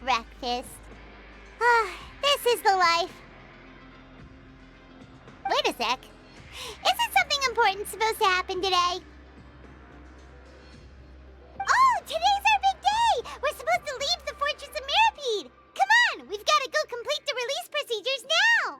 breakfast. This is the life. Wait a sec. Isn't something important supposed to happen today? Oh, today's our big day! We're supposed to leave the Fortress of Mirapede! Come on, we've got to go complete the release procedures now!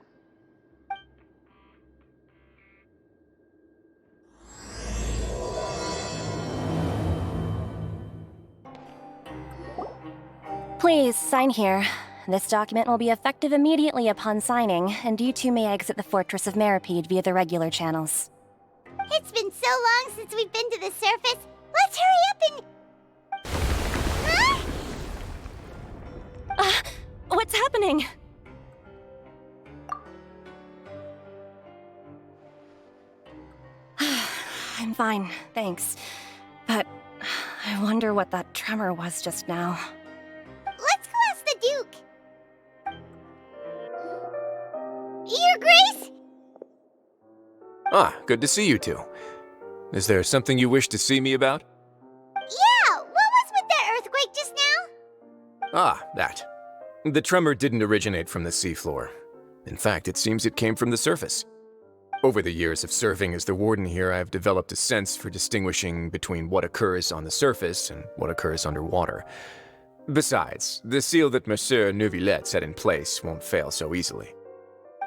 Please, sign here. This document will be effective immediately upon signing, and you two may exit the Fortress of Mirapede via the regular channels. It's been so long since we've been to the surface. Let's hurry up and... Huh? What's happening? I'm fine, thanks. But I wonder what that tremor was just now. Let's go ask the Duke. Your Grace? Ah, good to see you two. Is there something you wish to see me about? Yeah, what was with that earthquake just now? Ah, that. The tremor didn't originate from the seafloor. In fact, it seems it came from the surface. Over the years of serving as the warden here, I've developed a sense for distinguishing between what occurs on the surface and what occurs underwater. Besides, the seal that Monsieur Neuvillette set in place won't fail so easily.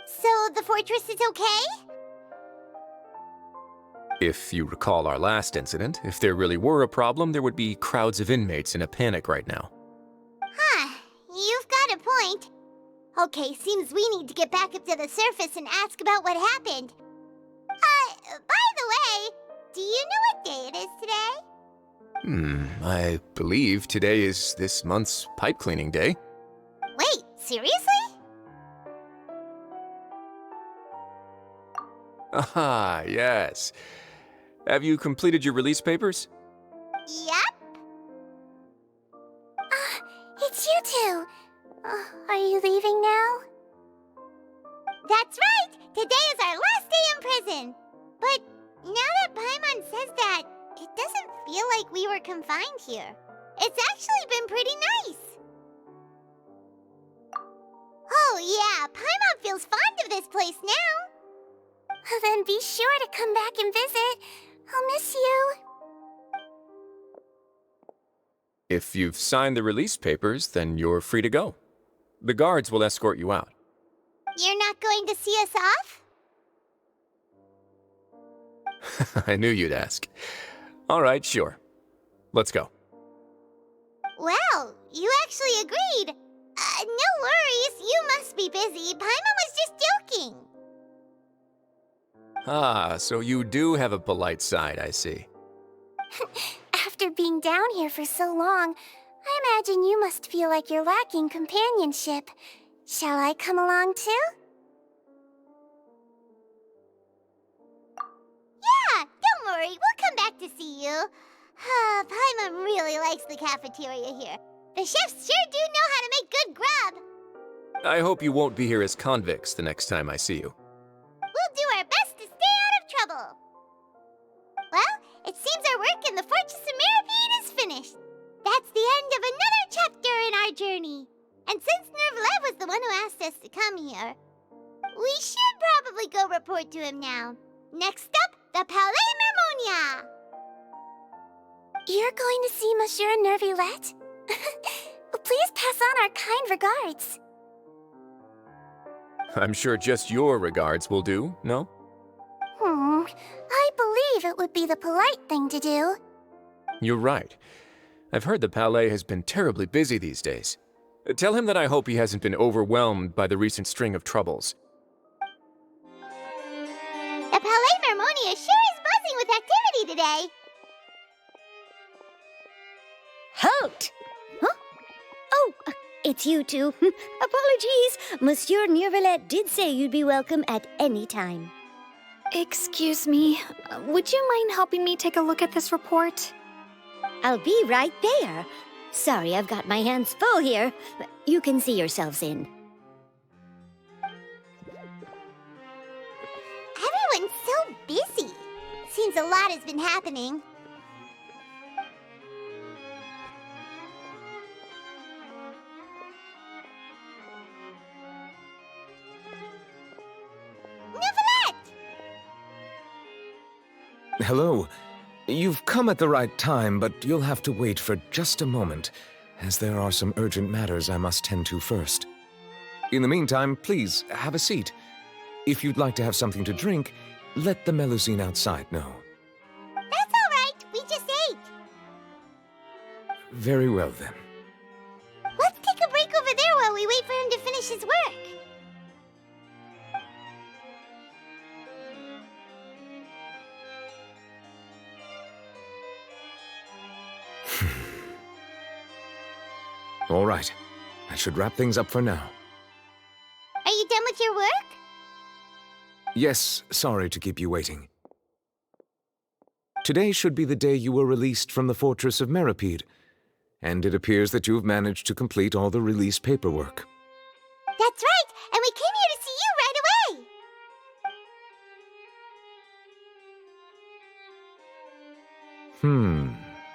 So the fortress is okay? If you recall our last incident, if there really were a problem, there would be crowds of inmates in a panic right now. Huh, you've got a point. Okay, seems we need to get back up to the surface and ask about what happened. By the way, do you know what day it is today? I believe today is this month's pipe cleaning day. Wait, seriously? Aha, yes. Have you completed your release papers? Yep. It's you two. Are you leaving now? That's right! Today is our last day in prison! But now that Paimon says that, it doesn't feel like we were confined here. It's actually been pretty nice! Oh yeah, Paimon feels fond of this place now! Then be sure to come back and visit. I'll miss you. If you've signed the release papers, then you're free to go. The guards will escort you out. You're not going to see us off? I knew you'd ask. All right, sure. Let's go. Well, you actually agreed. No worries, you must be busy. Paimon was just joking. Ah, so you do have a polite side, I see. After being down here for so long, I imagine you must feel like you're lacking companionship. Shall I come along too? Yeah, don't worry, we'll come back to see you. Paimon really likes the cafeteria here. The chefs sure do know how to make good grub. I hope you won't be here as convicts the next time I see you. We'll do our best to stay out of trouble. Well, it seems our work in the Fortress of Mirapede is finished. That's the end of another chapter in our journey. And since Neuvillette was the one who asked us to come here, we should probably go report to him now. Next up, the Palais Mermonia. You're going to see Monsieur Neuvillette? Please pass on our kind regards. I'm sure just your regards will do, no? I believe it would be the polite thing to do. You're right. I've heard the Palais has been terribly busy these days. Tell him that I hope he hasn't been overwhelmed by the recent string of troubles. The Palais Mermonia sure is buzzing with activity today. Halt! Huh? Oh, it's you two. Apologies. Monsieur Neuvillette did say you'd be welcome at any time. Excuse me, would you mind helping me take a look at this report? I'll be right there. Sorry, I've got my hands full here. You can see yourselves in. Everyone's so busy. Seems a lot has been happening. Hello. You've come at the right time, but you'll have to wait for just a moment, as there are some urgent matters I must tend to first. In the meantime, please, have a seat. If you'd like to have something to drink, let the Melusine outside know. That's all right. We just ate. Very well, then. Let's take a break over there while we wait for him to finish his work. All right. I should wrap things up for now. Are you done with your work? Yes, sorry to keep you waiting. Today should be the day you were released from the Fortress of Meripede, and it appears that you've managed to complete all the release paperwork. That's right, and we came here to see you right away.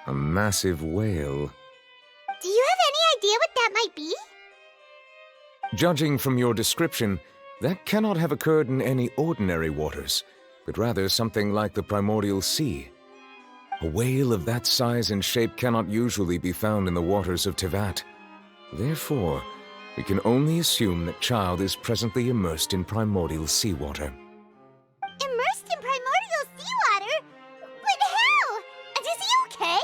A massive whale. Do you have any idea what that might be? Judging from your description, that cannot have occurred in any ordinary waters, but rather something like the primordial sea. A whale of that size and shape cannot usually be found in the waters of Tevat. Therefore, we can only assume that Child is presently immersed in primordial seawater. Immersed in primordial seawater? But how? And is he okay?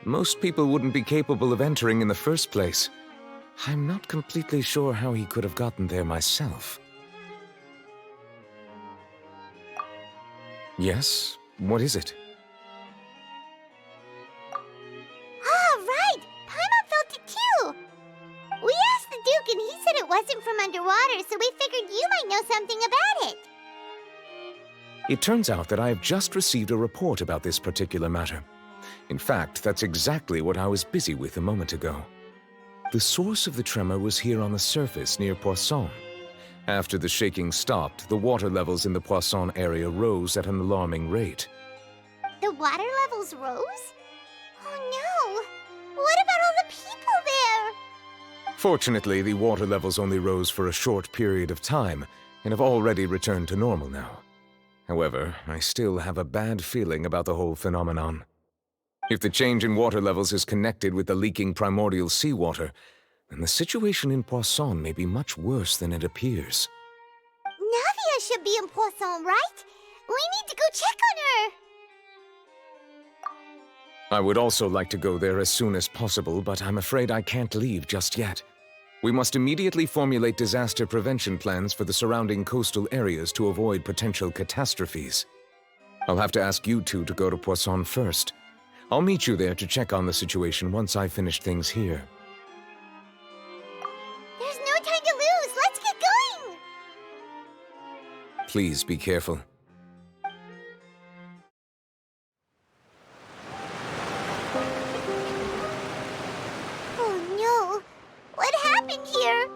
Most people wouldn't be capable of entering in the first place. I'm not completely sure how he could have gotten there myself. Yes? What is it? Ah, right! Paimon felt it too! We asked the Duke and he said it wasn't from underwater, so we figured you might know something about it. It turns out that I have just received a report about this particular matter. In fact, that's exactly what I was busy with a moment ago. The source of the tremor was here on the surface near Poisson. After the shaking stopped, the water levels in the Poisson area rose at an alarming rate. The water levels rose? Oh no! What about all the people there? Fortunately, the water levels only rose for a short period of time and have already returned to normal now. However, I still have a bad feeling about the whole phenomenon. If the change in water levels is connected with the leaking primordial seawater, then the situation in Poisson may be much worse than it appears. Navia should be in Poisson, right? We need to go check on her! I would also like to go there as soon as possible, but I'm afraid I can't leave just yet. We must immediately formulate disaster prevention plans for the surrounding coastal areas to avoid potential catastrophes. I'll have to ask you two to go to Poisson first. I'll meet you there to check on the situation once I finish things here. There's no time to lose! Let's get going! Please be careful. Oh no! What happened here?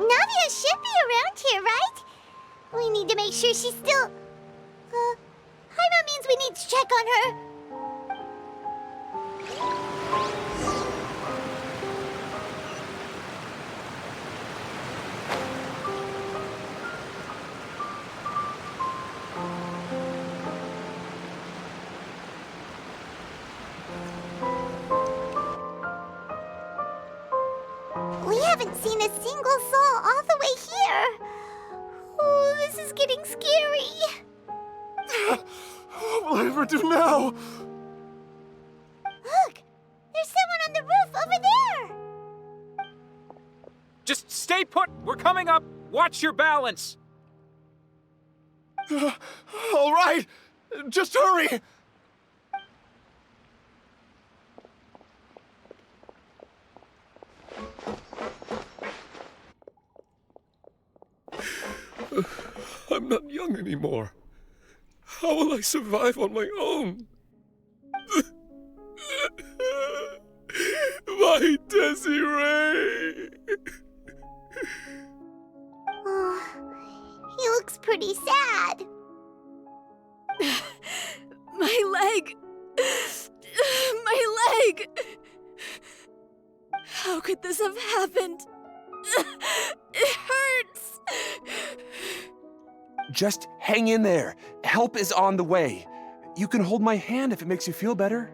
Navia should be around here, right? We need to make sure she's still... Paimon means we need to check on her. We haven't seen a single soul all the way here. Oh, this is getting scary. What will I ever do now? Look, there's someone on the roof over there. Just stay put! We're coming up! Watch your balance! All right, just hurry! I'm not young anymore. How will I survive on my own? My Desiree! Oh, pretty sad. My leg! My leg! How could this have happened? It hurts! Just hang in there. Help is on the way. You can hold my hand if it makes you feel better.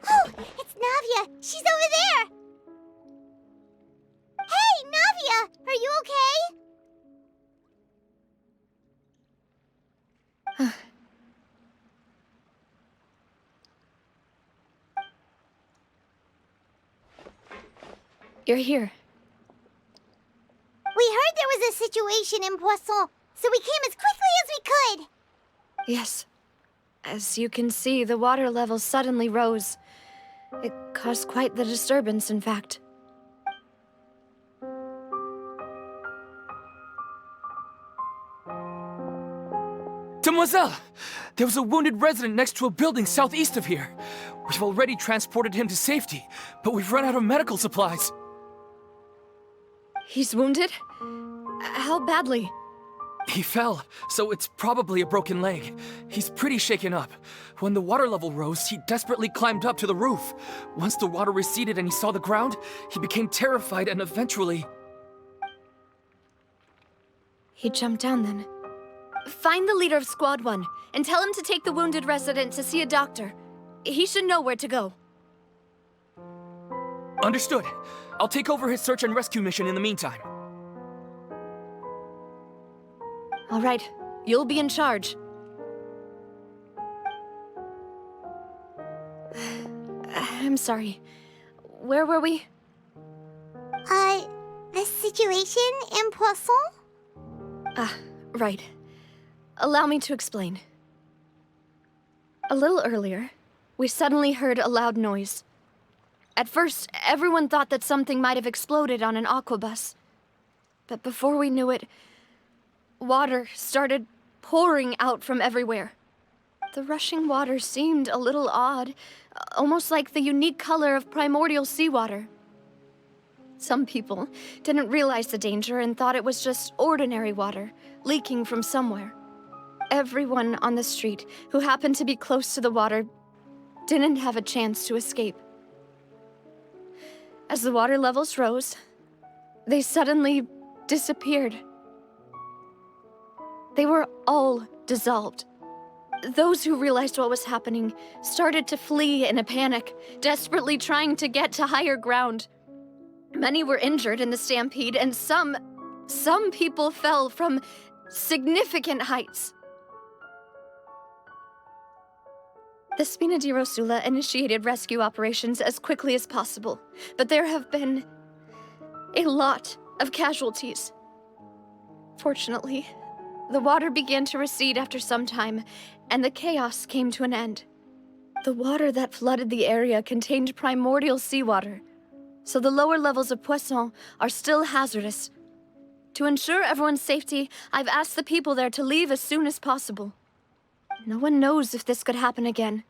Oh, it's Navia. She's over there. Hey, Navia, are you okay? You're here. We heard there was a situation in Poisson, so we came as quickly as we could. Yes. As you can see, the water level suddenly rose. It caused quite the disturbance, in fact. Demoiselle! There was a wounded resident next to a building southeast of here. We've already transported him to safety, but we've run out of medical supplies. He's wounded? How badly? He fell, so it's probably a broken leg. He's pretty shaken up. When the water level rose, he desperately climbed up to the roof. Once the water receded and he saw the ground, he became terrified and eventually... He jumped down then. Find the leader of Squad 1 and tell him to take the wounded resident to see a doctor. He should know where to go. Understood. I'll take over his search and rescue mission in the meantime. All right, you'll be in charge. I'm sorry. Where were we? The situation in Poisson? Ah, right. Allow me to explain. A little earlier, we suddenly heard a loud noise. At first, everyone thought that something might have exploded on an aquabus. But before we knew it, water started pouring out from everywhere. The rushing water seemed a little odd, almost like the unique color of primordial seawater. Some people didn't realize the danger and thought it was just ordinary water, leaking from somewhere. Everyone on the street who happened to be close to the water didn't have a chance to escape. As the water levels rose, they suddenly disappeared. They were all dissolved. Those who realized what was happening started to flee in a panic, desperately trying to get to higher ground. Many were injured in the stampede, and some people fell from significant heights. The Spina di Rosula initiated rescue operations as quickly as possible, but there have been a lot of casualties. Fortunately, the water began to recede after some time, and the chaos came to an end. The water that flooded the area contained primordial seawater, so the lower levels of Poisson are still hazardous. To ensure everyone's safety, I've asked the people there to leave as soon as possible. No one knows if this could happen again.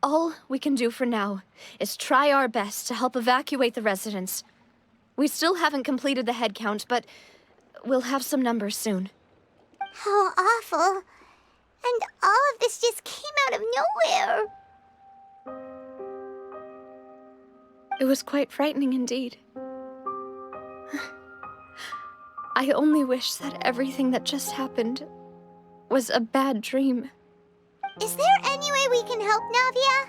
All we can do for now is try our best to help evacuate the residents. We still haven't completed the head count, but we'll have some numbers soon. How awful. And all of this just came out of nowhere. It was quite frightening indeed. I only wish that everything that just happened was a bad dream. Is there any way we can help, Navia?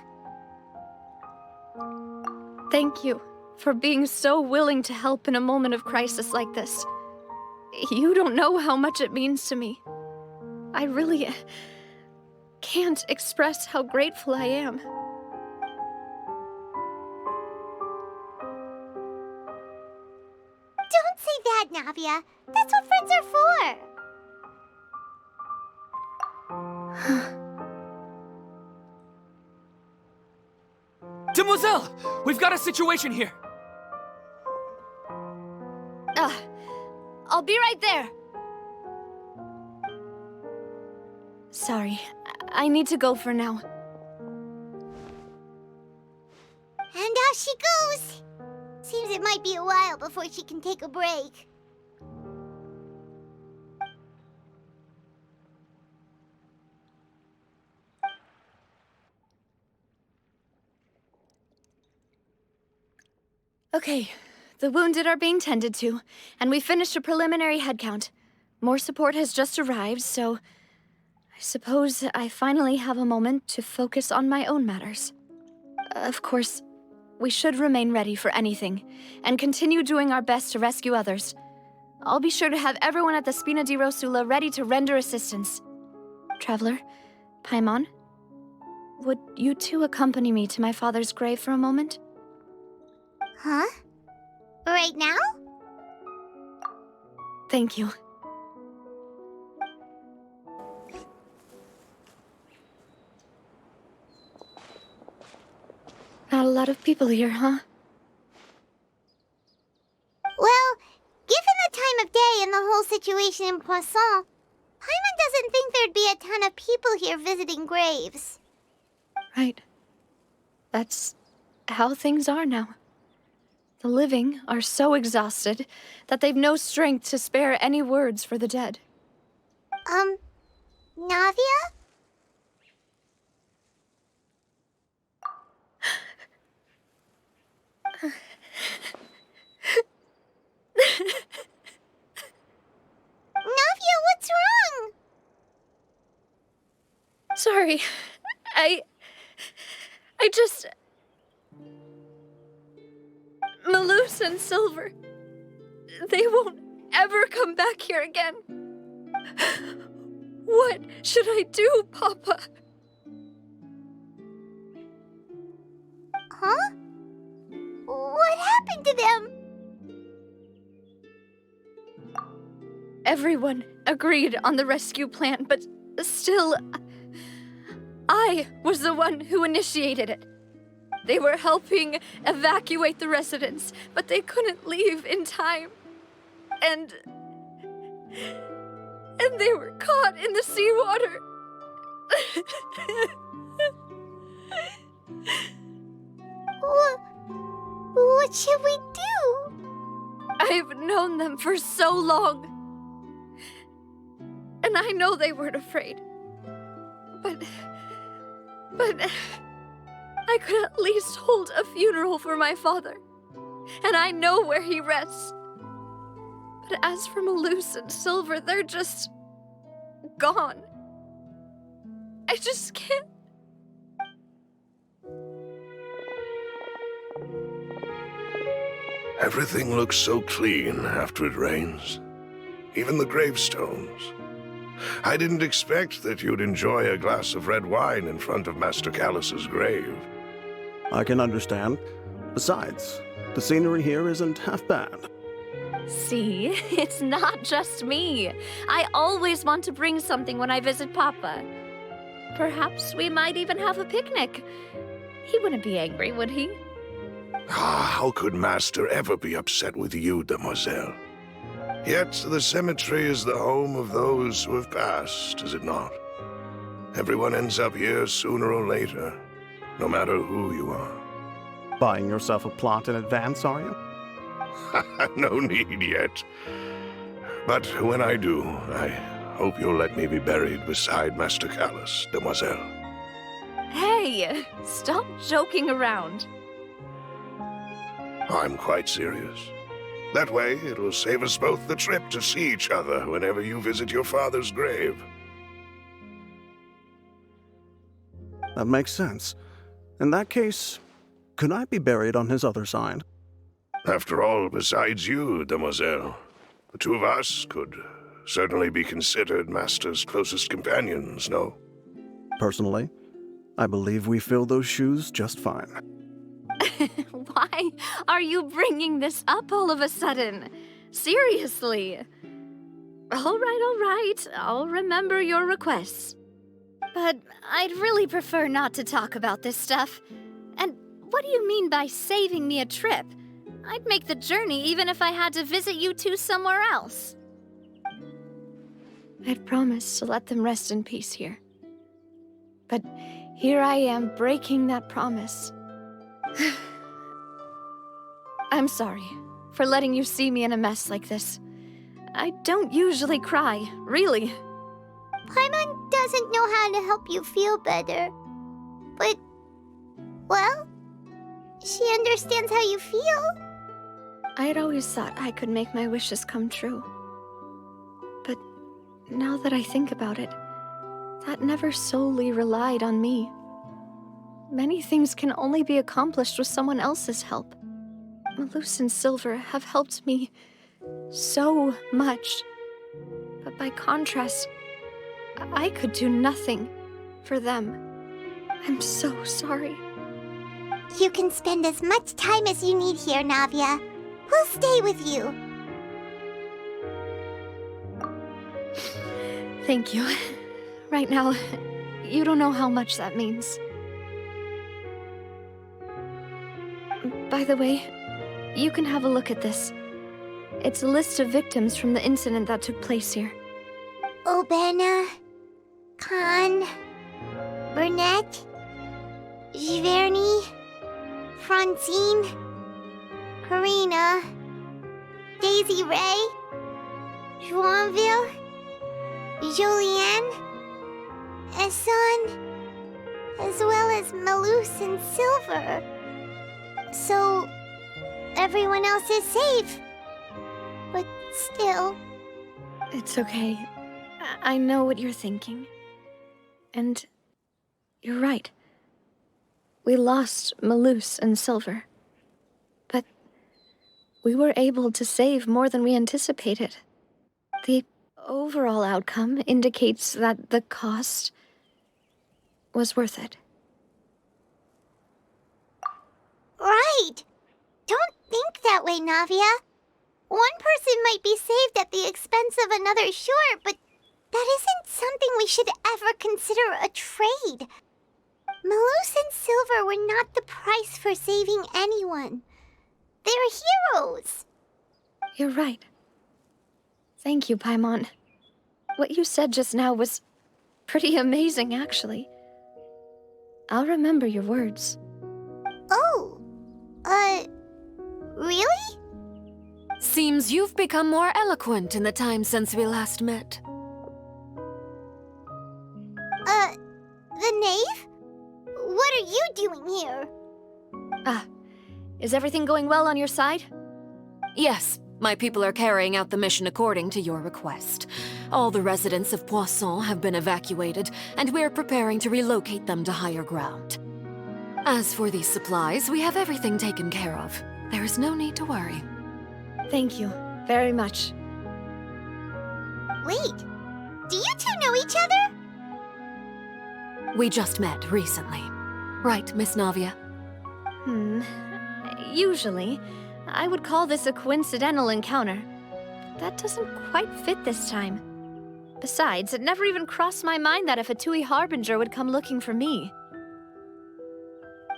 Thank you for being so willing to help in a moment of crisis like this. You don't know how much it means to me. I really can't express how grateful I am. Don't say that, Navia. That's what friends are for. Demoiselle! We've got a situation here! I'll be right there. Sorry, I need to go for now. And off she goes. Seems it might be a while before she can take a break. Okay, the wounded are being tended to, and we finished a preliminary head count. More support has just arrived, so I suppose I finally have a moment to focus on my own matters. Of course, we should remain ready for anything, and continue doing our best to rescue others. I'll be sure to have everyone at the Spina di Rosula ready to render assistance. Traveler, Paimon, would you two accompany me to my father's grave for a moment? Huh? Right now? Thank you. Not a lot of people here, huh? Well, given the time of day and the whole situation in Poisson, Paimon doesn't think there'd be a ton of people here visiting graves. Right. That's how things are now. The living are so exhausted that they've no strength to spare any words for the dead. Navia? Navia, what's wrong? Sorry. I just... Malus and Silver. They won't ever come back here again. What should I do, Papa? Huh? What happened to them? Everyone agreed on the rescue plan, but still, I was the one who initiated it. They were helping evacuate the residents, but they couldn't leave in time. And they were caught in the seawater. What should we do? I've known them for so long. And I know they weren't afraid. But I could at least hold a funeral for my father. And I know where he rests. But as for Malus and Silver, they're just gone. I just can't. Everything looks so clean after it rains. Even the gravestones. I didn't expect that you'd enjoy a glass of red wine in front of Master Callus's grave. I can understand. Besides, the scenery here isn't half bad. See, it's not just me. I always want to bring something when I visit Papa. Perhaps we might even have a picnic. He wouldn't be angry, would he? How could Master ever be upset with you, Demoiselle? Yet the cemetery is the home of those who have passed, is it not? Everyone ends up here sooner or later, no matter who you are. Buying yourself a plot in advance, are you? No need yet. But when I do, I hope you'll let me be buried beside Master Callus, Demoiselle. Hey, stop joking around. I'm quite serious. That way, it'll save us both the trip to see each other whenever you visit your father's grave. That makes sense. In that case, could I be buried on his other side? After all, besides you, Demoiselle, the two of us could certainly be considered Master's closest companions, no? Personally, I believe we fill those shoes just fine. Why are you bringing this up all of a sudden? Seriously. All right. I'll remember your requests. But I'd really prefer not to talk about this stuff. And What do you mean by saving me a trip? I'd make the journey even if I had to visit you two somewhere else. I'd promised to let them rest in peace here. But here I am breaking that promise. I'm sorry for letting you see me in a mess like this. I don't usually cry, really. Paimon doesn't know how to help you feel better. But, well, she understands how you feel. I had always thought I could make my wishes come true. But now that I think about it, that never solely relied on me. Many things can only be accomplished with someone else's help. Malus and Silver have helped me so much. But by contrast, I could do nothing for them. I'm so sorry. You can spend as much time as you need here, Navia. We'll stay with you. Thank you. Right now, you don't know how much that means. By the way, you can have a look at this. It's a list of victims from the incident that took place here. Obena, Khan, Burnett, Giverny, Francine, Karina, Daisy Ray, Joinville, Julianne, Esson, as well as Malus and Silver. So, everyone else is safe. But still... It's okay. I know what you're thinking. And you're right. We lost Malus and Silver. But we were able to save more than we anticipated. The overall outcome indicates that the cost was worth it. Right! Don't think that way, Navia. One person might be saved at the expense of another, sure, but that isn't something we should ever consider a trade. Malus and Silver were not the price for saving anyone. They're heroes. You're right. Thank you, Paimon. What you said just now was pretty amazing, actually. I'll remember your words. Oh, really? Seems you've become more eloquent in the time since we last met. The knave? What are you doing here? Is everything going well on your side? Yes, my people are carrying out the mission according to your request. All the residents of Poisson have been evacuated, and we're preparing to relocate them to higher ground. As for these supplies, we have everything taken care of. There is no need to worry. Thank you very much. Wait, do you two know each other? We just met recently. Right, Miss Navia? Usually, I would call this a coincidental encounter. But that doesn't quite fit this time. Besides, it never even crossed my mind that a Fatui Harbinger would come looking for me.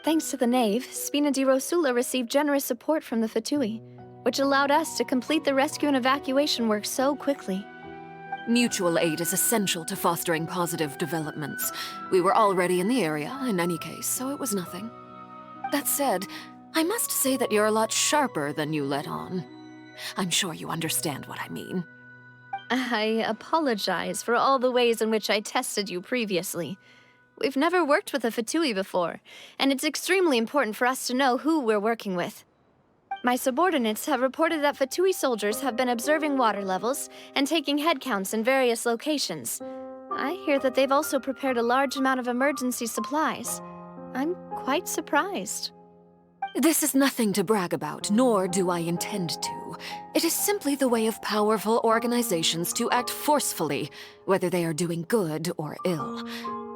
Thanks to the Knave, Spina di Rosula received generous support from the Fatui, which allowed us to complete the rescue and evacuation work so quickly. Mutual aid is essential to fostering positive developments. We were already in the area, in any case, so it was nothing. That said, I must say that you're a lot sharper than you let on. I'm sure you understand what I mean. I apologize for all the ways in which I tested you previously. We've never worked with a Fatui before, and it's extremely important for us to know who we're working with. My subordinates have reported that Fatui soldiers have been observing water levels and taking head counts in various locations. I hear that they've also prepared a large amount of emergency supplies. I'm quite surprised. This is nothing to brag about, nor do I intend to. It is simply the way of powerful organizations to act forcefully, whether they are doing good or ill.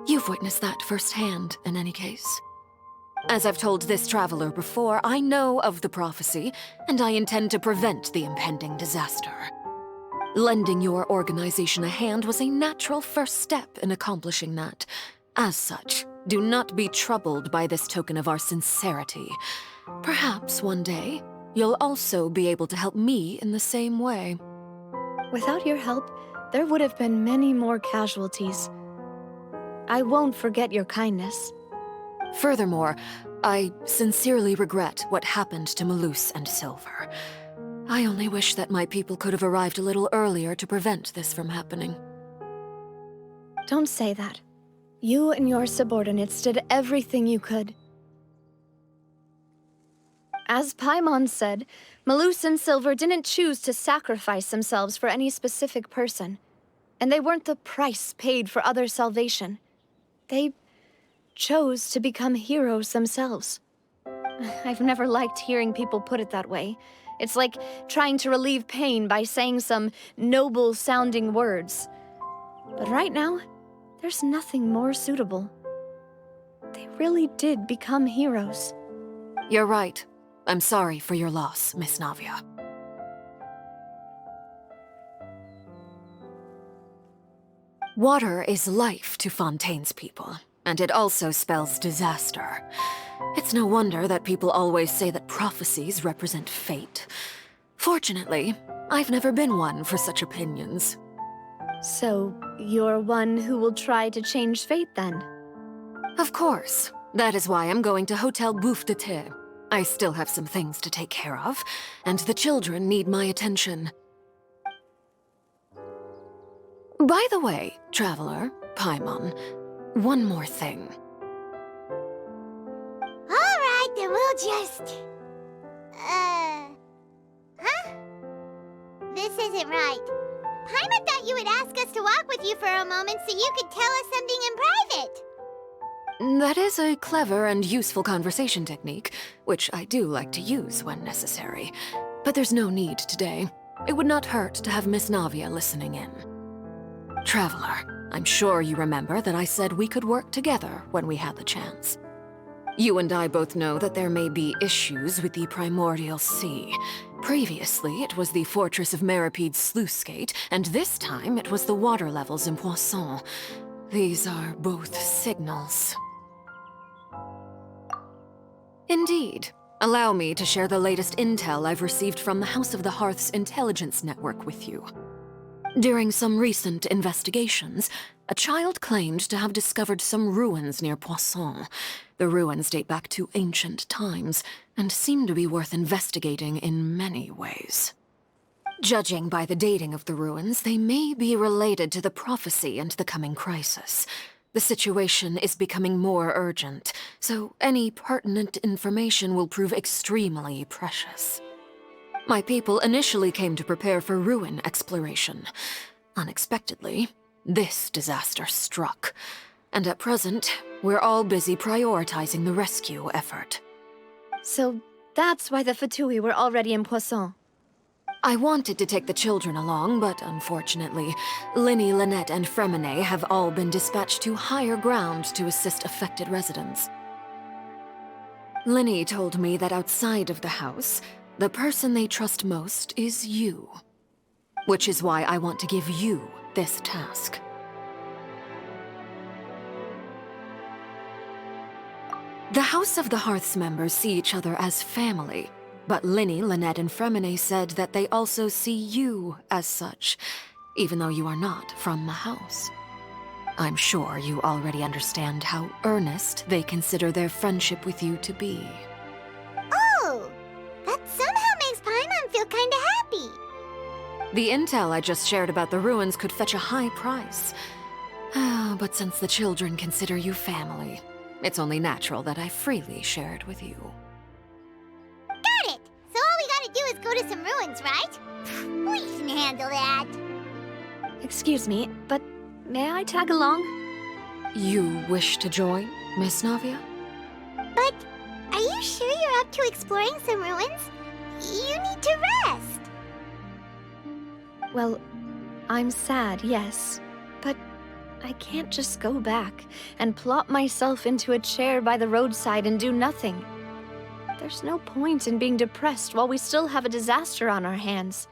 You've witnessed that firsthand, in any case. As I've told this traveler before, I know of the prophecy, and I intend to prevent the impending disaster. Lending your organization a hand was a natural first step in accomplishing that. As such, Do not be troubled by this token of our sincerity. Perhaps one day, you'll also be able to help me in the same way. Without your help, there would have been many more casualties. I won't forget your kindness. Furthermore, I sincerely regret what happened to Malus and Silver. I only wish that my people could have arrived a little earlier to prevent this from happening. Don't say that. You and your subordinates did everything you could. As Paimon said, Malus and Silver didn't choose to sacrifice themselves for any specific person, and they weren't the price paid for other salvation. They chose to become heroes themselves. I've never liked hearing people put it that way. It's like trying to relieve pain by saying some noble-sounding words. But right now, there's nothing more suitable. They really did become heroes. You're right. I'm sorry for your loss, Miss Navia. Water is life to Fontaine's people, and it also spells disaster. It's no wonder that people always say that prophecies represent fate. Fortunately, I've never been one for such opinions. So, you're one who will try to change fate, then? Of course. That is why I'm going to Hotel Bouffe de Thé. I still have some things to take care of, and the children need my attention. By the way, Traveler, Paimon, one more thing. Alright, then we'll just... Huh? This isn't right. Paimon thought you would ask us to walk with you for a moment so you could tell us something in private. That is a clever and useful conversation technique, which I do like to use when necessary. But there's no need today. It would not hurt to have Miss Navia listening in. Traveler, I'm sure you remember that I said we could work together when we had the chance. You and I both know that there may be issues with the Primordial Sea. Previously, it was the Fortress of Meripede's sluice gate, and this time it was the water levels in Poisson. These are both signals. Indeed. Allow me to share the latest intel I've received from the House of the Hearth's intelligence network with you. During some recent investigations, a child claimed to have discovered some ruins near Poisson. The ruins date back to ancient times, and seem to be worth investigating in many ways. Judging by the dating of the ruins, they may be related to the prophecy and the coming crisis. The situation is becoming more urgent, so any pertinent information will prove extremely precious. My people initially came to prepare for ruin exploration. Unexpectedly, this disaster struck, and at present, we're all busy prioritizing the rescue effort. So that's why the Fatui were already in Poisson. I wanted to take the children along, but unfortunately, Linny, Lynette, and Fremine have all been dispatched to higher ground to assist affected residents. Linny told me that outside of the house, the person they trust most is you. Which is why I want to give you this task. The House of the Hearth's members see each other as family, but Linny, Lynette, and Fremine said that they also see you as such, even though you are not from the house. I'm sure you already understand how earnest they consider their friendship with you to be. Oh! That somehow makes Paimon feel kinda happy. The intel I just shared about the ruins could fetch a high price. But since the children consider you family, it's only natural that I freely share it with you. Got it! So all we gotta do is go to some ruins, right? We can handle that. Excuse me, but may I tag along? You wish to join, Miss Navia? But are you sure you're up to exploring some ruins? You need to rest. Well, I'm sad, yes, but I can't just go back and plop myself into a chair by the roadside and do nothing. There's no point in being depressed while we still have a disaster on our hands.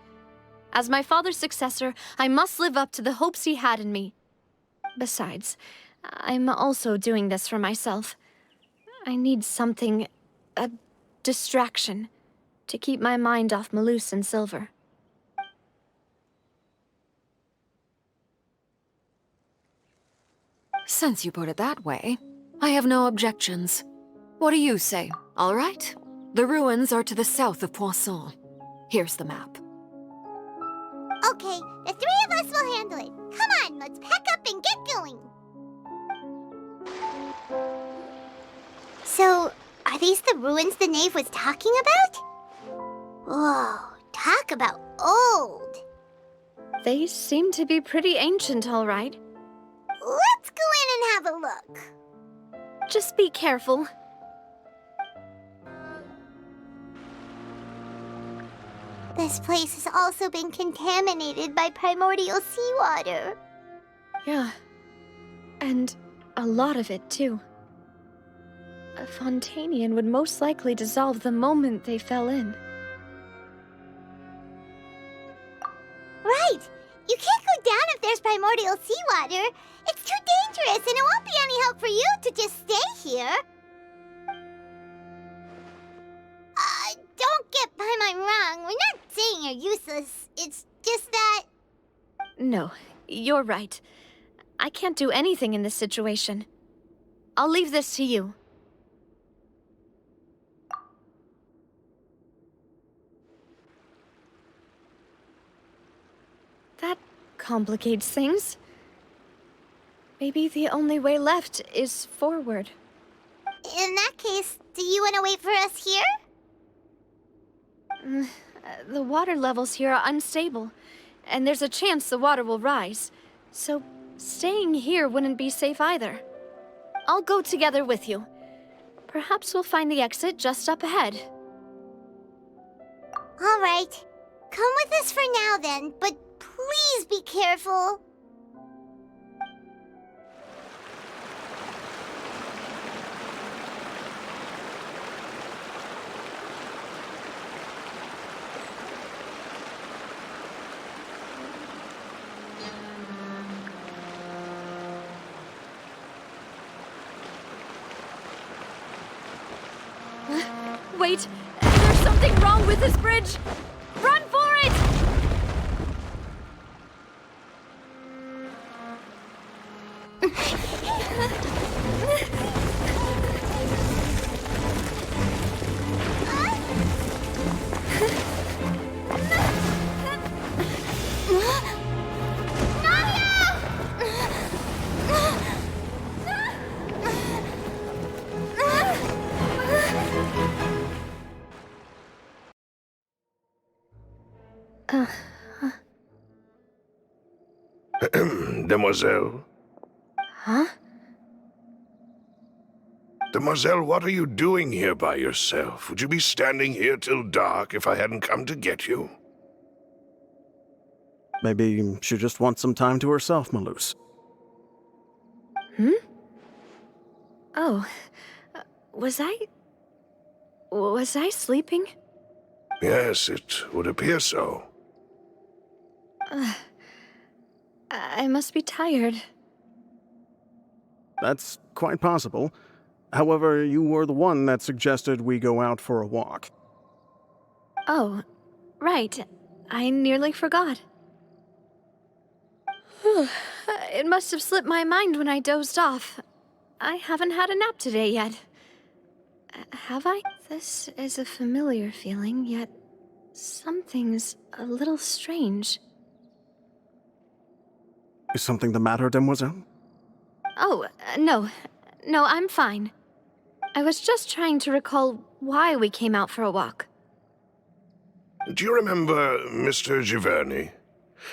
As my father's successor, I must live up to the hopes he had in me. Besides, I'm also doing this for myself. I need something, a distraction, to keep my mind off Malus and Silver. Since you put it that way, I have no objections. What do you say? All right? The ruins are to the south of Poisson. Here's the map. Okay, the three of us will handle it. Come on, let's pack up and get going. So, are these the ruins the knave was talking about? Whoa, talk about old. They seem to be pretty ancient, all right. Let's go in and have a look. Just be careful. This place has also been contaminated by primordial seawater. Yeah. And a lot of it, too. A Fontainian would most likely dissolve the moment they fell in. Right! You can't go down if there's primordial seawater. It's too dangerous, and it won't be any help for you to just stay here. Don't get by my wrong. We're not saying you're useless. It's just that... No, you're right. I can't do anything in this situation. I'll leave this to you. That complicates things. Maybe the only way left is forward. In that case, do you want to wait for us here? The water levels here are unstable, and there's a chance the water will rise. So staying here wouldn't be safe either. I'll go together with you. Perhaps we'll find the exit just up ahead. All right. Come with us for now then, but please be careful. Wait, there's something wrong with this bridge! Run for it! Demoiselle? Huh? Demoiselle, what are you doing here by yourself? Would you be standing here till dark if I hadn't come to get you? Maybe she just wants some time to herself, Malus. Hmm? Oh, was I sleeping? Yes, it would appear so. I must be tired. That's quite possible. However, you were the one that suggested we go out for a walk. Oh, right. I nearly forgot. It must have slipped my mind when I dozed off. I haven't had a nap today yet. Have I? This is a familiar feeling, yet something's a little strange. Is something the matter, Demoiselle? Oh, no. No, I'm fine. I was just trying to recall why we came out for a walk. Do you remember Mr. Giverny?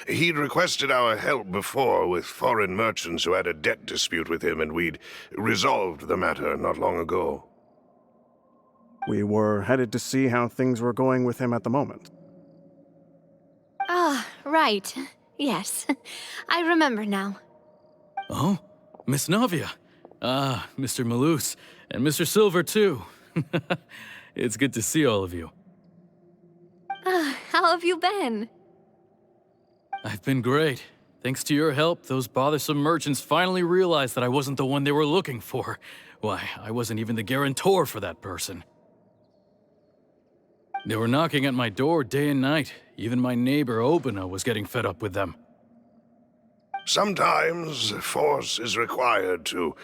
He'd requested our help before with foreign merchants who had a debt dispute with him, and we'd resolved the matter not long ago. We were headed to see how things were going with him at the moment. Ah, right. Yes. I remember now. Oh, Miss Navia. Ah, Mr. Malus, and Mr. Silver, too. It's good to see all of you. How have you been? I've been great, Thanks to your help, those bothersome merchants finally realized that I wasn't the one they were looking for. Why, I wasn't even the guarantor for that person. They were knocking at my door day and night. Even my neighbor, Obina, was getting fed up with them. Sometimes force is required to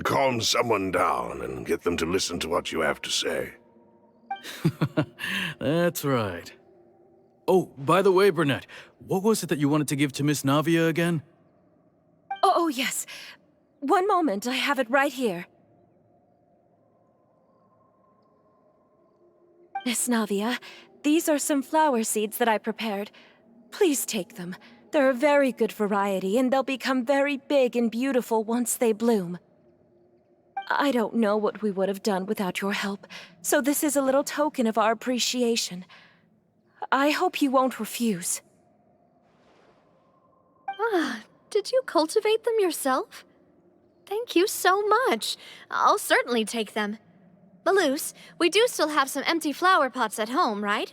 calm someone down and get them to listen to what you have to say. That's right. Oh, by the way, Burnett, what was it that you wanted to give to Miss Navia again? Oh, yes. One moment, I have it right here. Miss Navia, these are some flower seeds that I prepared. Please take them. They're a very good variety, and they'll become very big and beautiful once they bloom. I don't know what we would have done without your help, so this is a little token of our appreciation. I hope you won't refuse. Ah, did you cultivate them yourself? Thank you so much. I'll certainly take them. Malus, we do still have some empty flower pots at home, right?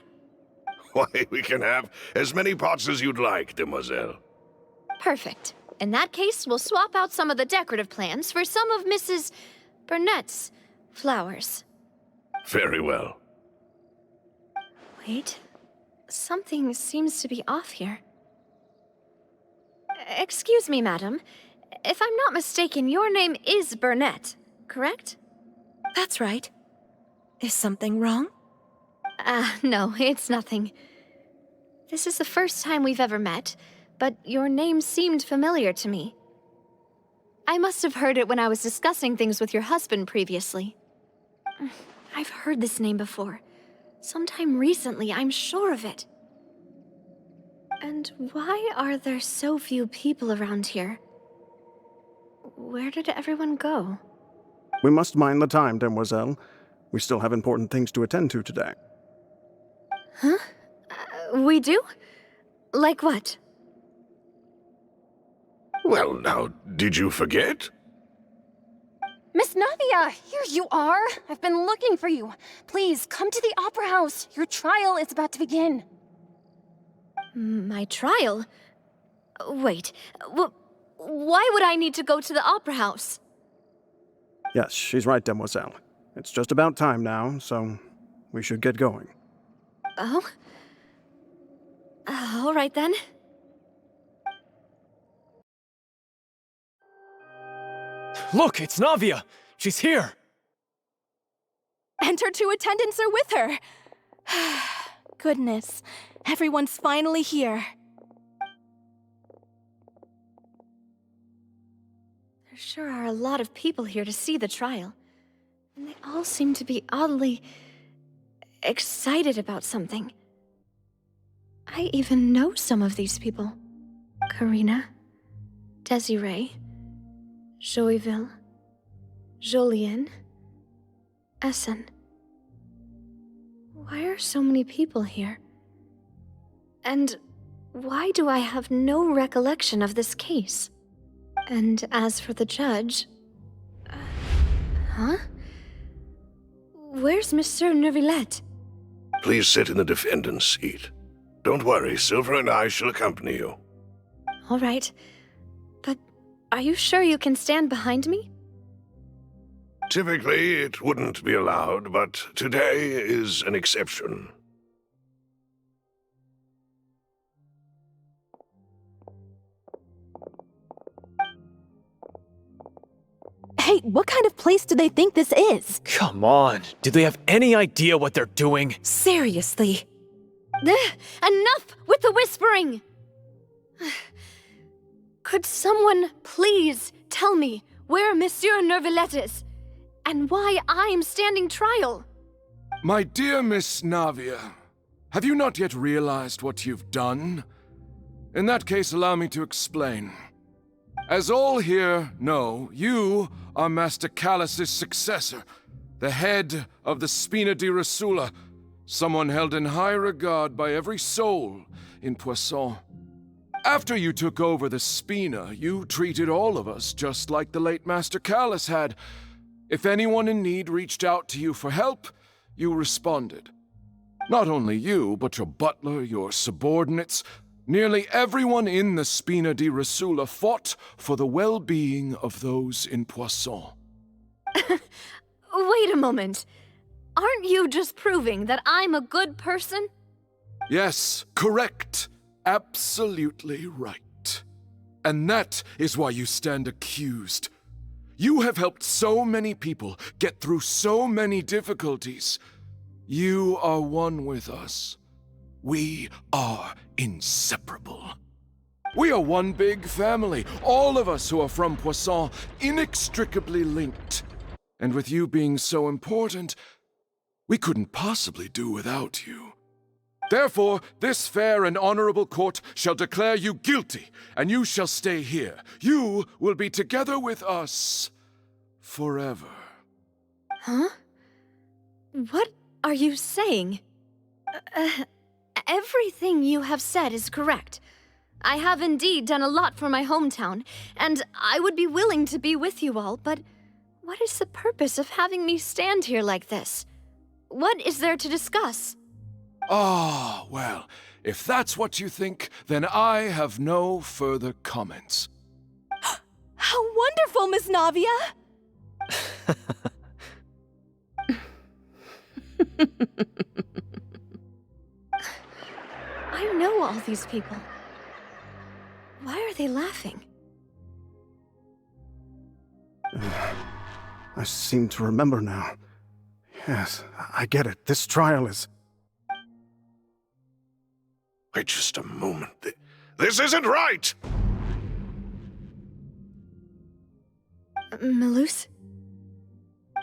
Why, we can have as many pots as you'd like, demoiselle. Perfect. In that case, we'll swap out some of the decorative plants for some of Mrs. Burnett's flowers. Very well. Wait. Something seems to be off here. Excuse me, madam. If I'm not mistaken, your name is Burnett, correct? That's right. Is something wrong? No, it's nothing. This is the first time we've ever met, but your name seemed familiar to me. I must have heard it when I was discussing things with your husband previously. I've heard this name before. Sometime recently, I'm sure of it. And why are there so few people around here? Where did everyone go? We must mind the time, demoiselle. We still have important things to attend to today. Huh? We do? Like what? Well, now, did you forget? Miss Navia, here you are. I've been looking for you. Please, come to the Opera House. Your trial is about to begin. My trial? Wait, why would I need to go to the Opera House? Yes, she's right, demoiselle. It's just about time now, so we should get going. Oh? All right then. Look, it's Navia! She's here! And her two attendants are with her. Goodness, everyone's finally here. There sure are a lot of people here to see the trial. And they all seem to be oddly excited about something. I even know some of these people. Karina, Desiree, Joyville, Jolien, Essen. Why are so many people here? And why do I have no recollection of this case? And as for the judge... huh? Where's Monsieur Neuvillette? Please sit in the defendant's seat. Don't worry, Silver and I shall accompany you. All right. But are you sure you can stand behind me? Typically, it wouldn't be allowed, but today is an exception. Hey, what kind of place do they think this is? Come on, do they have any idea what they're doing? Seriously. Enough with the whispering! Could someone please tell me where Monsieur Neuvillette is? And why I'm standing trial? My dear Miss Navia, have you not yet realized what you've done? In that case, allow me to explain. As all here know, you are Master Callus's successor, the head of the Spina di Rosula, someone held in high regard by every soul in Poisson. After you took over the Spina, you treated all of us just like the late Master Callus had. If anyone in need reached out to you for help, you responded. Not only you, but your butler, your subordinates, Nearly everyone in the Spina di Rasula fought for the well-being of those in Poisson. Wait a moment. Aren't you just proving that I'm a good person? Yes, correct. Absolutely right. And that is why you stand accused. You have helped so many people get through so many difficulties. You are one with us. We are inseparable. We are one big family, all of us who are from Poisson, inextricably linked. And with you being so important, we couldn't possibly do without you. Therefore, this fair and honorable court shall declare you guilty, and you shall stay here. You will be together with us forever. Huh? What are you saying? Everything you have said is correct. I have indeed done a lot for my hometown, and I would be willing to be with you all, but what is the purpose of having me stand here like this? What is there to discuss? Ah, well, if that's what you think, then I have no further comments. How wonderful, Miss Navia! I know all these people. Why are they laughing? I seem to remember now. Yes, I get it. This trial is... Wait just a moment. This isn't right! Malus?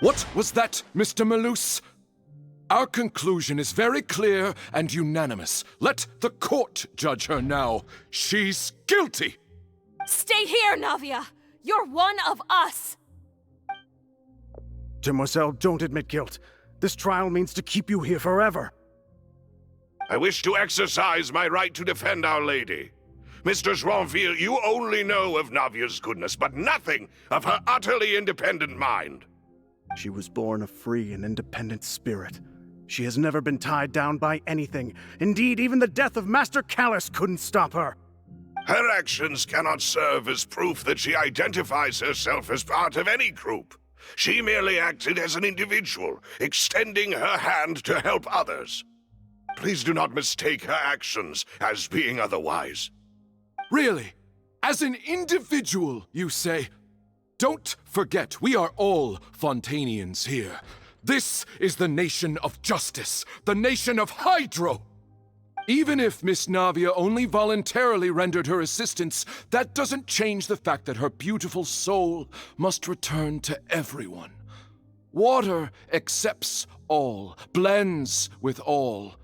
What was that, Mr. Malus? Our conclusion is very clear and unanimous. Let the court judge her now. She's guilty! Stay here, Navia! You're one of us! Demoiselle, don't admit guilt. This trial means to keep you here forever. I wish to exercise my right to defend Our Lady. Mr. Joinville, you only know of Navia's goodness, but nothing of her utterly independent mind. She was born a free and independent spirit. She has never been tied down by anything. Indeed, even the death of Master Callus couldn't stop her. Her actions cannot serve as proof that she identifies herself as part of any group. She merely acted as an individual, extending her hand to help others. Please do not mistake her actions as being otherwise. Really? As an individual, you say? Don't forget, we are all Fontainians here. This is the nation of justice, the nation of Hydro! Even if Miss Navia only voluntarily rendered her assistance, that doesn't change the fact that her beautiful soul must return to everyone. Water accepts all, blends with all.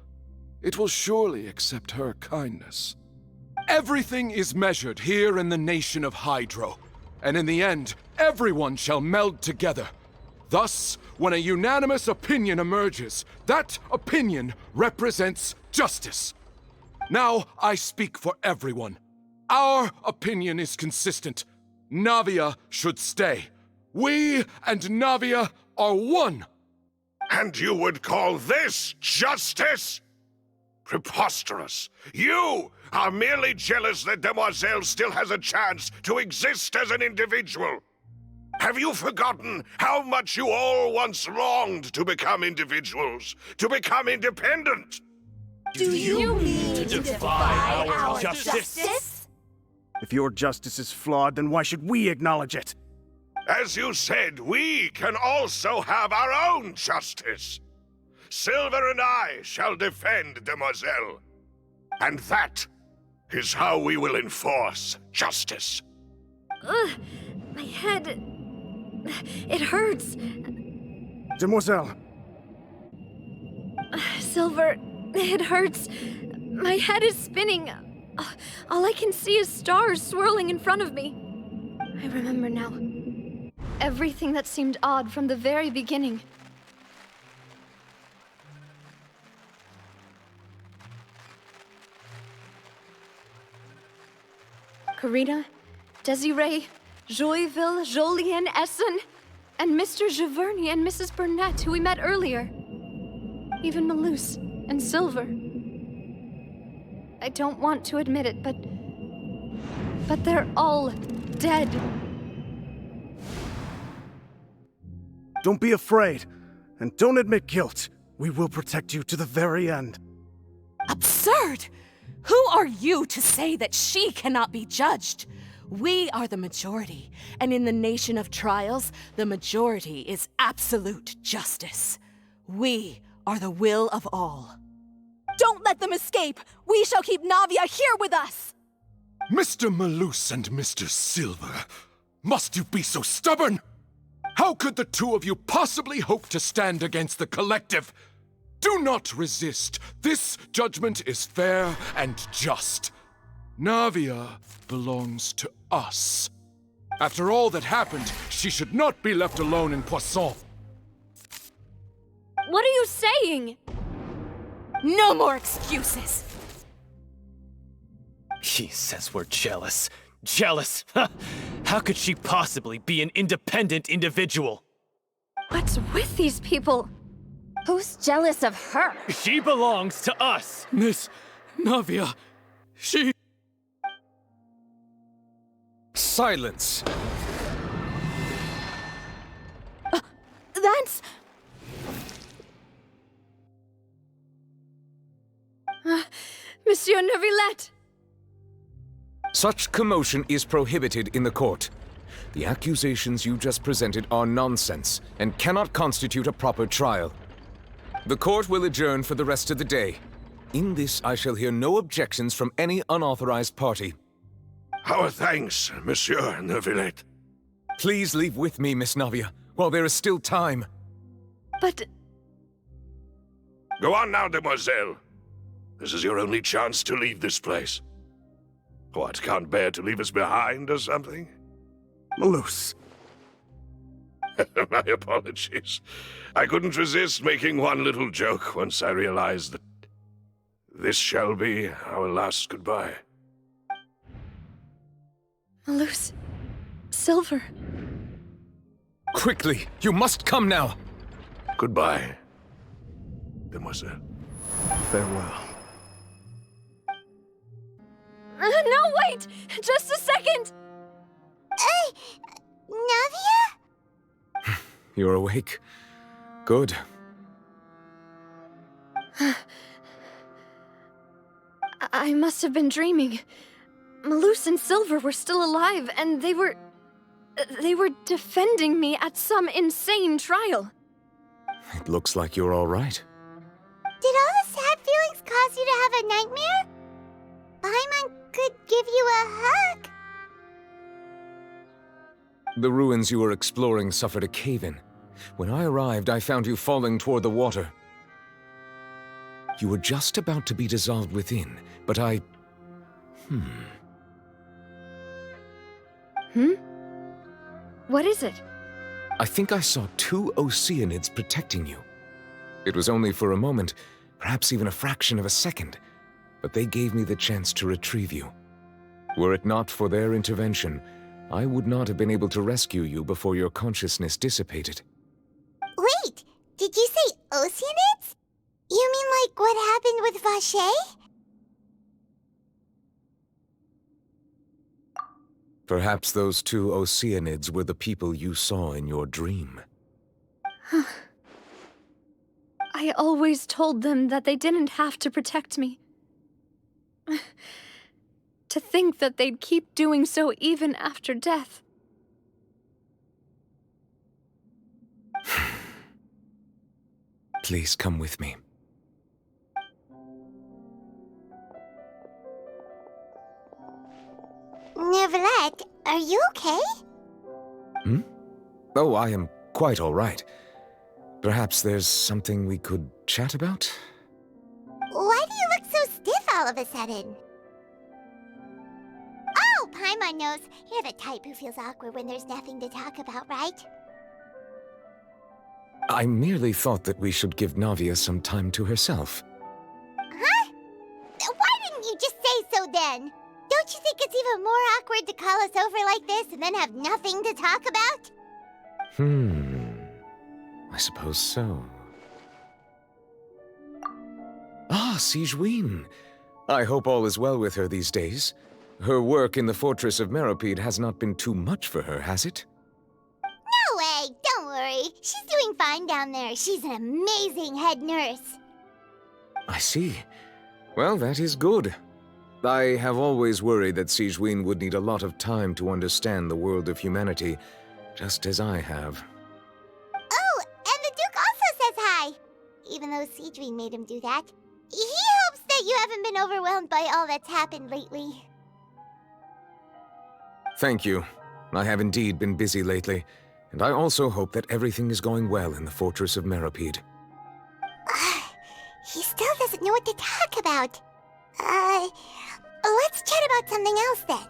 It will surely accept her kindness. Everything is measured here in the nation of Hydro, and in the end, everyone shall meld together. Thus, when a unanimous opinion emerges, that opinion represents justice. Now I speak for everyone. Our opinion is consistent. Navia should stay. We and Navia are one. And you would call this justice? Preposterous. You are merely jealous that Demoiselle still has a chance to exist as an individual. Have you forgotten how much you all once longed to become individuals, to become independent? Do you mean to defy our justice? If your justice is flawed, then why should we acknowledge it? As you said, we can also have our own justice. Silver and I shall defend Demoiselle. And that is how we will enforce justice. My head... It hurts. Demoiselle! Silver, it hurts. My head is spinning. All I can see is stars swirling in front of me. I remember now. Everything that seemed odd from the very beginning. Karina, Desiree, Joyville, Jolien, Essen, and Mr. Giverny and Mrs. Burnett, who we met earlier. Even Malus and Silver. I don't want to admit it, but they're all dead. Don't be afraid, and don't admit guilt. We will protect you to the very end. Absurd! Who are you to say that she cannot be judged? We are the majority, and in the nation of trials, the majority is absolute justice. We are the will of all. Don't let them escape! We shall keep Navia here with us! Mr. Malus and Mr. Silver, must you be so stubborn? How could the two of you possibly hope to stand against the collective? Do not resist. This judgment is fair and just. Navia belongs to us. After all that happened, she should not be left alone in Poisson. What are you saying? No more excuses! He says we're jealous. Jealous? How could she possibly be an independent individual? What's with these people? Who's jealous of her? She belongs to us! Miss Navia, she... Silence! That's... Monsieur Neuvillette! Such commotion is prohibited in the court. The accusations you just presented are nonsense and cannot constitute a proper trial. The court will adjourn for the rest of the day. In this, I shall hear no objections from any unauthorized party. Our thanks, Monsieur Neuvillette. Please leave with me, Miss Navia, while there is still time. But... Go on now, demoiselle. This is your only chance to leave this place. What, can't bear to leave us behind or something? Malus. My apologies. I couldn't resist making one little joke once I realized that this shall be our last goodbye. Malus... Silver... Quickly! You must come now! Goodbye, demoiselle. Farewell. No, wait! Just a second! Navia? You're awake. Good. I must have been dreaming. Malus and Silver were still alive, and they were defending me at some insane trial. It looks like you're all right. Did all the sad feelings cause you to have a nightmare? Paimon could give you a hug. The ruins you were exploring suffered a cave-in. When I arrived, I found you falling toward the water. You were just about to be dissolved within, but I... What is it? I think I saw 2 Oceanids protecting you. It was only for a moment, perhaps even a fraction of a second, but they gave me the chance to retrieve you. Were it not for their intervention, I would not have been able to rescue you before your consciousness dissipated. Wait, did you say Oceanids? You mean like what happened with Vacher? Perhaps those 2 Oceanids were the people you saw in your dream. I always told them that they didn't have to protect me. To think that they'd keep doing so even after death. Please come with me. Neuvillette, are you okay? Oh, I am quite all right. Perhaps there's something we could chat about? Why do you look so stiff all of a sudden? Oh, Paimon knows. You're the type who feels awkward when there's nothing to talk about, right? I merely thought that we should give Navia some time to herself. Huh? Why didn't you just say so then? Don't you think it's even more awkward to call us over like this and then have nothing to talk about? I suppose so. Ah, Sigewinne. I hope all is well with her these days. Her work in the Fortress of Meropide has not been too much for her, has it? No way! Don't worry. She's doing fine down there. She's an amazing head nurse. I see. Well, that is good. I have always worried that Sigewinne would need a lot of time to understand the world of humanity, just as I have. Oh, and the Duke also says hi! Even though Sigewinne made him do that. He hopes that you haven't been overwhelmed by all that's happened lately. Thank you. I have indeed been busy lately, and I also hope that everything is going well in the Fortress of Meropide. He still doesn't know what to talk about. Let's chat about something else then.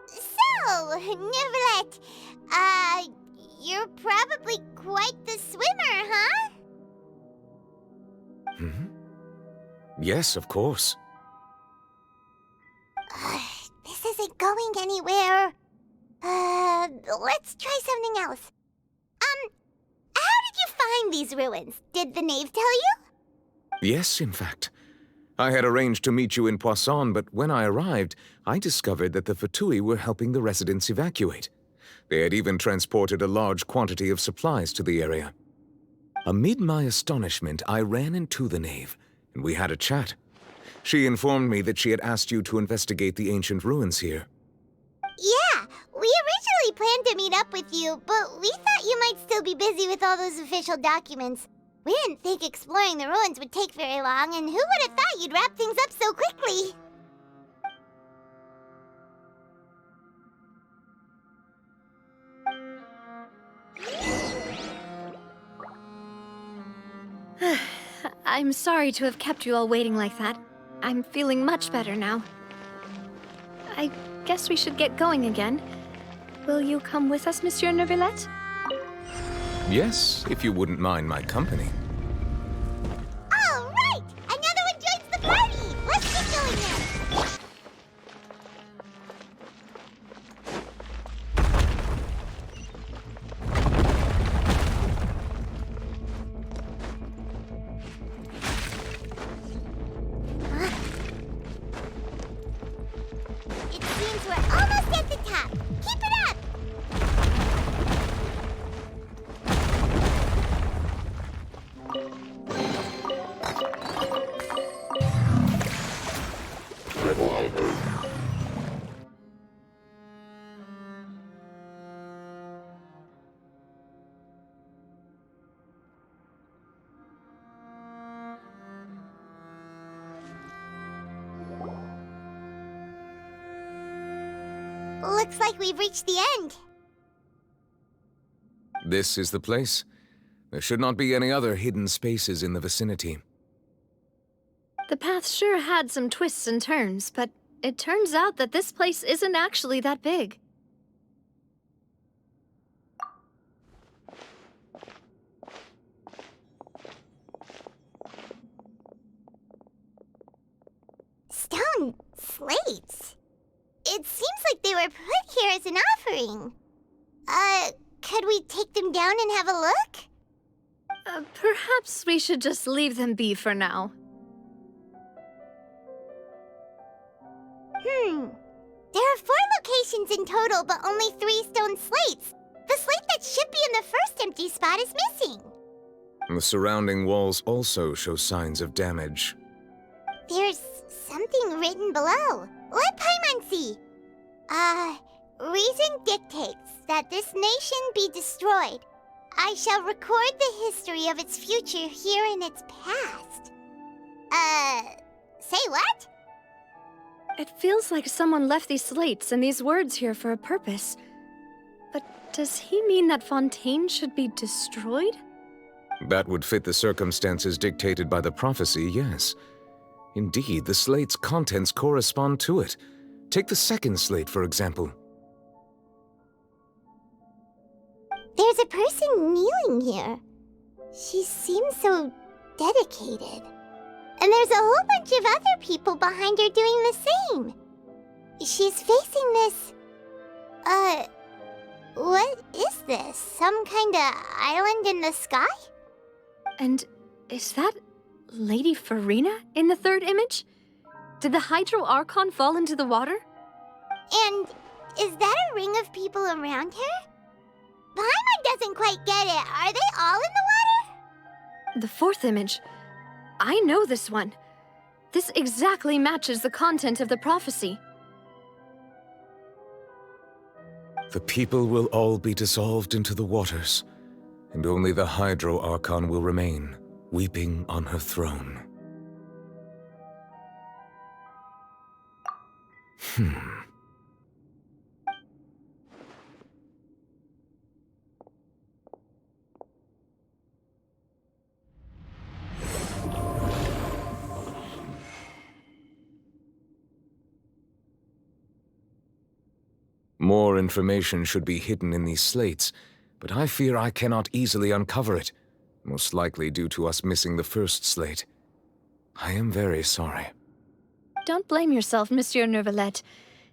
So, Neuvillette, you're probably quite the swimmer, huh? Yes, of course. This isn't going anywhere. Let's try something else. How did you find these ruins? Did the knave tell you? Yes, in fact. I had arranged to meet you in Poisson, but when I arrived, I discovered that the Fatui were helping the residents evacuate. They had even transported a large quantity of supplies to the area. Amid my astonishment, I ran into the knave, and we had a chat. She informed me that she had asked you to investigate the ancient ruins here. Yeah, we originally planned to meet up with you, but we thought you might still be busy with all those official documents. We didn't think exploring the ruins would take very long, and who would have thought you'd wrap things up so quickly? I'm sorry to have kept you all waiting like that. I'm feeling much better now. I guess we should get going again. Will you come with us, Monsieur Neuvillette? Yes, if you wouldn't mind my company. All right! Another one joins the party! Let's get going now! It seems we're almost at the top. Keep it up! Looks like we've reached the end. This is the place. There should not be any other hidden spaces in the vicinity. The path sure had some twists and turns, but it turns out that this place isn't actually that big. Stone slates? It seems like they were put here as an offering. Could we take them down and have a look? Perhaps we should just leave them be for now. There are 4 locations in total, but only 3 stone slates. The slate that should be in the first empty spot is missing. The surrounding walls also show signs of damage. There's something written below. Let Paimon see. Reason dictates that this nation be destroyed. I shall record the history of its future here in its past. Say what? It feels like someone left these slates and these words here for a purpose. But does he mean that Fontaine should be destroyed? That would fit the circumstances dictated by the prophecy, yes. Indeed, the slate's contents correspond to it. Take the second slate, for example. There's a person kneeling here. She seems so dedicated. And there's a whole bunch of other people behind her doing the same. She's facing this... what is this? Some kind of island in the sky? And is that Lady Farina in the third image? Did the Hydro Archon fall into the water? And is that a ring of people around her? Paimon doesn't quite get it. Are they all in the water? The fourth image. I know this one. This exactly matches the content of the prophecy. The people will all be dissolved into the waters, and only the Hydro Archon will remain, weeping on her throne. More information should be hidden in these slates, but I fear I cannot easily uncover it, most likely due to us missing the first slate. I am very sorry. Don't blame yourself, Monsieur Neuvillette.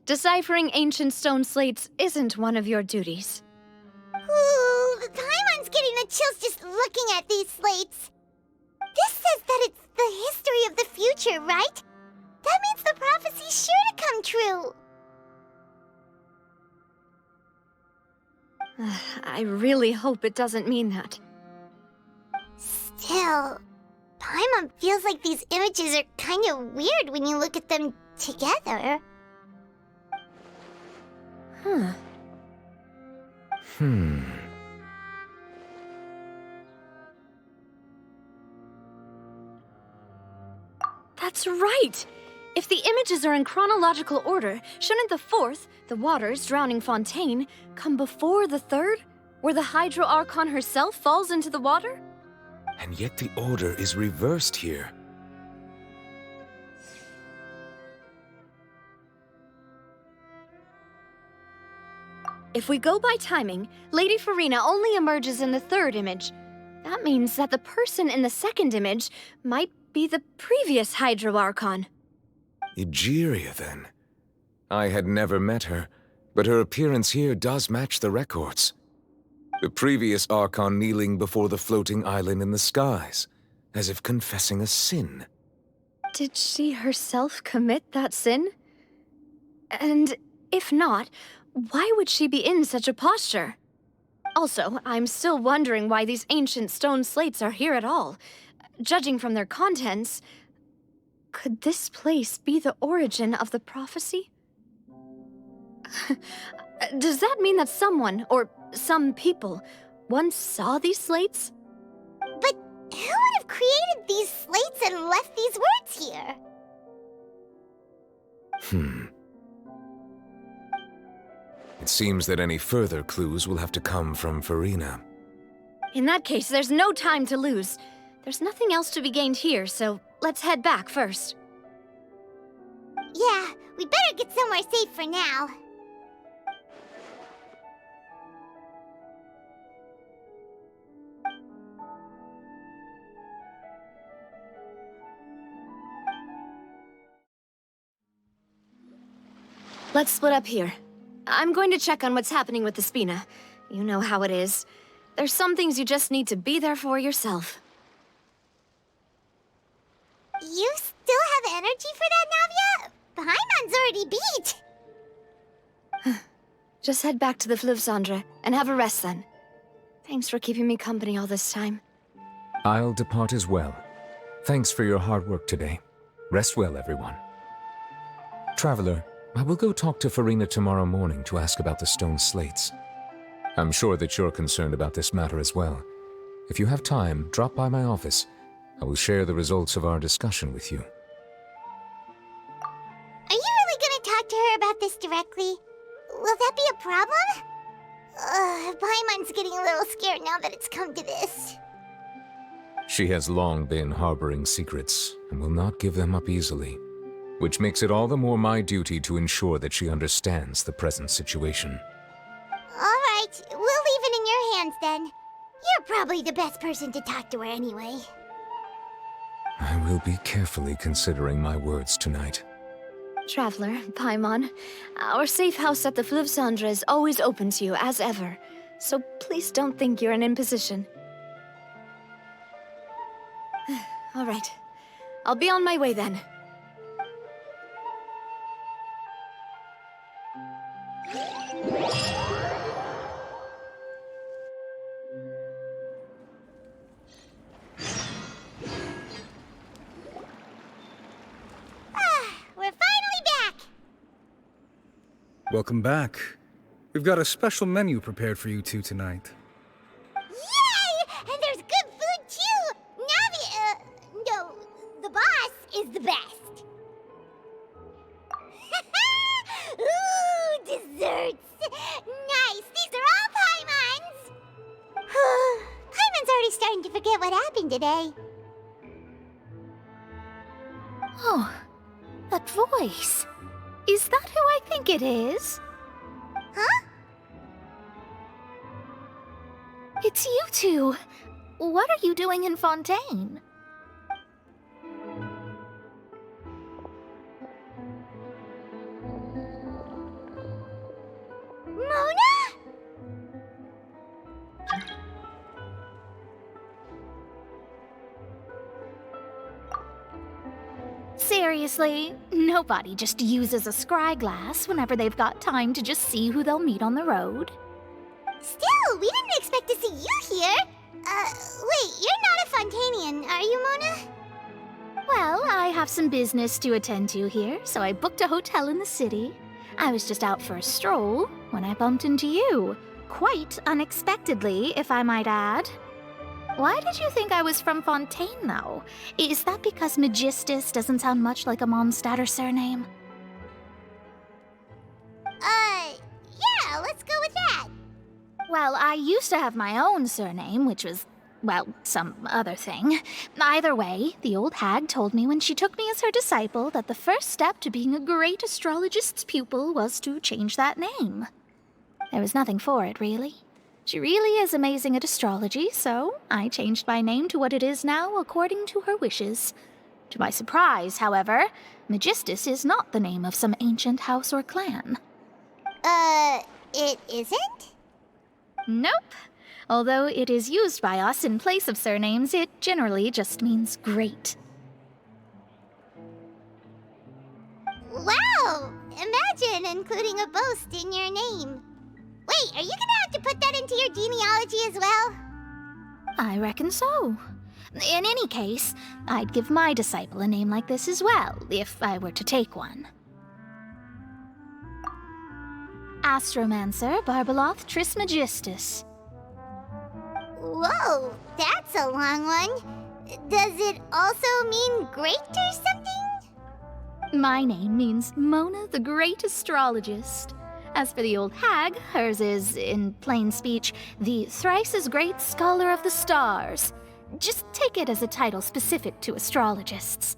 Deciphering ancient stone slates isn't one of your duties. Ooh, Paimon's getting the chills just looking at these slates. This says that it's the history of the future, right? That means the prophecy's sure to come true. I really hope it doesn't mean that. Still, Paimon feels like these images are kind of weird when you look at them together. That's right! If the images are in chronological order, shouldn't the fourth, the waters drowning Fontaine, come before the third, where the Hydro Archon herself falls into the water? And yet the order is reversed here. If we go by timing, Lady Farina only emerges in the third image. That means that the person in the second image might be the previous Hydro Archon. Egeria, then. I had never met her, but her appearance here does match the records. The previous Archon kneeling before the floating island in the skies, as if confessing a sin. Did she herself commit that sin? And if not, why would she be in such a posture? Also, I'm still wondering why these ancient stone slates are here at all. Judging from their contents, could this place be the origin of the prophecy? Does that mean that someone, or some people, once saw these slates? But who would have created these slates and left these words here? It seems that any further clues will have to come from Farina. In that case, there's no time to lose. There's nothing else to be gained here, so let's head back first. Yeah, we better get somewhere safe for now. Let's split up here. I'm going to check on what's happening with the Spina. You know how it is. There's some things you just need to be there for yourself. You still have energy for that, Navia? Paimon's already beat. Just head back to the Fleuve Cendre and have a rest then. Thanks for keeping me company all this time. I'll depart as well. Thanks for your hard work today. Rest well, everyone. Traveler, I will go talk to Farina tomorrow morning to ask about the stone slates. I'm sure that you're concerned about this matter as well. If you have time, drop by my office. I will share the results of our discussion with you. Are you really gonna talk to her about this directly? Will that be a problem? Paimon's getting a little scared now that it's come to this. She has long been harboring secrets and will not give them up easily, which makes it all the more my duty to ensure that she understands the present situation. All right, we'll leave it in your hands then. You're probably the best person to talk to her anyway. I will be carefully considering my words tonight. Traveler, Paimon, our safe house at the Fleuve Cendre is always open to you as ever, so please don't think you're an imposition. All right, I'll be on my way then. We're finally back! Welcome back. We've got a special menu prepared for you two tonight. Yay! And there's good food too! Navi, no, the boss is the best. Ooh, desserts! Nice! These are all Paimons! Paimon's already starting to forget what happened today. Oh, that voice. Is that who I think it is? Huh? It's you two. What are you doing in Fontaine? Mona? Seriously, nobody just uses a scry glass whenever they've got time to just see who they'll meet on the road. Still, we didn't expect to see you here. Wait, you're not a Fontanian, are you, Mona? Well, I have some business to attend to here, so I booked a hotel in the city. I was just out for a stroll when I bumped into you. Quite unexpectedly, if I might add. Why did you think I was from Fontaine, though? Is that because Magistus doesn't sound much like a Mondstadter surname? Yeah, let's go with that. Well, I used to have my own surname, which was, well, some other thing. Either way, the old hag told me when she took me as her disciple that the first step to being a great astrologist's pupil was to change that name. There was nothing for it, really. She really is amazing at astrology, so I changed my name to what it is now according to her wishes. To my surprise, however, Magistus is not the name of some ancient house or clan. It isn't? Nope. Although it is used by us in place of surnames, it generally just means great. Wow! Imagine including a boast in your name. Wait, are you gonna have to put that into your genealogy as well? I reckon so. In any case, I'd give my disciple a name like this as well, if I were to take one. Astromancer Barbeloth Trismegistus. Whoa, that's a long one. Does it also mean great or something? My name means Mona the Great Astrologist. As for the old hag, hers is, in plain speech, the thrice-as-great Scholar of the Stars. Just take it as a title specific to astrologists.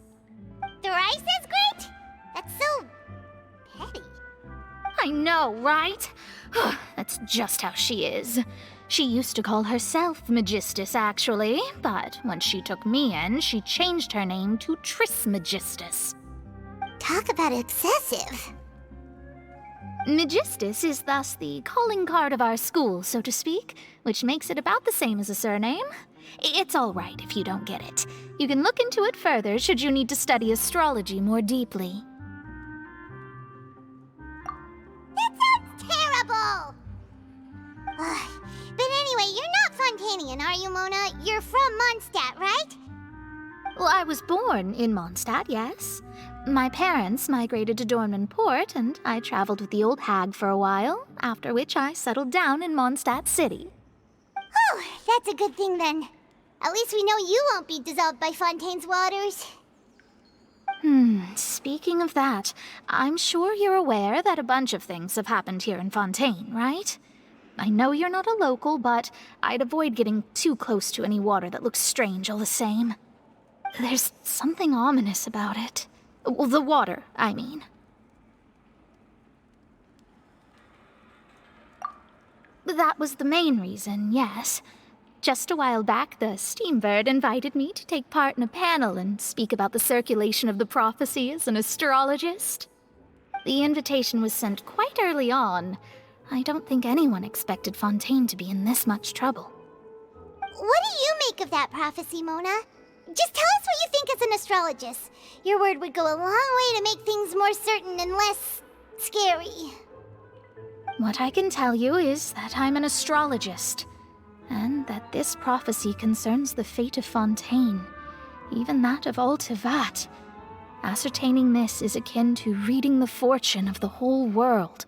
Thrice as great? That's so petty. I know, right? That's just how she is. She used to call herself Magistus, actually, but when she took me in, she changed her name to Trismegistus. Talk about excessive. Magistus is thus the calling card of our school, so to speak, which makes it about the same as a surname. It's all right if you don't get it. You can look into it further should you need to study astrology more deeply. That sounds terrible! But anyway, you're not Fontanian, are you, Mona? You're from Mondstadt, right? Well, I was born in Mondstadt, yes. My parents migrated to Dornman Port, and I traveled with the old hag for a while, after which I settled down in Mondstadt City. Oh, that's a good thing then. At least we know you won't be dissolved by Fontaine's waters. Speaking of that, I'm sure you're aware that a bunch of things have happened here in Fontaine, right? I know you're not a local, but I'd avoid getting too close to any water that looks strange all the same. There's something ominous about it. Well, the water, I mean. That was the main reason, yes. Just a while back, the Steambird invited me to take part in a panel and speak about the circulation of the prophecy as an astrologist. The invitation was sent quite early on. I don't think anyone expected Fontaine to be in this much trouble. What do you make of that prophecy, Mona? just tell us what you think as an astrologist. Your word would go a long way to make things more certain and less scary. What I can tell you is that I'm an astrologist, and that this prophecy concerns the fate of Fontaine, even that of all Tevat. Ascertaining this is akin to reading the fortune of the whole world.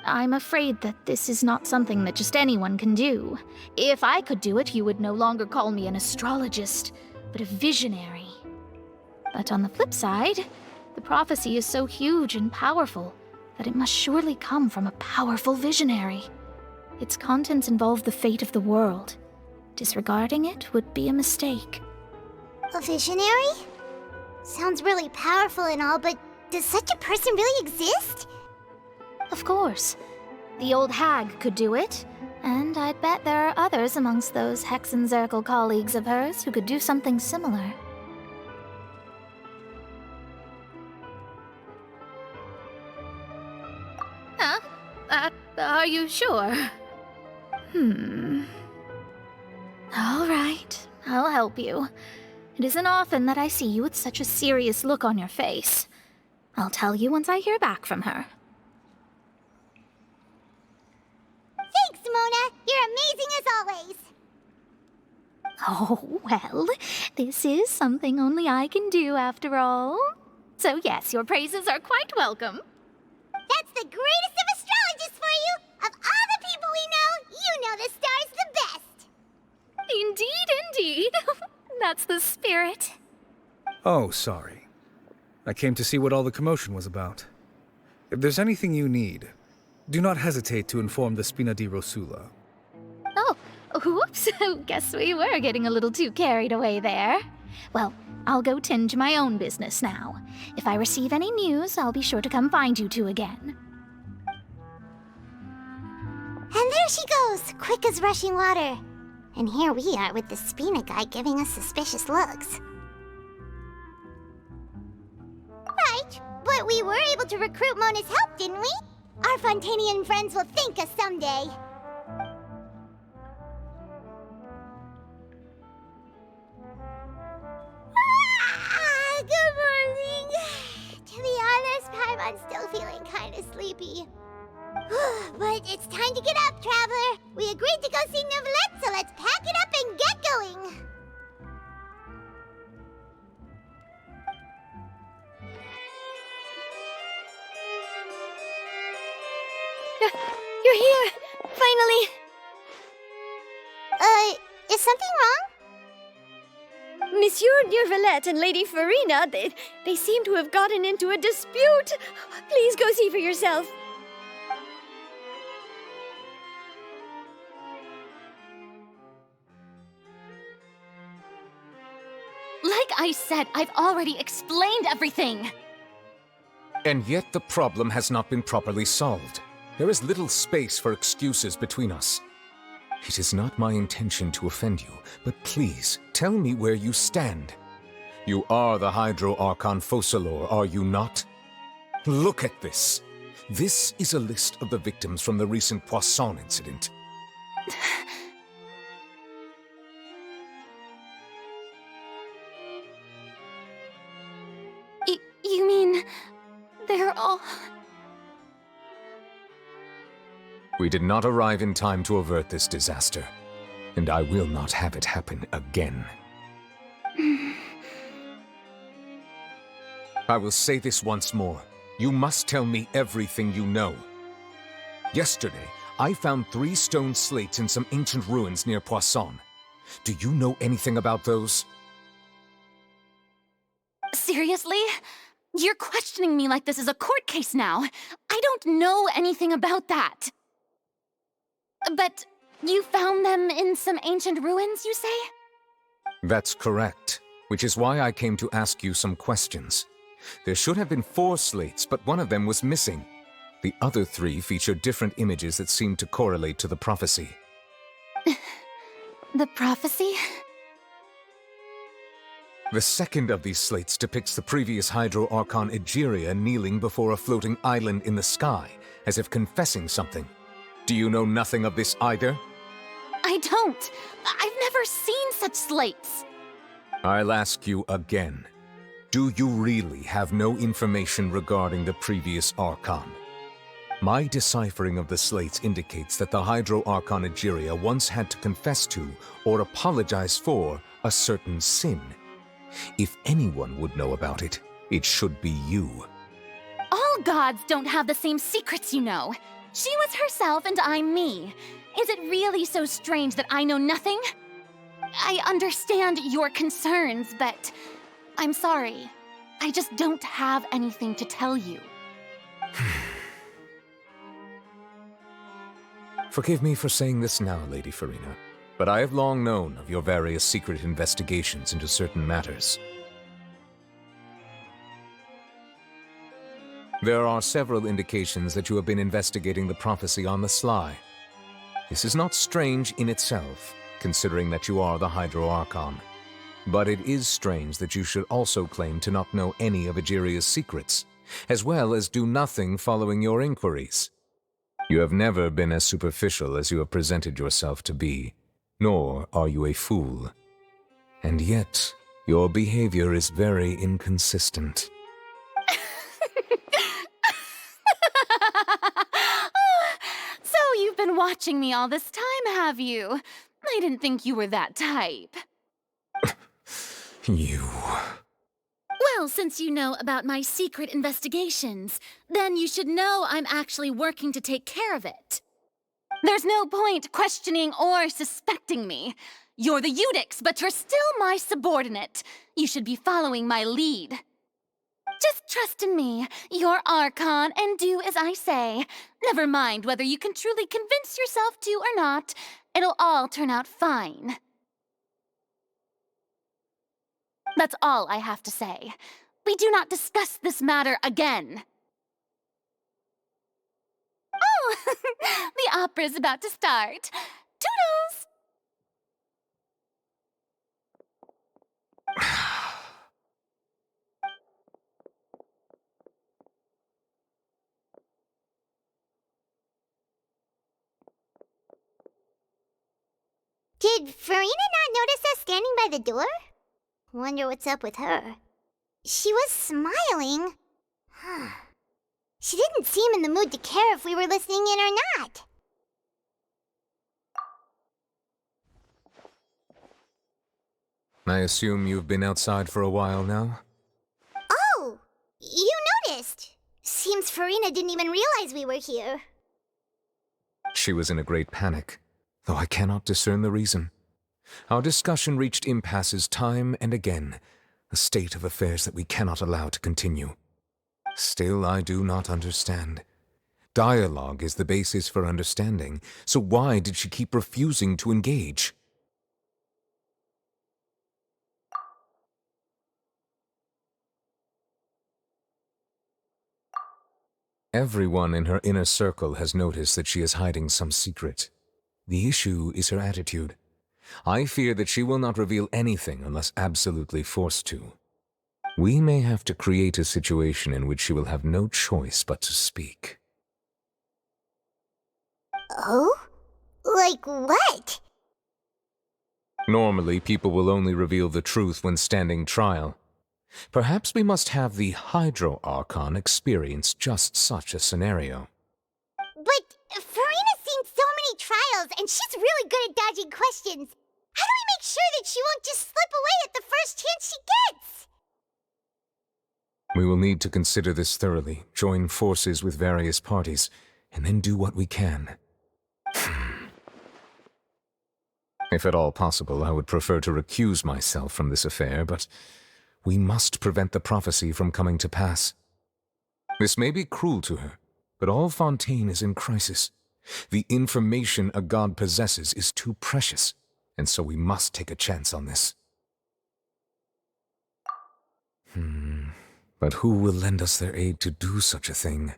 I'm afraid that this is not something that just anyone can do. If I could do it, you would no longer call me an astrologist, but a visionary. But on the flip side, the prophecy is so huge and powerful that it must surely come from a powerful visionary. Its contents involve the fate of the world. Disregarding it would be a mistake. A visionary? Sounds really powerful and all, but does such a person really exist? Of course. The old hag could do it, and I'd bet there are others amongst those Hexenzirkel colleagues of hers who could do something similar. Huh? Are you sure? All right, I'll help you. It isn't often that I see you with such a serious look on your face. I'll tell you once I hear back from her. Thanks, Mona! You're amazing as always! Oh, well, this is something only I can do after all. So yes, your praises are quite welcome. That's the greatest of astrologists for you! Of all the people we know, you know the star's the best! Indeed. That's the spirit. Oh, sorry. I came to see what all the commotion was about. If there's anything you need, do not hesitate to inform the Spina di Rosula. Oh, whoops. Guess we were getting a little too carried away there. Well, I'll go tend to my own business now. If I receive any news, I'll be sure to come find you two again. And there she goes, quick as rushing water. And here we are with the Spina guy giving us suspicious looks. Right, but we were able to recruit Mona's help, didn't we? Our Fontanian friends will thank us someday. Good morning. To be honest, I'm still feeling kind of sleepy. But it's time to get up, Traveler. We agreed to go see Neuvillette, so let's pack it up and get going. You're here! Finally! Is something wrong? Monsieur Neuvillette and Lady Farina, they seem to have gotten into a dispute. Please go see for yourself. Like I said, I've already explained everything! And yet the problem has not been properly solved. There is little space for excuses between us. It is not my intention to offend you, but please, tell me where you stand. You are the Hydro Archon Focalor, are you not? Look at this. This is a list of the victims from the recent Poisson incident. You mean... they're all... We did not arrive in time to avert this disaster, and I will not have it happen again. I will say this once more. You must tell me everything you know. Yesterday, I found 3 stone slates in some ancient ruins near Poisson. Do you know anything about those? Seriously? You're questioning me like this is a court case now. I don't know anything about that. But you found them in some ancient ruins, you say? That's correct, which is why I came to ask you some questions. There should have been 4 slates, but one of them was missing. The other 3 feature different images that seem to correlate to the prophecy. The prophecy? The second of these slates depicts the previous Hydro Archon Egeria kneeling before a floating island in the sky, as if confessing something. Do you know nothing of this either? I don't. I've never seen such slates. I'll ask you again. Do you really have no information regarding the previous Archon? My deciphering of the slates indicates that the Hydro Archon Egeria once had to confess to, or apologize for, a certain sin. If anyone would know about it, it should be you. All gods don't have the same secrets, you know. She was herself and I'm me. Is it really so strange that I know nothing? I understand your concerns, but I'm sorry. I just don't have anything to tell you. Forgive me for saying this now, Lady Farina, but I have long known of your various secret investigations into certain matters. There are several indications that you have been investigating the prophecy on the sly. This is not strange in itself, considering that you are the Hydro Archon. But it is strange that you should also claim to not know any of Egeria's secrets, as well as do nothing following your inquiries. You have never been as superficial as you have presented yourself to be, nor are you a fool. And yet, your behavior is very inconsistent. So you've been watching me all this time, have you? I didn't think you were that type. You... Well, since you know about my secret investigations, then you should know I'm actually working to take care of it. There's no point questioning or suspecting me. You're the Eudix, but you're still my subordinate. You should be following my lead. Just trust in me, you're Archon, and do as I say. Never mind whether you can truly convince yourself to or not. It'll all turn out fine. That's all I have to say. We do not discuss this matter again. Oh, the opera's about to start. Toodles! Did Farina not notice us standing by the door? Wonder what's up with her. She was smiling. She didn't seem in the mood to care if we were listening in or not. I assume you've been outside for a while now? Oh! You noticed! Seems Farina didn't even realize we were here. She was in a great panic, though I cannot discern the reason. Our discussion reached impasses time and again, a state of affairs that we cannot allow to continue. Still, I do not understand. Dialogue is the basis for understanding, so why did she keep refusing to engage? Everyone in her inner circle has noticed that she is hiding some secret. The issue is her attitude. I fear that she will not reveal anything unless absolutely forced to. We may have to create a situation in which she will have no choice but to speak. Oh? Like what? Normally, people will only reveal the truth when standing trial. Perhaps we must have the Hydro Archon experience just such a scenario. But Farina's seen so many trials, and she's really good at dodging questions. How do we make sure that she won't just slip away at the first chance she gets? We will need to consider this thoroughly, join forces with various parties, and then do what we can. If at all possible, I would prefer to recuse myself from this affair, but we must prevent the prophecy from coming to pass. This may be cruel to her, but all Fontaine is in crisis. The information a god possesses is too precious, and so we must take a chance on this. But who will lend us their aid to do such a thing?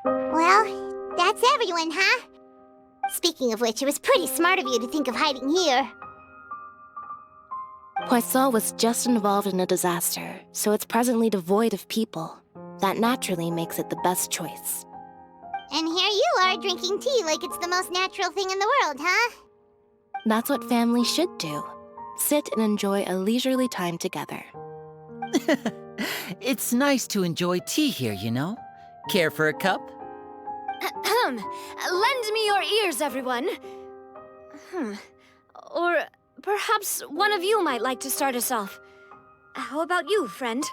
Well, that's everyone, huh? Speaking of which, it was pretty smart of you to think of hiding here. Poisson was just involved in a disaster, so it's presently devoid of people. That naturally makes it the best choice. And here you are drinking tea like it's the most natural thing in the world, huh? That's what family should do. Sit and enjoy a leisurely time together. It's nice to enjoy tea here, you know? Care for a cup? Lend me your ears, everyone. Or perhaps one of you might like to start us off. How about you, friend?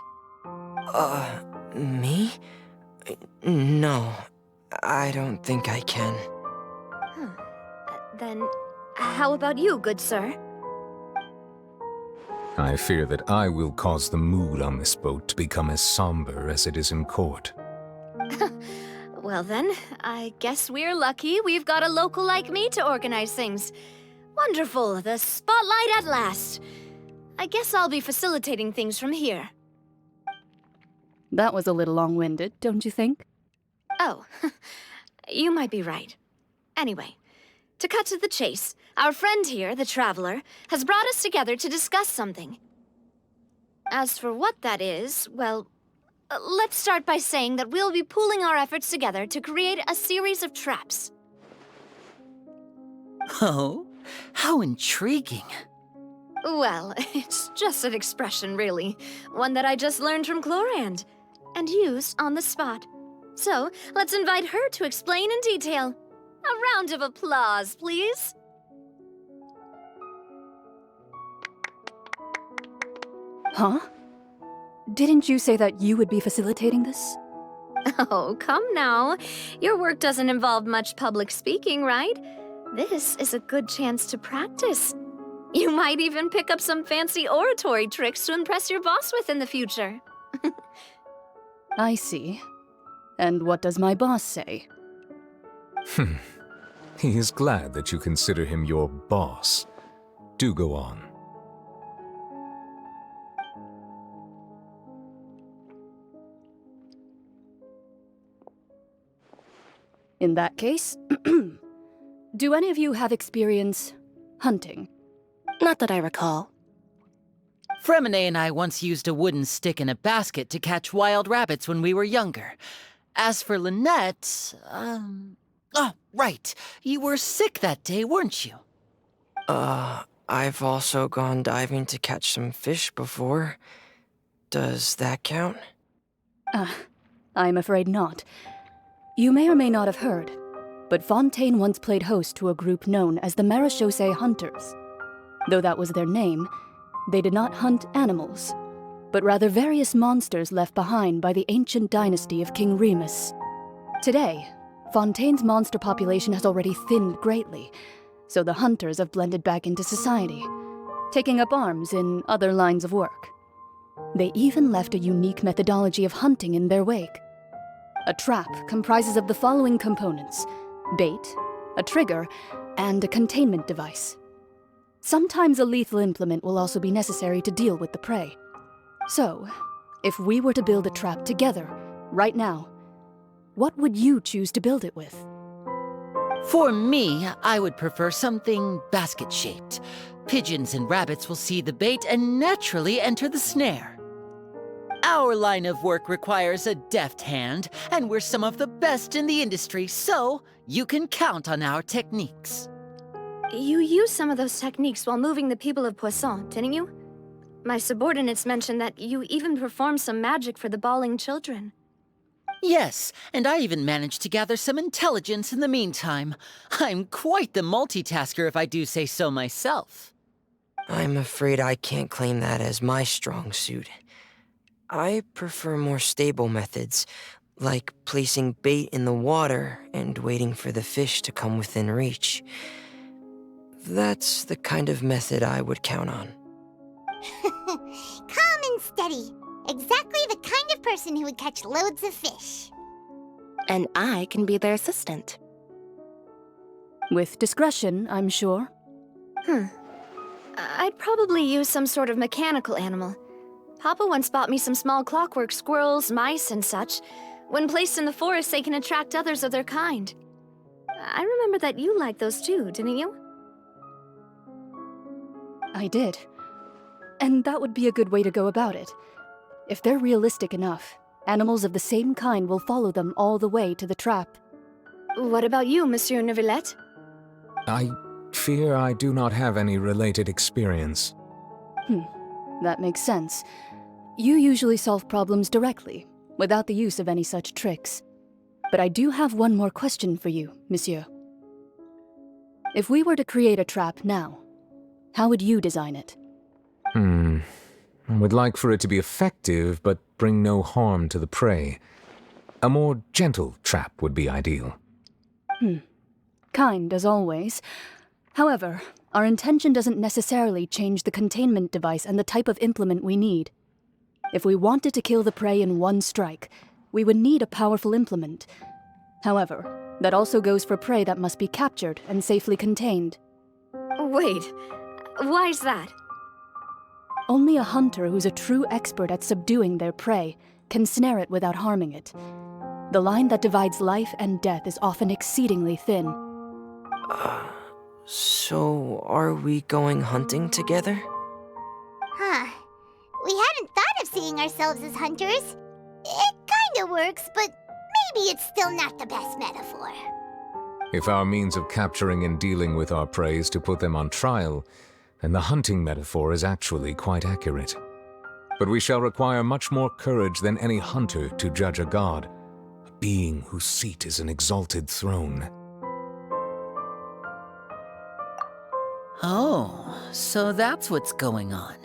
Me? No, I don't think I can. Then, how about you, good sir? I fear that I will cause the mood on this boat to become as somber as it is in court. Well then, I guess we're lucky we've got a local like me to organize things. Wonderful, the spotlight at last. I guess I'll be facilitating things from here. That was a little long-winded, don't you think? Oh, you might be right. Anyway, to cut to the chase, our friend here, the Traveler, has brought us together to discuss something. As for what that is, well, let's start by saying that we'll be pooling our efforts together to create a series of traps. Oh, how intriguing. Well, it's just an expression, really. One that I just learned from Chlorand, and used on the spot. So, let's invite her to explain in detail. A round of applause, please. Huh? Didn't you say that you would be facilitating this? Oh, come now. Your work doesn't involve much public speaking, right? This is a good chance to practice. You might even pick up some fancy oratory tricks to impress your boss with in the future. I see. And what does my boss say? He is glad that you consider him your boss. Do go on. In that case, do any of you have experience hunting? Not that I recall. Fremine and I once used a wooden stick in a basket to catch wild rabbits when we were younger. As for Lynette, oh, right. You were sick that day, weren't you? I've also gone diving to catch some fish before. Does that count? I'm afraid not. You may or may not have heard, but Fontaine once played host to a group known as the Marechaussee Hunters. Though that was their name, they did not hunt animals, but rather various monsters left behind by the ancient dynasty of King Remus. Today, Fontaine's monster population has already thinned greatly, so the hunters have blended back into society, taking up arms in other lines of work. They even left a unique methodology of hunting in their wake. A trap comprises of the following components: bait, a trigger, and a containment device. Sometimes a lethal implement will also be necessary to deal with the prey. So, if we were to build a trap together, right now, what would you choose to build it with? For me, I would prefer something basket-shaped. Pigeons and rabbits will see the bait and naturally enter the snare. Our line of work requires a deft hand, and we're some of the best in the industry, so you can count on our techniques. You used some of those techniques while moving the people of Poisson, didn't you? My subordinates mentioned that you even performed some magic for the bawling children. Yes, and I even managed to gather some intelligence in the meantime. I'm quite the multitasker if I do say so myself. I'm afraid I can't claim that as my strong suit. I prefer more stable methods, like placing bait in the water and waiting for the fish to come within reach. That's the kind of method I would count on. Calm and steady. Exactly the kind of person who would catch loads of fish. And I can be their assistant. With discretion, I'm sure. I'd probably use some sort of mechanical animal. Papa once bought me some small clockwork squirrels, mice, and such. When placed in the forest, they can attract others of their kind. I remember that you liked those too, didn't you? I did. And that would be a good way to go about it. If they're realistic enough, animals of the same kind will follow them all the way to the trap. What about you, Monsieur Neuvillette? I fear I do not have any related experience. That makes sense. You usually solve problems directly, without the use of any such tricks. But I do have one more question for you, monsieur. If we were to create a trap now, how would you design it? I would like for it to be effective, but bring no harm to the prey. A more gentle trap would be ideal. Kind, as always. However, our intention doesn't necessarily change the containment device and the type of implement we need. If we wanted to kill the prey in one strike, we would need a powerful implement. However, that also goes for prey that must be captured and safely contained. Wait, why is that? Only a hunter who's a true expert at subduing their prey can snare it without harming it. The line that divides life and death is often exceedingly thin. So, are we going hunting together? Huh. We hadn't thought of seeing ourselves as hunters. It kinda works, but maybe it's still not the best metaphor. If our means of capturing and dealing with our prey is to put them on trial, then the hunting metaphor is actually quite accurate. But we shall require much more courage than any hunter to judge a god, a being whose seat is an exalted throne. Oh, so that's what's going on.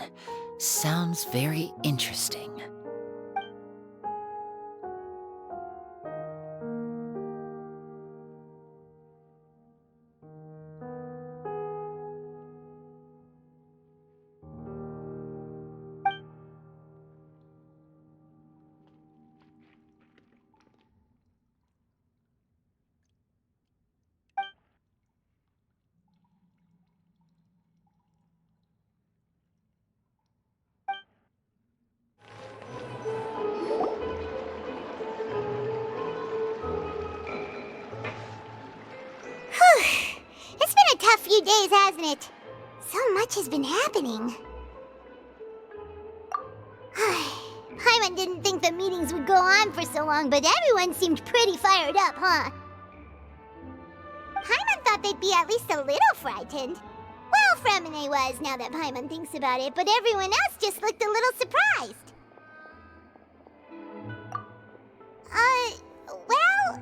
Sounds very interesting. It's been a tough few days, hasn't it? So much has been happening. Paimon didn't think the meetings would go on for so long, but everyone seemed pretty fired up, huh? Paimon thought they'd be at least a little frightened. Well, Fremine was, now that Paimon thinks about it, but everyone else just looked a little surprised. Well...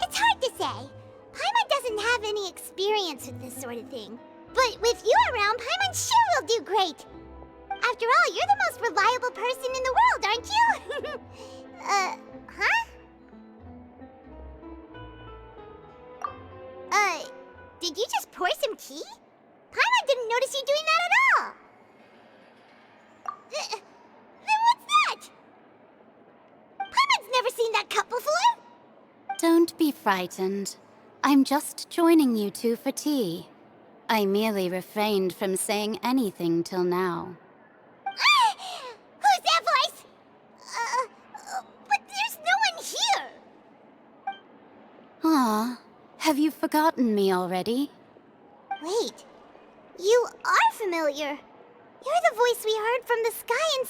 It's hard to say. Paimon doesn't have any experience with this sort of thing. But with you around, Paimon sure will do great. After all, you're the most reliable person in the world, aren't you? Huh? Did you just pour some tea? Paimon didn't notice you doing that at all. Then what's that? Paimon's never seen that cup before. Don't be frightened. I'm just joining you two for tea. I merely refrained from saying anything till now. Who's that voice? But there's no one here. Aw, have you forgotten me already? Wait, you are familiar. You're the voice we heard from the sky in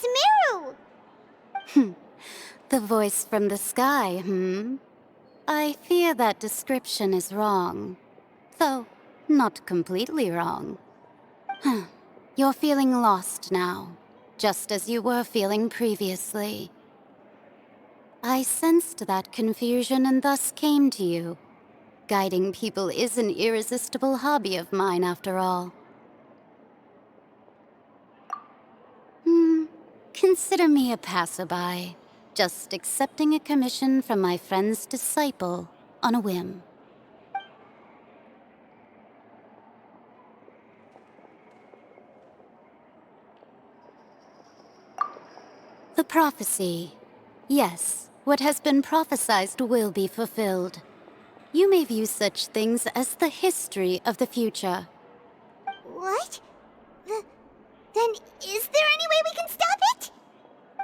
Sumeru. The voice from the sky, I fear that description is wrong. Though, not completely wrong. You're feeling lost now, just as you were feeling previously. I sensed that confusion and thus came to you. Guiding people is an irresistible hobby of mine, after all. Consider me a passerby, just accepting a commission from my friend's disciple on a whim. The prophecy. Yes, what has been prophesied will be fulfilled. You may view such things as the history of the future. What? Then is there any way we can stop it?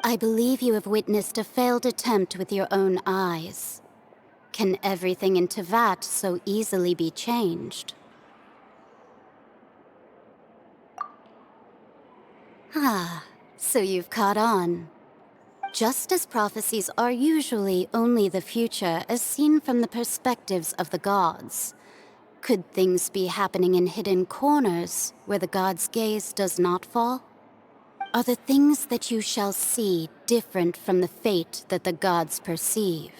I believe you have witnessed a failed attempt with your own eyes. Can everything in Tevat so easily be changed? Ah, so you've caught on. Just as prophecies are usually only the future as seen from the perspectives of the gods, could things be happening in hidden corners where the gods' gaze does not fall? Are the things that you shall see different from the fate that the gods perceive?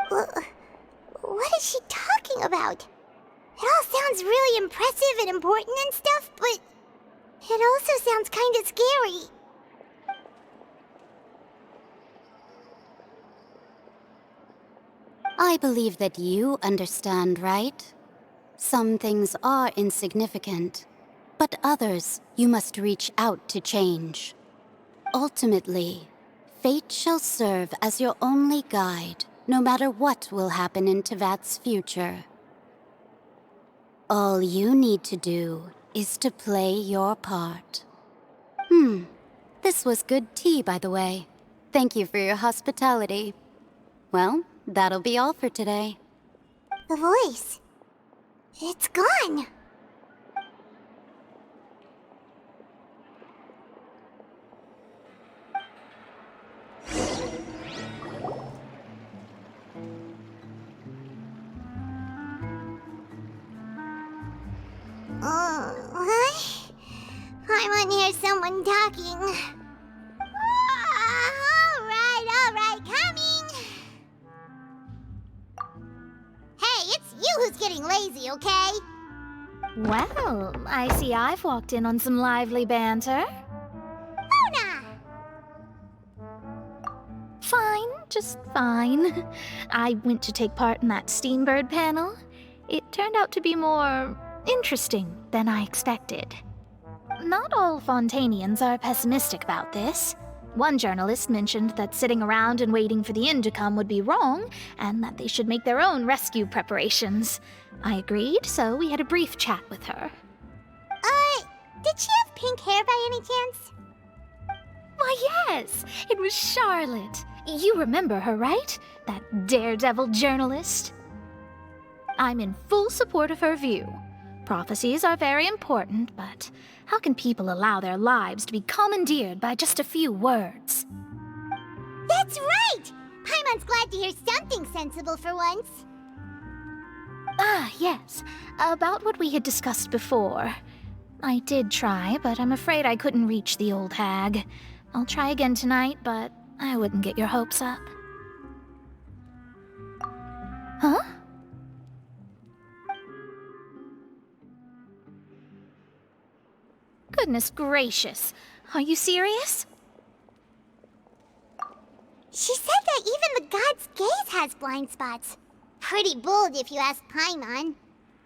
What is she talking about? It all sounds really impressive and important and stuff, but it also sounds kind of scary. I believe that you understand, right? Some things are insignificant, but others you must reach out to change. Ultimately, fate shall serve as your only guide, no matter what will happen in Tevat's future. All you need to do is to play your part. This was good tea, by the way. Thank you for your hospitality. Well, that'll be all for today. The voice. It's gone. What? I want to hear someone talking. Alright, coming! Hey, it's you who's getting lazy, okay? Well, I see I've walked in on some lively banter. Luna! Fine, just fine. I went to take part in that Steambird panel. It turned out to be more interesting than I expected. Not all Fontainians are pessimistic about this. One journalist mentioned that sitting around and waiting for the end to come would be wrong, and that they should make their own rescue preparations. I agreed, so we had a brief chat with her. Did she have pink hair by any chance? Why, yes! It was Charlotte. You remember her, right? That daredevil journalist? I'm in full support of her view. Prophecies are very important, but how can people allow their lives to be commandeered by just a few words? That's right! Paimon's glad to hear something sensible for once. Ah, yes. About what we had discussed before. I did try, but I'm afraid I couldn't reach the old hag. I'll try again tonight, but I wouldn't get your hopes up. Huh? Goodness gracious. Are you serious? She said that even the god's gaze has blind spots. Pretty bold if you ask Paimon.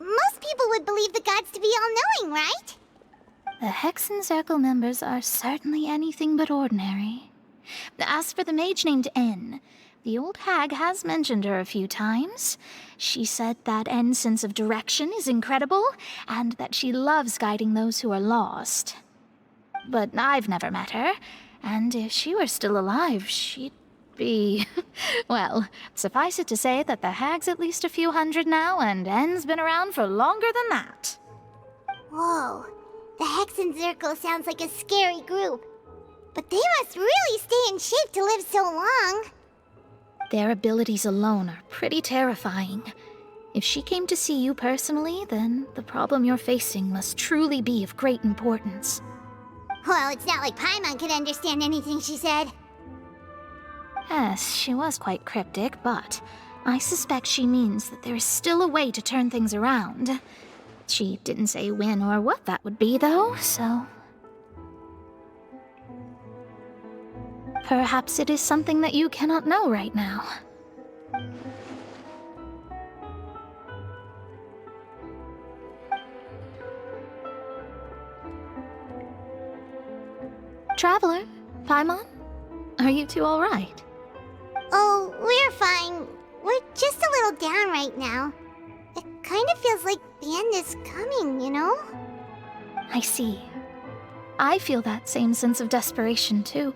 Most people would believe the gods to be all-knowing, right? The Hexen Circle members are certainly anything but ordinary. As for the mage named N, the old hag has mentioned her a few times. She said that N's sense of direction is incredible, and that she loves guiding those who are lost. But I've never met her, and if she were still alive, she'd be... well, suffice it to say that the hag's at least a few hundred now, and N's been around for longer than that. Whoa, the Hexen Circle sounds like a scary group. But they must really stay in shape to live so long. Their abilities alone are pretty terrifying. If she came to see you personally, then the problem you're facing must truly be of great importance. Well, it's not like Paimon could understand anything she said. Yes, she was quite cryptic, but I suspect she means that there is still a way to turn things around. She didn't say when or what that would be, though, so... perhaps it is something that you cannot know right now. Traveler, Paimon, are you two all right? Oh, we're fine. We're just a little down right now. It kind of feels like the end is coming, you know? I see. I feel that same sense of desperation, too.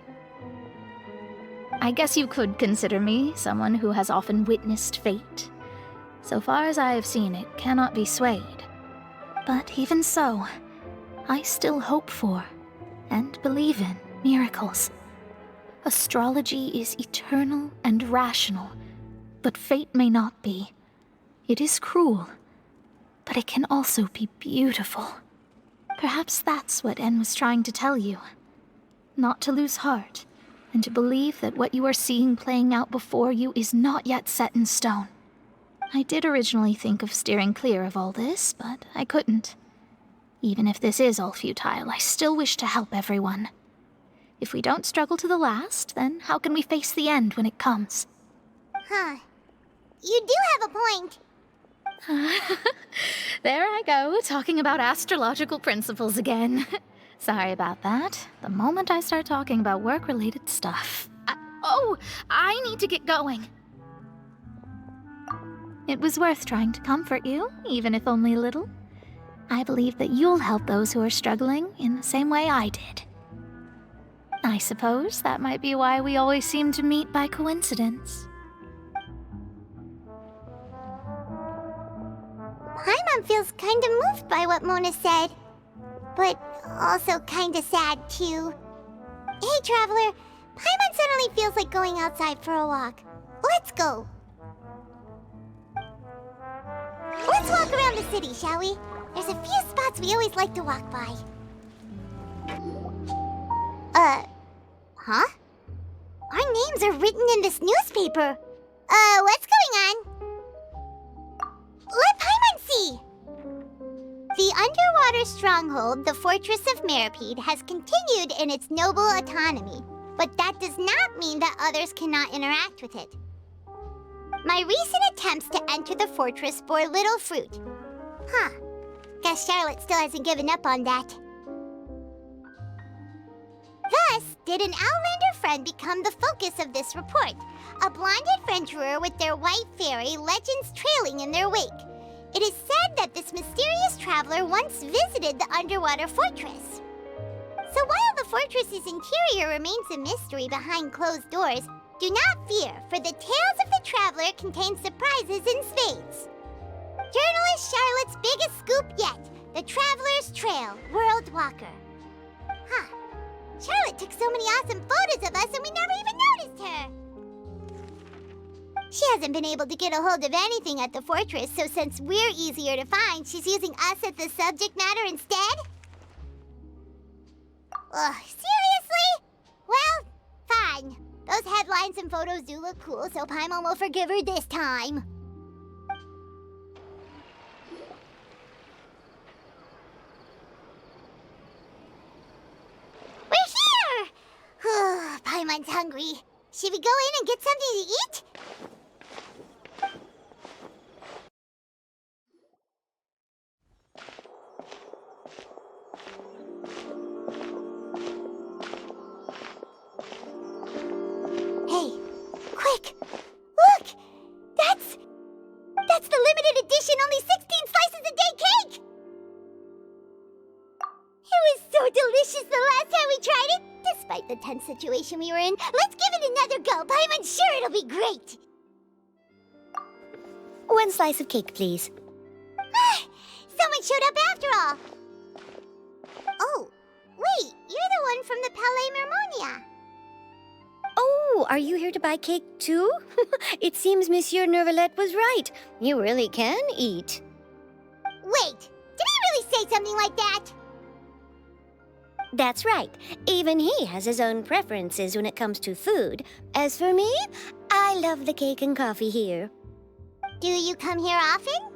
I guess you could consider me someone who has often witnessed fate. So far as I have seen, it cannot be swayed. But even so, I still hope for and believe in miracles. Astrology is eternal and rational, but fate may not be. It is cruel, but it can also be beautiful. Perhaps that's what En was trying to tell you. Not to lose heart, and to believe that what you are seeing playing out before you is not yet set in stone. I did originally think of steering clear of all this, but I couldn't. Even if this is all futile, I still wish to help everyone. If we don't struggle to the last, then how can we face the end when it comes? Huh. You do have a point. There I go, talking about astrological principles again. Sorry about that. The moment I start talking about work-related stuff... I need to get going. It was worth trying to comfort you, even if only a little. I believe that you'll help those who are struggling in the same way I did. I suppose that might be why we always seem to meet by coincidence. Paimon feels kinda moved by what Mona said. But also kinda sad, too. Hey, Traveler. Paimon suddenly feels like going outside for a walk. Let's go. Let's walk around the city, shall we? There's a few spots we always like to walk by. Huh? Our names are written in this newspaper. What's going on? Let Paimon see! The underwater stronghold, the Fortress of Meripede, has continued in its noble autonomy, but that does not mean that others cannot interact with it. My recent attempts to enter the fortress bore little fruit. Huh. Guess Charlotte still hasn't given up on that. Thus, did an Outlander friend become the focus of this report, a blonde adventurer with their white fairy legends trailing in their wake. It is said that this mysterious traveler once visited the underwater fortress. So while the fortress's interior remains a mystery behind closed doors, do not fear, for the tales of the traveler contain surprises in spades. Journalist Charlotte's biggest scoop yet, the Traveler's Trail, World Walker. Huh. Charlotte took so many awesome photos of us and we never even noticed her. She hasn't been able to get a hold of anything at the fortress, so since we're easier to find, she's using us as the subject matter instead? Ugh, seriously? Well, fine. Those headlines and photos do look cool, so Paimon will forgive her this time. We're here! Paimon's hungry. Should we go in and get something to eat? Hey, quick! Look! That's the limited edition only 16 slices a day cake! It was so delicious the last time we tried it! Despite the tense situation we were in, let's give it another go. Paimon's sure it'll be great. 1 slice of cake, please. Someone showed up after all. Oh, wait, you're the one from the Palais Mermonia. Oh, are you here to buy cake too? It seems Monsieur Nervalette was right. You really can eat. Wait, did he really say something like that? That's right. Even he has his own preferences when it comes to food. As for me, I love the cake and coffee here. Do you come here often?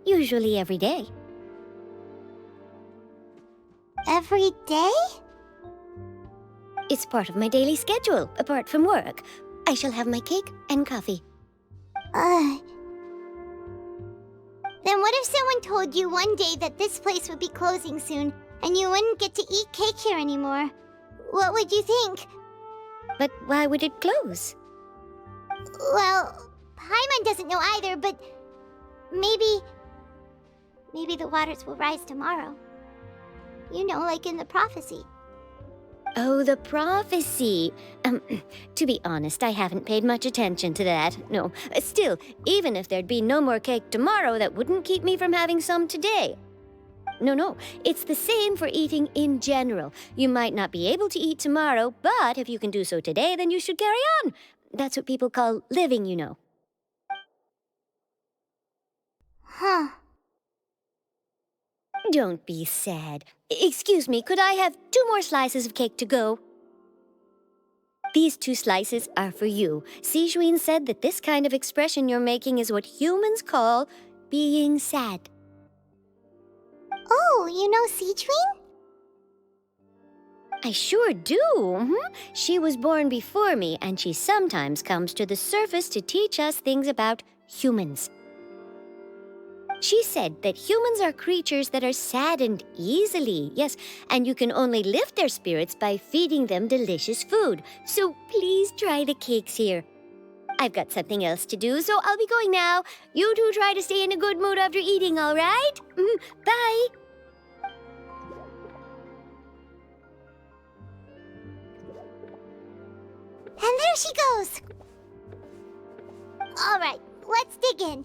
Usually every day. Every day? It's part of my daily schedule, apart from work. I shall have my cake and coffee. Then what if someone told you one day that this place would be closing soon, and you wouldn't get to eat cake here anymore? What would you think? But why would it close? Well, Paimon doesn't know either, but maybe the waters will rise tomorrow. You know, like in the prophecy. Oh, the prophecy. To be honest, I haven't paid much attention to that. No, still, even if there'd be no more cake tomorrow, that wouldn't keep me from having some today. No, it's the same for eating in general. You might not be able to eat tomorrow, but if you can do so today, then you should carry on. That's what people call living, you know. Huh. Don't be sad. Excuse me, could I have 2 more slices of cake to go? These 2 slices are for you. Sijuin said that this kind of expression you're making is what humans call being sad. Oh, you know Sijuin? I sure do. She was born before me, and she sometimes comes to the surface to teach us things about humans. She said that humans are creatures that are saddened easily, yes, and you can only lift their spirits by feeding them delicious food. So please try the cakes here. I've got something else to do, so I'll be going now. You two try to stay in a good mood after eating, all right? Bye. And there she goes. All right, let's dig in.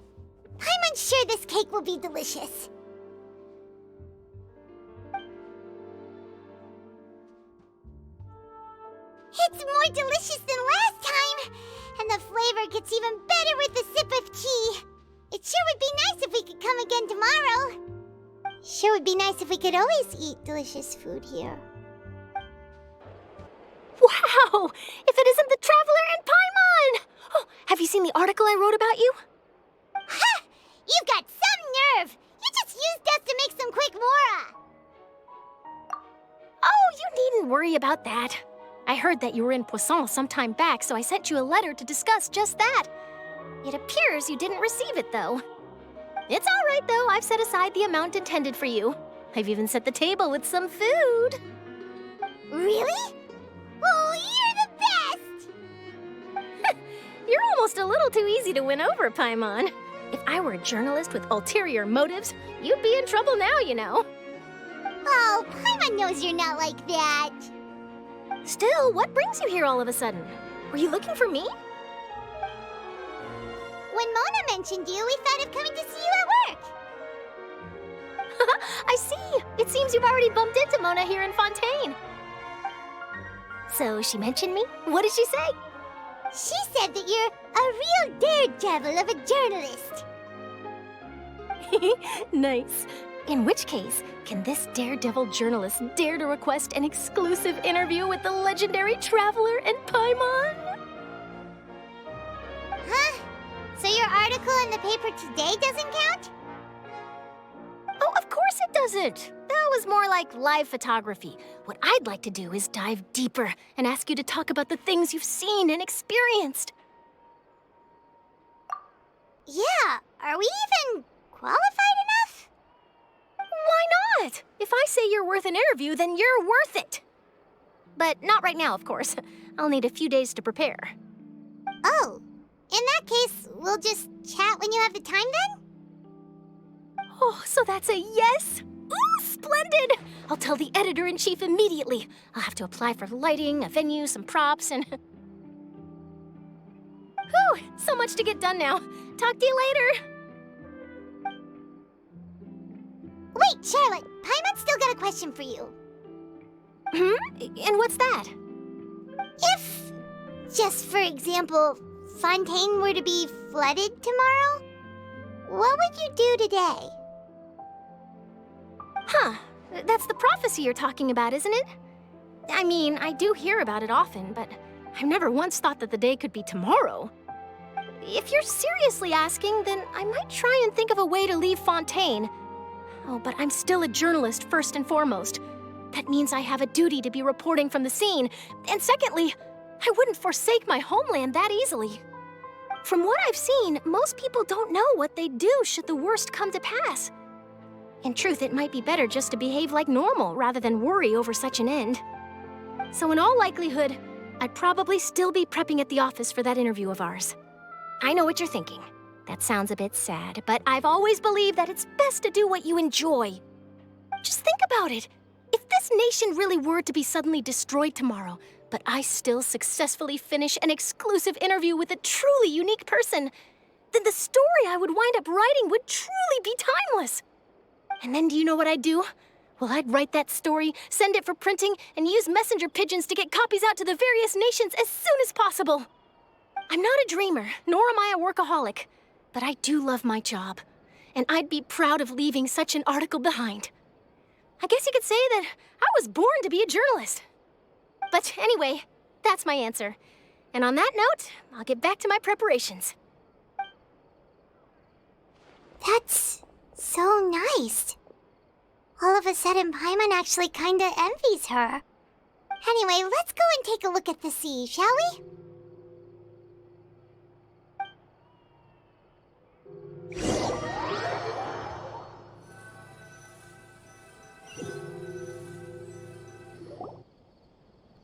I'm sure this cake will be delicious. It's more delicious than last time, and the flavor gets even better with a sip of tea. It sure would be nice if we could come again tomorrow. Sure would be nice if we could always eat delicious food here. Wow! If it isn't the Traveler and Paimon! Oh, have you seen the article I wrote about you? Ha! You've got some nerve! You just used us to make some quick mora! Oh, you needn't worry about that. I heard that you were in Poisson some time back, so I sent you a letter to discuss just that. It appears you didn't receive it, though. It's all right, though. I've set aside the amount intended for you. I've even set the table with some food. Really? Oh, you're the best! You're almost a little too easy to win over, Paimon. If I were a journalist with ulterior motives, you'd be in trouble now, you know. Oh, Paimon knows you're not like that. Still, what brings you here all of a sudden? Were you looking for me? When Mona mentioned you, we thought of coming to see you at work. I see. It seems you've already bumped into Mona here in Fontaine. So she mentioned me? What did she say? She said that you're a real daredevil of a journalist. Nice. In which case, can this daredevil journalist dare to request an exclusive interview with the legendary Traveler and Paimon? Huh? So your article in the paper today doesn't count? Oh, of course it doesn't. That was more like live photography. What I'd like to do is dive deeper and ask you to talk about the things you've seen and experienced. Yeah, are we even qualified enough? Why not? If I say you're worth an interview, then you're worth it. But not right now, of course. I'll need a few days to prepare. Oh, in that case, we'll just chat when you have the time then? Oh, so that's a yes? Ooh, splendid! I'll tell the editor-in-chief immediately. I'll have to apply for lighting, a venue, some props, and... Whew, so much to get done now. Talk to you later. Wait, Charlotte, Paimon's still got a question for you. And what's that? If, just for example, Fontaine were to be flooded tomorrow, what would you do today? Huh, that's the prophecy you're talking about, isn't it? I mean, I do hear about it often, but I've never once thought that the day could be tomorrow. If you're seriously asking, then I might try and think of a way to leave Fontaine. Oh, but I'm still a journalist first and foremost. That means I have a duty to be reporting from the scene. And secondly, I wouldn't forsake my homeland that easily. From what I've seen, most people don't know what they'd do should the worst come to pass. In truth, it might be better just to behave like normal rather than worry over such an end. So in all likelihood, I'd probably still be prepping at the office for that interview of ours. I know what you're thinking. That sounds a bit sad, but I've always believed that it's best to do what you enjoy. Just think about it. If this nation really were to be suddenly destroyed tomorrow, but I still successfully finish an exclusive interview with a truly unique person, then the story I would wind up writing would truly be timeless. And then do you know what I'd do? Well, I'd write that story, send it for printing, and use messenger pigeons to get copies out to the various nations as soon as possible. I'm not a dreamer, nor am I a workaholic, but I do love my job, and I'd be proud of leaving such an article behind. I guess you could say that I was born to be a journalist. But anyway, that's my answer. And on that note, I'll get back to my preparations. That's so nice. All of a sudden, Paimon actually kinda envies her. Anyway, let's go and take a look at the sea, shall we?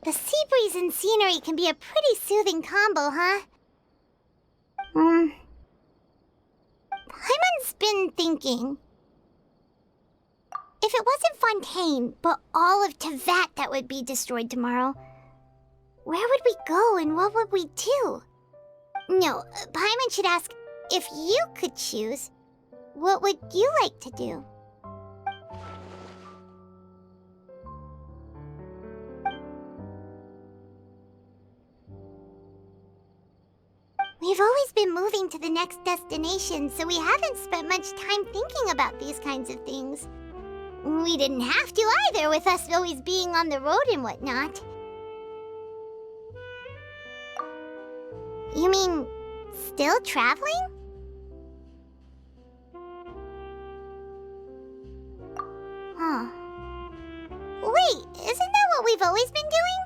The sea breeze and scenery can be a pretty soothing combo, huh? Paimon's been thinking. If it wasn't Fontaine, but all of Tevat that would be destroyed tomorrow, where would we go and what would we do? No, Paimon should ask, if you could choose, what would you like to do? We've always been moving to the next destination, so we haven't spent much time thinking about these kinds of things. We didn't have to either, with us always being on the road and whatnot. You mean, still traveling? Huh. Wait, isn't that what we've always been doing?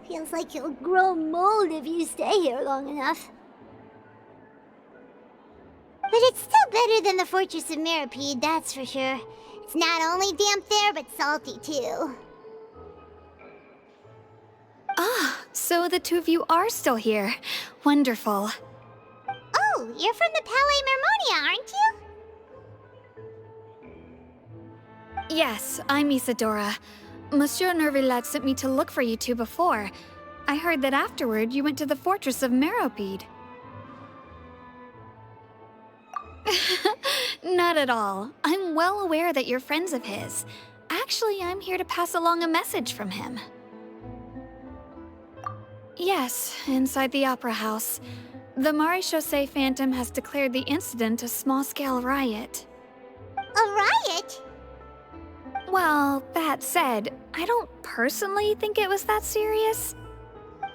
Feels like you'll grow mold if you stay here long enough. But it's still better than the Fortress of Meripede, that's for sure. It's not only damp there, but salty too. Ah, so the two of you are still here. Wonderful. Oh, you're from the Palais Mermonia, aren't you? Yes, I'm Isadora. Monsieur Nervillet sent me to look for you two before. I heard that afterward you went to the Fortress of Meripede. Not at all. I'm well aware that you're friends of his. Actually, I'm here to pass along a message from him. Yes, inside the Opera House. The Maréchaussée Phantom has declared the incident a small-scale riot. A riot? Well, that said, I don't personally think it was that serious.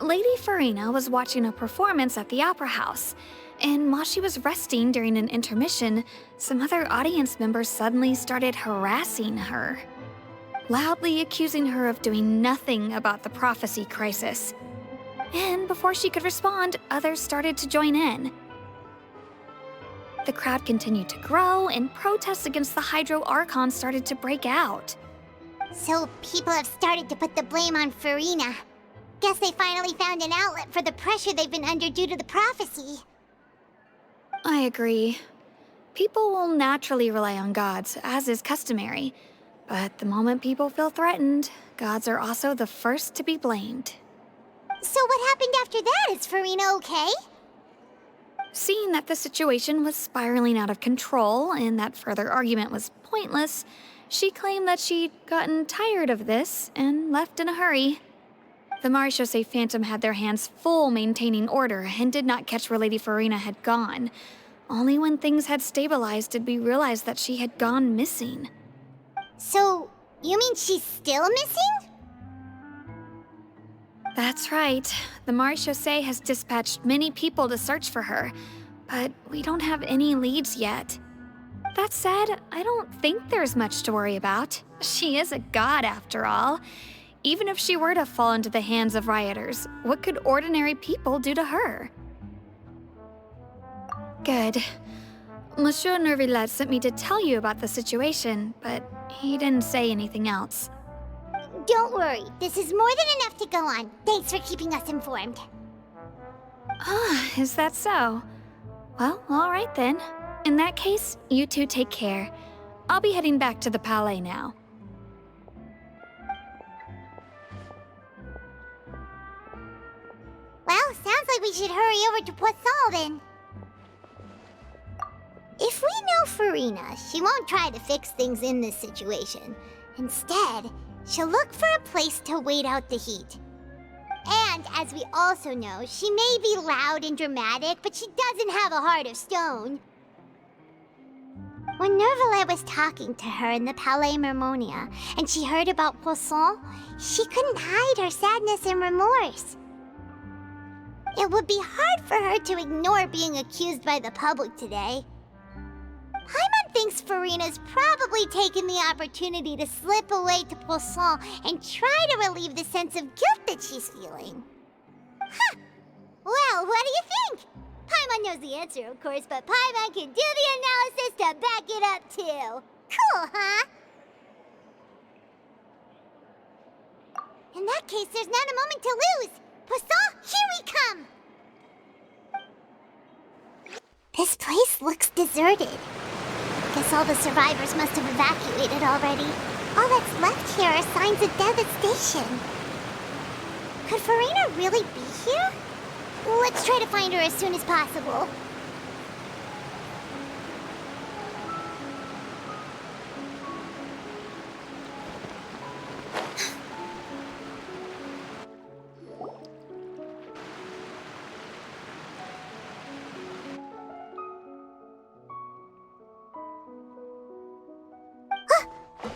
Lady Farina was watching a performance at the Opera House, and while she was resting during an intermission, some other audience members suddenly started harassing her, loudly accusing her of doing nothing about the prophecy crisis. And before she could respond, others started to join in. The crowd continued to grow, and protests against the Hydro Archon started to break out. So people have started to put the blame on Farina. Guess they finally found an outlet for the pressure they've been under due to the prophecy. I agree. People will naturally rely on gods, as is customary. But the moment people feel threatened, gods are also the first to be blamed. So what happened after that? Is Farina okay? Seeing that the situation was spiraling out of control and that further argument was pointless, she claimed that she'd gotten tired of this and left in a hurry. The Maréchaussée Phantom had their hands full maintaining order and did not catch where Lady Farina had gone. Only when things had stabilized did we realize that she had gone missing. So, you mean she's still missing? That's right. The Maréchaussée has dispatched many people to search for her, but we don't have any leads yet. That said, I don't think there's much to worry about. She is a god after all. Even if she were to fall into the hands of rioters, what could ordinary people do to her? Good. Monsieur Nervillet sent me to tell you about the situation, but he didn't say anything else. Don't worry, this is more than enough to go on. Thanks for keeping us informed. Ah, is that so? Well, alright then. In that case, you two take care. I'll be heading back to the Palais now. Well, sounds like we should hurry over to Poisson then. If we know Farina, she won't try to fix things in this situation. Instead, she'll look for a place to wait out the heat. And, as we also know, she may be loud and dramatic, but she doesn't have a heart of stone. When Nervillet was talking to her in the Palais Mermonia, and she heard about Poisson, she couldn't hide her sadness and remorse. It would be hard for her to ignore being accused by the public today. Paimon thinks Farina's probably taken the opportunity to slip away to Poisson and try to relieve the sense of guilt that she's feeling. Huh. Well, what do you think? Paimon knows the answer, of course, but Paimon can do the analysis to back it up, too. Cool, huh? In that case, there's not a moment to lose. Poisson, here we come! This place looks deserted. Guess all the survivors must have evacuated already. All that's left here are signs of devastation. Could Farina really be here? Let's try to find her as soon as possible.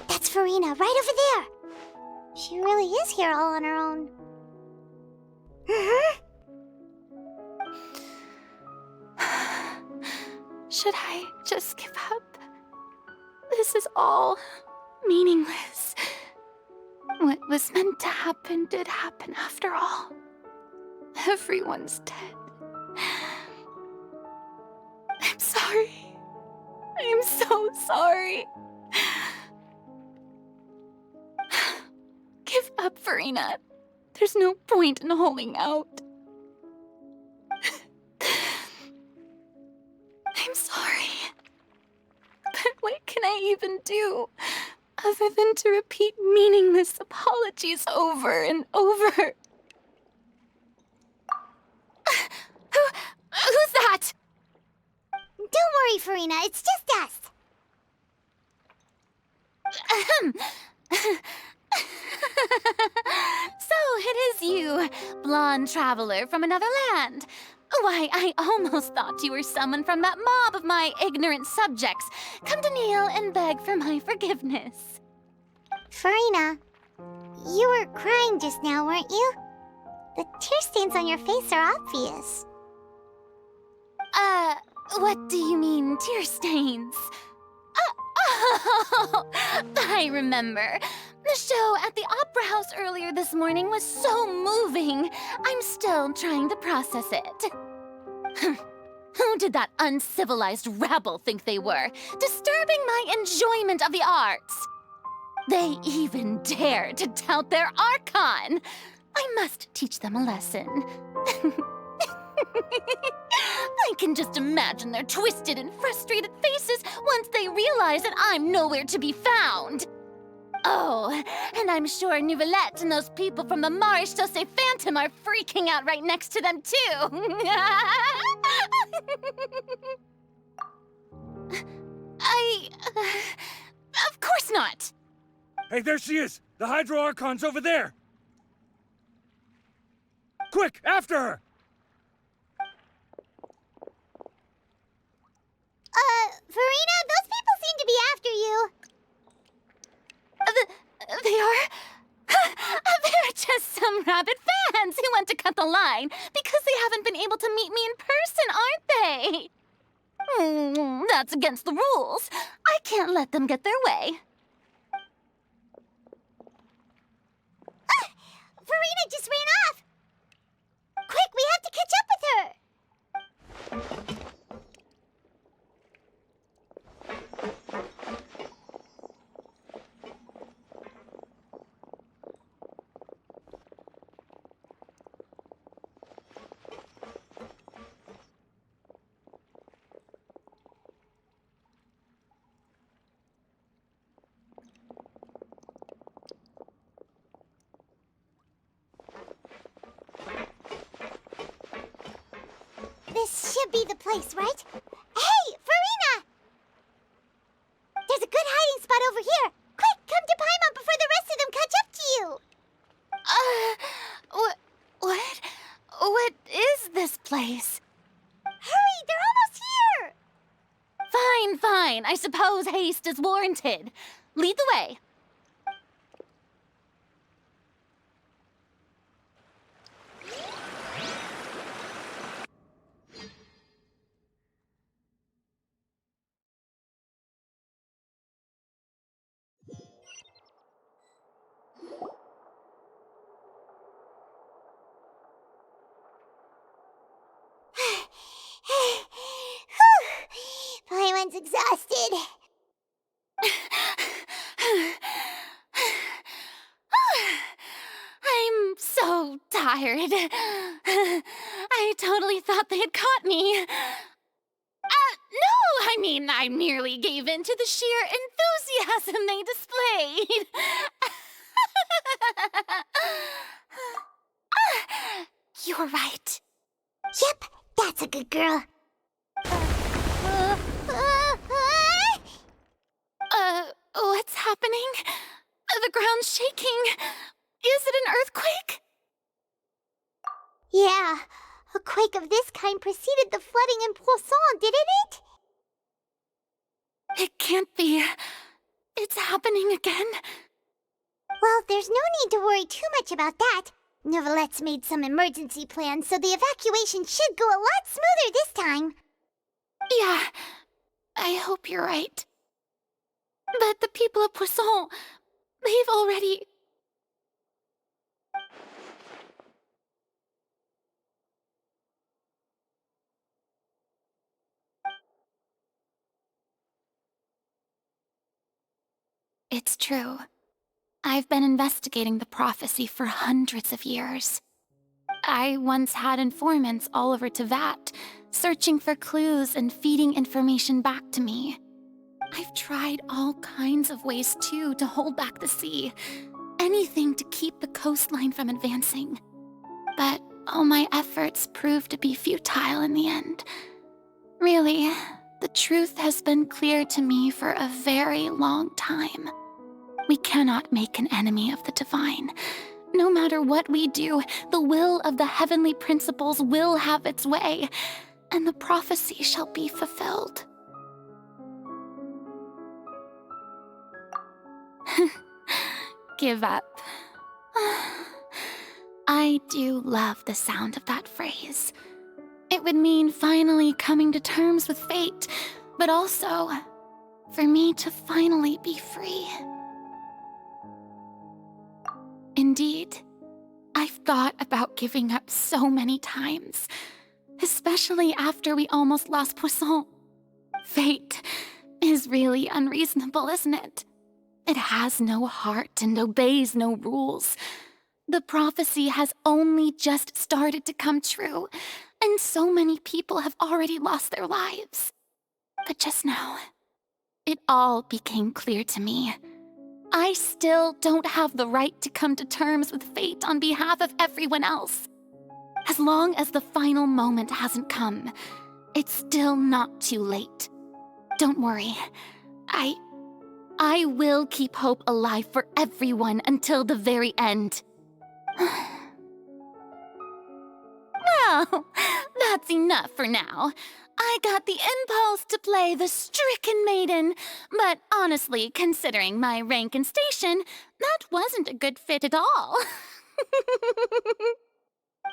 That's Farina, right over there. She really is here all on her own. Should I just give up? This is all meaningless. What was meant to happen did happen after all. Everyone's dead. I'm sorry. I'm so sorry. Give up, Farina. There's no point in holding out. I'm sorry. But what can I even do other than to repeat meaningless apologies over and over? Who's that? Don't worry, Farina. It's just us. So it is you, blonde traveler from another land. Why, I almost thought you were someone from that mob of my ignorant subjects, come to kneel and beg for my forgiveness. Farina, you were crying just now, weren't you? The tear stains on your face are obvious. What do you mean, tear stains? Oh, I remember. The show at the Opera House earlier this morning was so moving. I'm still trying to process it. Who did that uncivilized rabble think they were, disturbing my enjoyment of the arts? They even dared to tout their Archon. I must teach them a lesson. I can just imagine their twisted and frustrated faces once they realize that I'm nowhere to be found. Oh, and I'm sure Neuvillette and those people from the Maréchaussée Phantom are freaking out right next to them, too. Of course not. Hey, there she is! The Hydro Archon's over there! Quick, after her! Farina, those people seem to be after you. They are? They're just some rabid fans who want to cut the line because they haven't been able to meet me in person, aren't they? That's against the rules. I can't let them get their way. This should be the place, right? Hey, Farina! There's a good hiding spot over here. Quick, come to Paimon before the rest of them catch up to you. What is this place? Hurry, they're almost here! Fine. I suppose haste is warranted. Lead the way. Paimon's exhausted. I'm so tired. I totally thought they had caught me. No, I mean, I merely gave in to the sheer enthusiasm they displayed. You're right. Yep, that's a good girl. What's happening? The ground's shaking. Is it an earthquake? Yeah, a quake of this kind preceded the flooding in Poisson, didn't it? It can't be. It's happening again. Well, there's no need to worry too much about that. Neuvillette made some emergency plans, so the evacuation should go a lot smoother this time. Yeah, I hope you're right. But the people of Poisson, they've already... It's true. I've been investigating the prophecy for hundreds of years. I once had informants all over Tevat, searching for clues and feeding information back to me. I've tried all kinds of ways, too, to hold back the sea. Anything to keep the coastline from advancing. But all my efforts proved to be futile in the end. Really, the truth has been clear to me for a very long time. We cannot make an enemy of the divine. No matter what we do, the will of the heavenly principles will have its way, and the prophecy shall be fulfilled. Give up. I do love the sound of that phrase. It would mean finally coming to terms with fate, but also for me to finally be free. Indeed, I've thought about giving up so many times, especially after we almost lost Poisson. Fate is really unreasonable, isn't it? It has no heart and obeys no rules. The prophecy has only just started to come true, and so many people have already lost their lives. But just now, it all became clear to me. I still don't have the right to come to terms with fate on behalf of everyone else. As long as the final moment hasn't come, it's still not too late. Don't worry. I will keep hope alive for everyone until the very end. Well, that's enough for now. I got the impulse to play the stricken maiden, but honestly, considering my rank and station, that wasn't a good fit at all.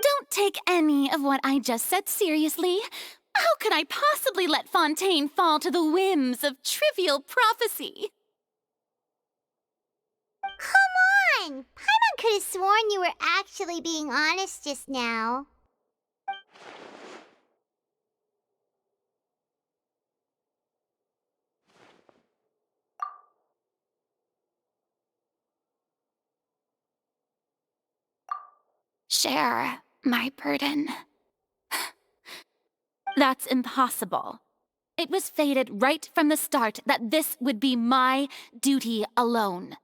Don't take any of what I just said seriously. How could I possibly let Fontaine fall to the whims of trivial prophecy? Come on! Paimon could have sworn you were actually being honest just now. Share my burden. That's impossible. It was fated right from the start that this would be my duty alone.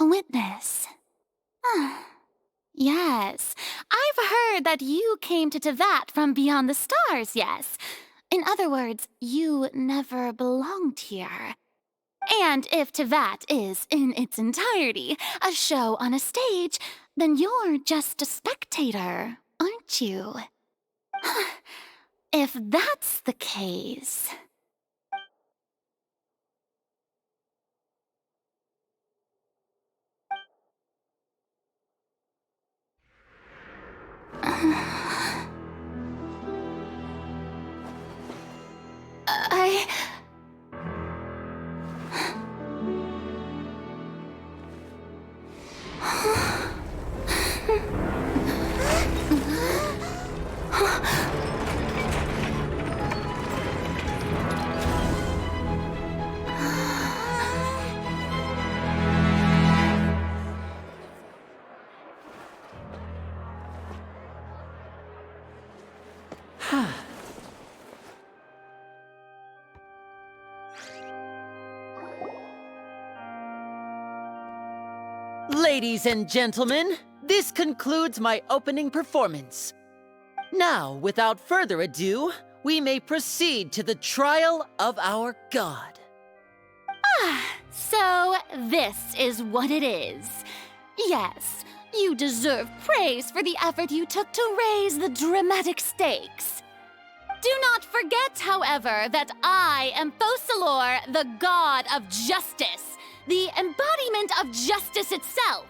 A witness. Yes, I've heard that you came to Tevat from beyond the stars, yes. In other words, you never belonged here. And if Tevat is, in its entirety, a show on a stage, then you're just a spectator, aren't you? If that's the case... Ladies and gentlemen, this concludes my opening performance. Now, without further ado, we may proceed to the trial of our god. So this is what it is. Yes, you deserve praise for the effort you took to raise the dramatic stakes. Do not forget, however, that I am Fosalor, the god of justice, the embodiment of justice itself.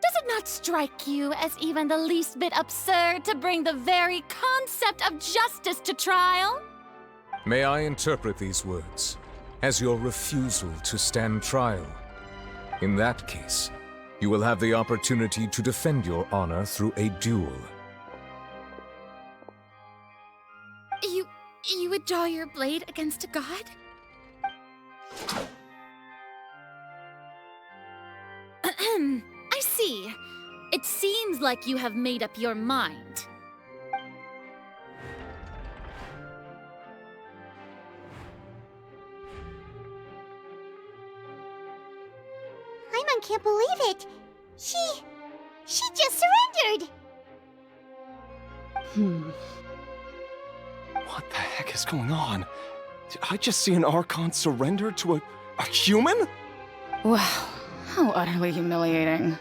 Does it not strike you as even the least bit absurd to bring the very concept of justice to trial? May I interpret these words as your refusal to stand trial? In that case, you will have the opportunity to defend your honor through a duel. You would draw your blade against a god? I see. It seems like you have made up your mind. Paimon can't believe it. She just surrendered. What the heck is going on? Did I just see an Archon surrender to a human? Wow, how utterly humiliating.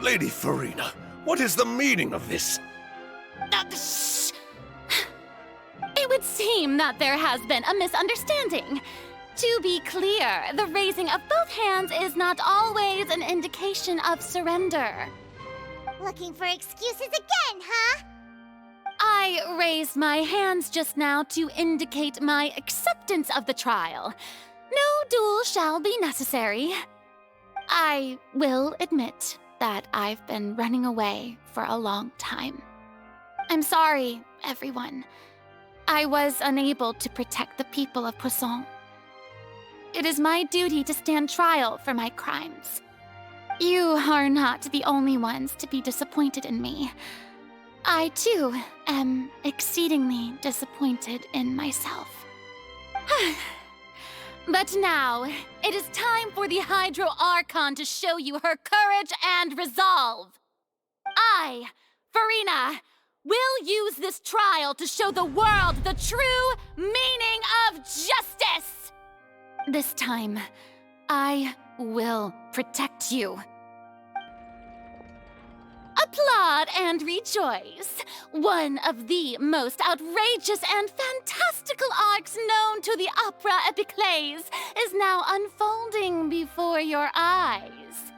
Lady Farina, what is the meaning of this? Shh! It would seem that there has been a misunderstanding. To be clear, the raising of both hands is not always an indication of surrender. Looking for excuses again, huh? I raised my hands just now to indicate my acceptance of the trial. No duel shall be necessary. I will admit that I've been running away for a long time. I'm sorry, everyone. I was unable to protect the people of Poisson. It is my duty to stand trial for my crimes. You are not the only ones to be disappointed in me. I, too, am exceedingly disappointed in myself. But now, it is time for the Hydro Archon to show you her courage and resolve. I, Farina, will use this trial to show the world the true meaning of justice. This time, I will protect you. Applaud and rejoice. One of the most outrageous and fantastical arcs known to the opera epiclese is now unfolding before your eyes.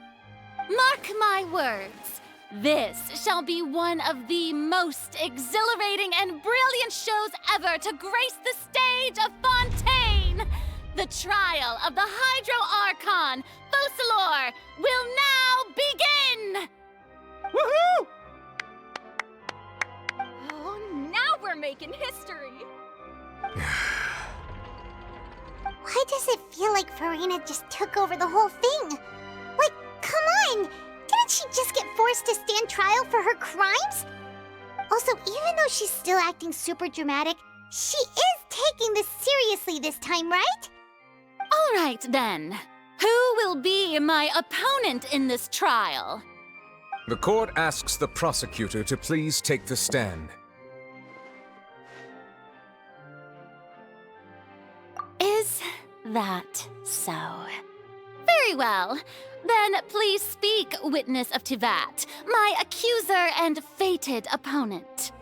Mark my words, this shall be one of the most exhilarating and brilliant shows ever to grace the stage of Fontaine. The trial of the Hydro Archon, Fosalor, will now begin! Woohoo! Oh, now we're making history! Why does it feel like Farina just took over the whole thing? Like, come on! Didn't she just get forced to stand trial for her crimes? Also, even though she's still acting super dramatic, she is taking this seriously this time, right? All right, then. Who will be my opponent in this trial? The court asks the prosecutor to please take the stand. Is that so? Very well. Then please speak, witness of Tivat, my accuser and fated opponent.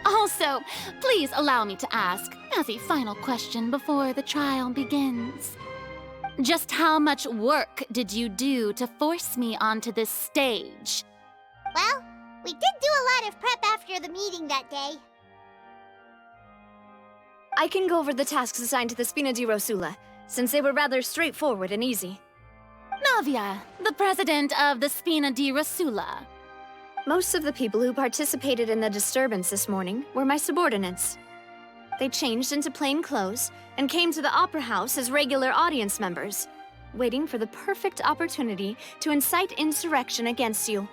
Also, please allow me to ask, as a final question before the trial begins. Just how much work did you do to force me onto this stage? Well, we did do a lot of prep after the meeting that day. I can go over the tasks assigned to the Spina di Rosula, since they were rather straightforward and easy. Navia, the president of the Spina di Rosula. Most of the people who participated in the disturbance this morning were my subordinates. They changed into plain clothes and came to the Opera House as regular audience members, waiting for the perfect opportunity to incite insurrection against you.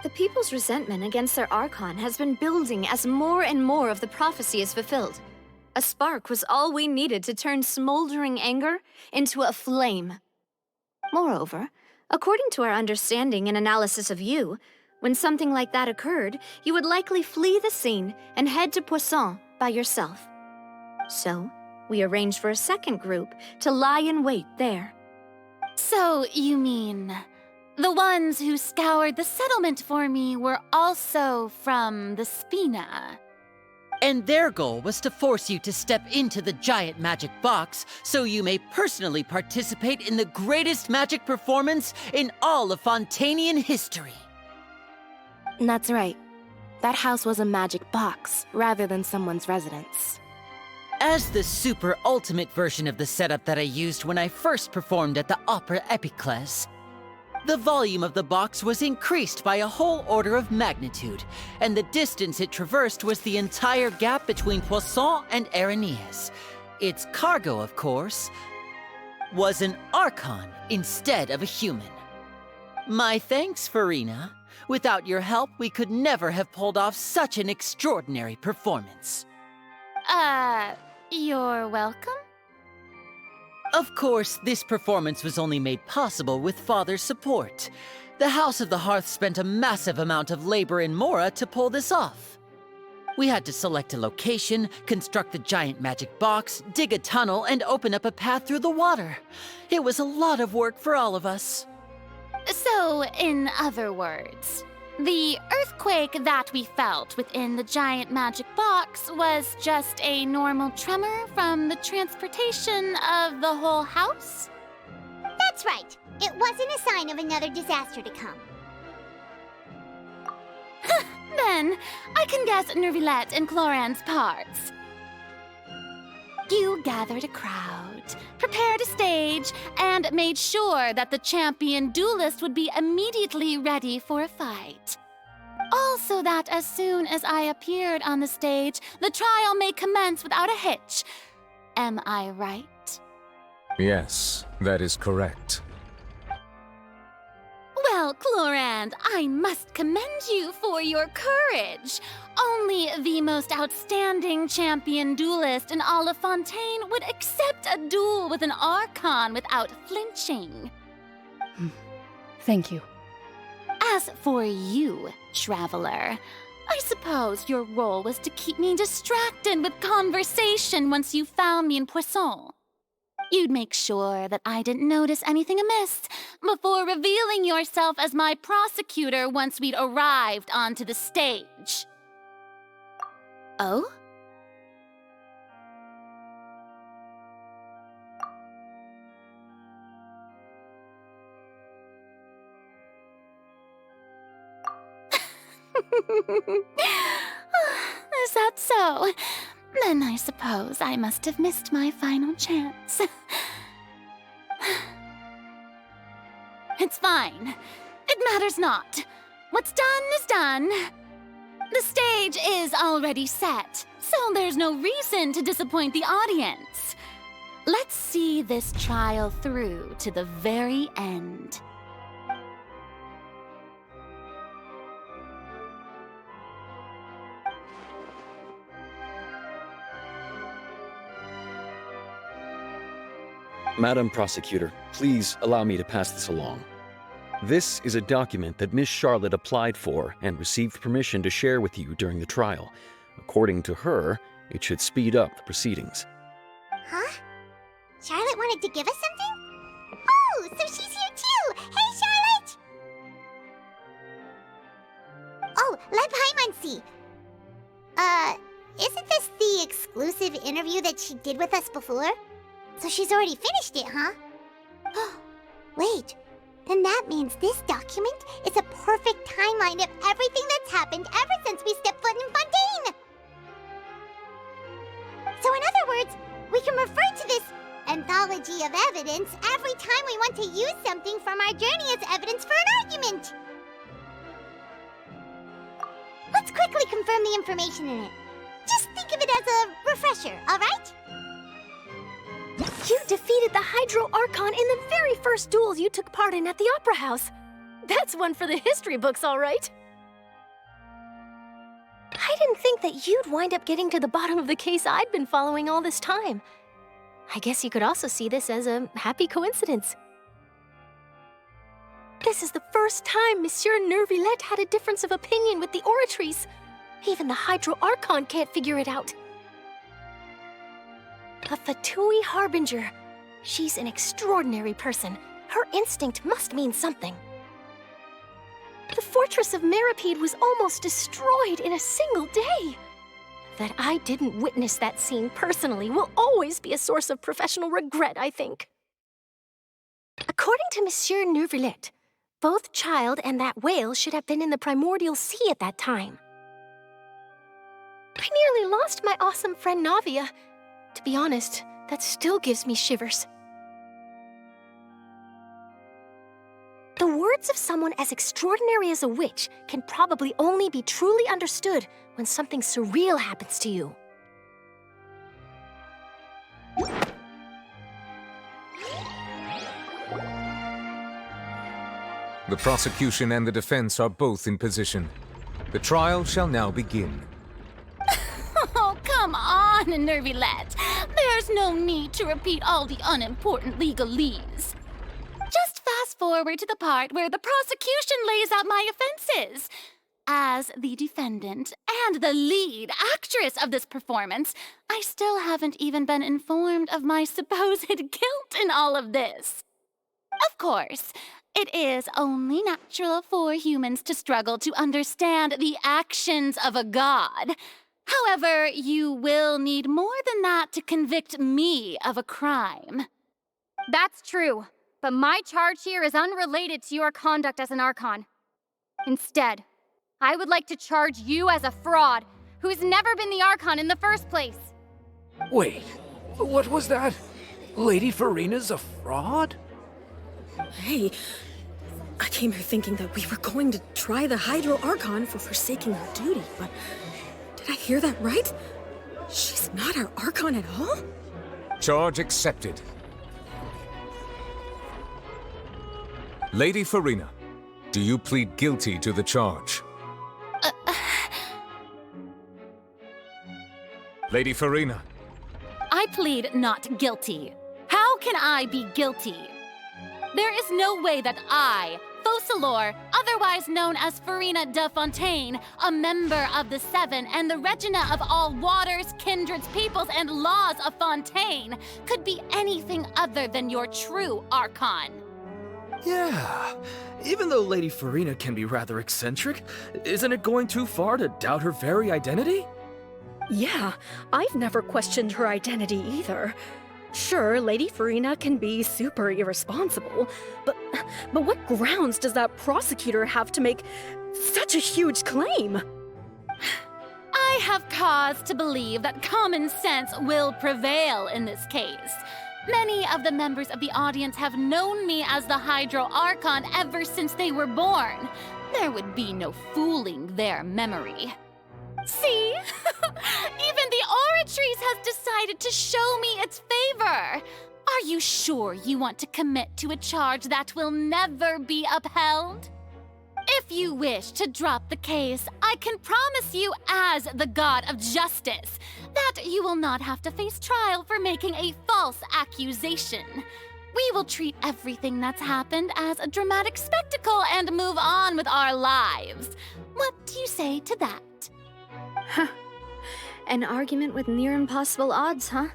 The people's resentment against their Archon has been building as more and more of the prophecy is fulfilled. A spark was all we needed to turn smoldering anger into a flame. Moreover, according to our understanding and analysis of you, when something like that occurred, you would likely flee the scene and head to Poisson by yourself. So, we arranged for a second group to lie in wait there. So, you mean, the ones who scoured the settlement for me were also from the Spina? And their goal was to force you to step into the giant magic box so you may personally participate in the greatest magic performance in all of Fontainian history. That's right. That house was a magic box, rather than someone's residence. As the super ultimate version of the setup that I used when I first performed at the Opera Epiclese, the volume of the box was increased by a whole order of magnitude, and the distance it traversed was the entire gap between Poisson and Aranias. Its cargo, of course, was an Archon instead of a human. My thanks, Farina. Without your help, we could never have pulled off such an extraordinary performance. You're welcome? Of course, this performance was only made possible with Father's support. The House of the Hearth spent a massive amount of labor in Mora to pull this off. We had to select a location, construct the giant magic box, dig a tunnel, and open up a path through the water. It was a lot of work for all of us. So, in other words, the earthquake that we felt within the giant magic box was just a normal tremor from the transportation of the whole house? That's right. It wasn't a sign of another disaster to come. Then, I can guess Nervilette and Cloran's parts. You gathered a crowd, prepared a stage, and made sure that the champion duelist would be immediately ready for a fight. Also that as soon as I appeared on the stage, the trial may commence without a hitch. Am I right? Yes, that is correct. Well, Clorand, I must commend you for your courage. Only the most outstanding champion duelist in all of Fontaine would accept a duel with an Archon without flinching. Thank you. As for you, Traveler, I suppose your role was to keep me distracted with conversation once you found me in Poisson. You'd make sure that I didn't notice anything amiss before revealing yourself as my prosecutor once we'd arrived onto the stage. Oh? Is that so? Then I suppose I must have missed my final chance. It's fine. It matters not. What's done is done. The stage is already set, so there's no reason to disappoint the audience. Let's see this trial through to the very end. Madam Prosecutor, please allow me to pass this along. This is a document that Miss Charlotte applied for and received permission to share with you during the trial. According to her, it should speed up the proceedings. Huh? Charlotte wanted to give us something? Oh, so she's here too! Hey, Charlotte! Oh, let Paimon see. Isn't this the exclusive interview that she did with us before? So she's already finished it, huh? Wait, then that means this document is a perfect timeline of everything that's happened ever since we stepped foot in Fontaine! So in other words, we can refer to this anthology of evidence every time we want to use something from our journey as evidence for an argument! Let's quickly confirm the information in it. Just think of it as a refresher, alright? You defeated the Hydro Archon in the very first duels you took part in at the Opera House. That's one for the history books, all right. I didn't think that you'd wind up getting to the bottom of the case I'd been following all this time. I guess you could also see this as a happy coincidence. This is the first time Monsieur Neuvillette had a difference of opinion with the Oratrice. Even the Hydro Archon can't figure it out. A Fatui Harbinger. She's an extraordinary person. Her instinct must mean something. The fortress of Meripede was almost destroyed in a single day. That I didn't witness that scene personally will always be a source of professional regret, I think. According to Monsieur Neuvillette, both Child and that whale should have been in the primordial sea at that time. I nearly lost my awesome friend Navia. To be honest, that still gives me shivers. The words of someone as extraordinary as a witch can probably only be truly understood when something surreal happens to you. The prosecution and the defense are both in position. The trial shall now begin. Oh, come on, Neuvillette. There's no need to repeat all the unimportant legalese. Just fast forward to the part where the prosecution lays out my offenses. As the defendant and the lead actress of this performance, I still haven't even been informed of my supposed guilt in all of this. Of course, it is only natural for humans to struggle to understand the actions of a god. However, you will need more than that to convict me of a crime. That's true, but my charge here is unrelated to your conduct as an Archon. Instead, I would like to charge you as a fraud who's never been the Archon in the first place. Wait, what was that? Lady Farina's a fraud? Hey, I came here thinking that we were going to try the Hydro Archon for forsaking her duty, but did I hear that right? She's not our Archon at all? Charge accepted. Lady Farina, do you plead guilty to the charge? Lady Farina. I plead not guilty. How can I be guilty? There is no way that I, Focalor, otherwise known as Farina de Fontaine, a member of the Seven and the Regina of all waters, kindreds, peoples, and laws of Fontaine, could be anything other than your true Archon. Yeah, even though Lady Farina can be rather eccentric, isn't it going too far to doubt her very identity? Yeah, I've never questioned her identity either. Sure, Lady Farina can be super irresponsible, but what grounds does that prosecutor have to make such a huge claim? I have cause to believe that common sense will prevail in this case. Many of the members of the audience have known me as the Hydro Archon ever since they were born. There would be no fooling their memory. See? Even the Oratrice has decided to show me its favor. Are you sure you want to commit to a charge that will never be upheld? If you wish to drop the case, I can promise you as the God of Justice that you will not have to face trial for making a false accusation. We will treat everything that's happened as a dramatic spectacle and move on with our lives. What do you say to that? Huh. An argument with near impossible odds, huh?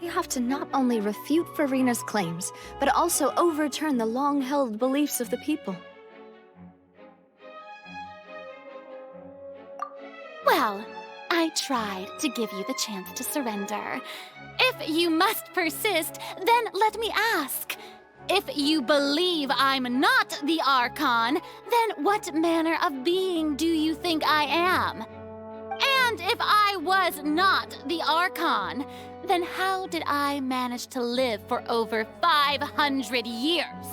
We have to not only refute Furina's claims, but also overturn the long-held beliefs of the people. Well, I tried to give you the chance to surrender. If you must persist, then let me ask. If you believe I'm not the Archon, then what manner of being do you think I am? And if I was not the Archon, then how did I manage to live for over 500 years?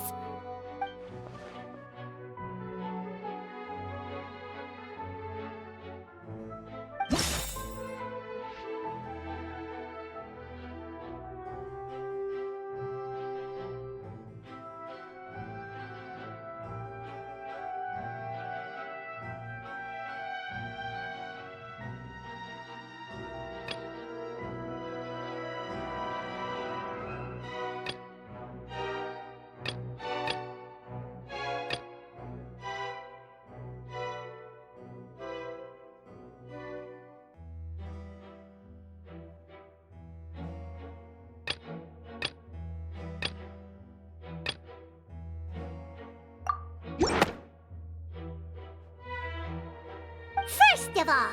First of all,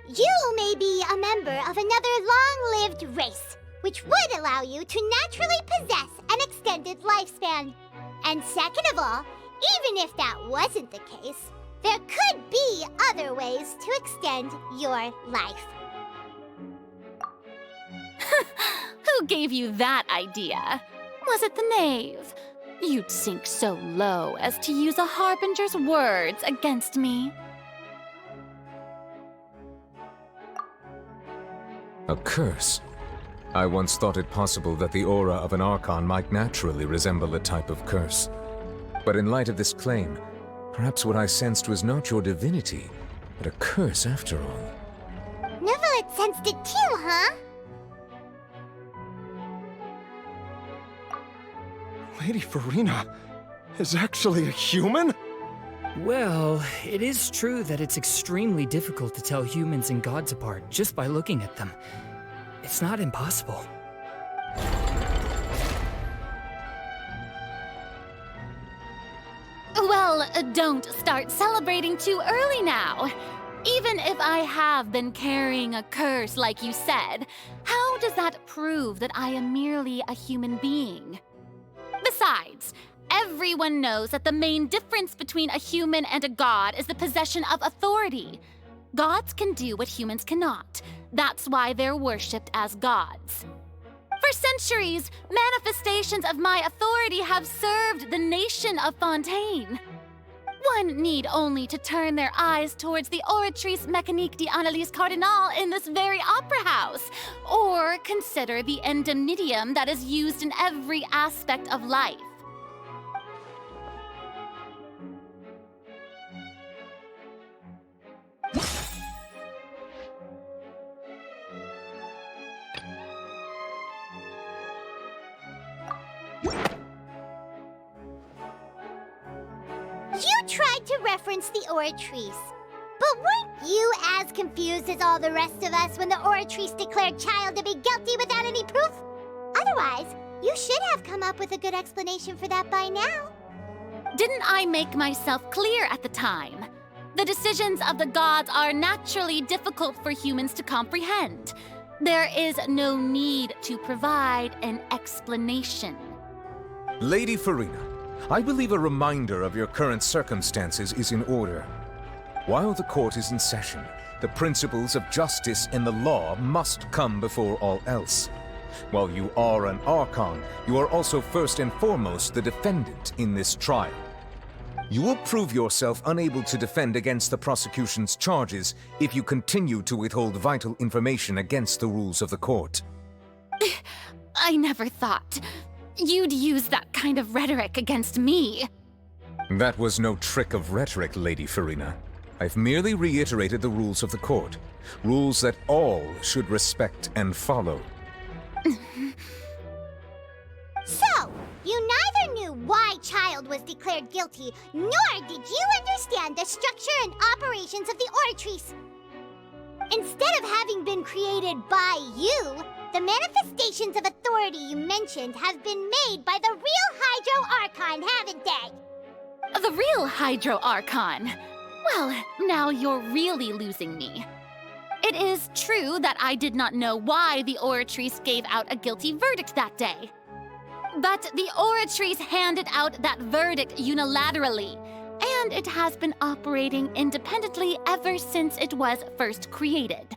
you may be a member of another long-lived race, which would allow you to naturally possess an extended lifespan. And second of all, even if that wasn't the case, there could be other ways to extend your life. Who gave you that idea? Was it the knave? You'd sink so low as to use a harbinger's words against me. A curse? I once thought it possible that the aura of an Archon might naturally resemble a type of curse. But in light of this claim, perhaps what I sensed was not your divinity, but a curse after all. Neuvillette sensed it too, huh? Lady Furina is actually a human? Well, it is true that it's extremely difficult to tell humans and gods apart just by looking at them. It's not impossible. Well, don't start celebrating too early now. Even if I have been carrying a curse like you said, how does that prove that I am merely a human being? Besides, everyone knows that the main difference between a human and a god is the possession of authority. Gods can do what humans cannot. That's why they're worshipped as gods. For centuries, manifestations of my authority have served the nation of Fontaine. One need only to turn their eyes towards the Oratrice Mécanique d'Analyse Cardinal in this very opera house, or consider the indemnitium that is used in every aspect of life. You tried to reference the Oratrice, but weren't you as confused as all the rest of us when the Oratrice declared Child to be guilty without any proof? Otherwise, you should have come up with a good explanation for that by now. Didn't I make myself clear at the time? The decisions of the gods are naturally difficult for humans to comprehend. There is no need to provide an explanation. Lady Furina, I believe a reminder of your current circumstances is in order. While the court is in session, the principles of justice and the law must come before all else. While you are an Archon, you are also first and foremost the defendant in this trial. You will prove yourself unable to defend against the prosecution's charges if you continue to withhold vital information against the rules of the court. I never thought you'd use that kind of rhetoric against me. That was no trick of rhetoric, Lady Farina. I've merely reiterated the rules of the court. Rules that all should respect and follow. So, you neither knew why Child was declared guilty, nor did you understand the structure and operations of the Oratrice. Instead of having been created by you, the manifestations of authority you mentioned have been made by the real Hydro Archon, haven't they? The real Hydro Archon? Well, now you're really losing me. It is true that I did not know why the Oratrice gave out a guilty verdict that day. But the Oratrice handed out that verdict unilaterally, and it has been operating independently ever since it was first created.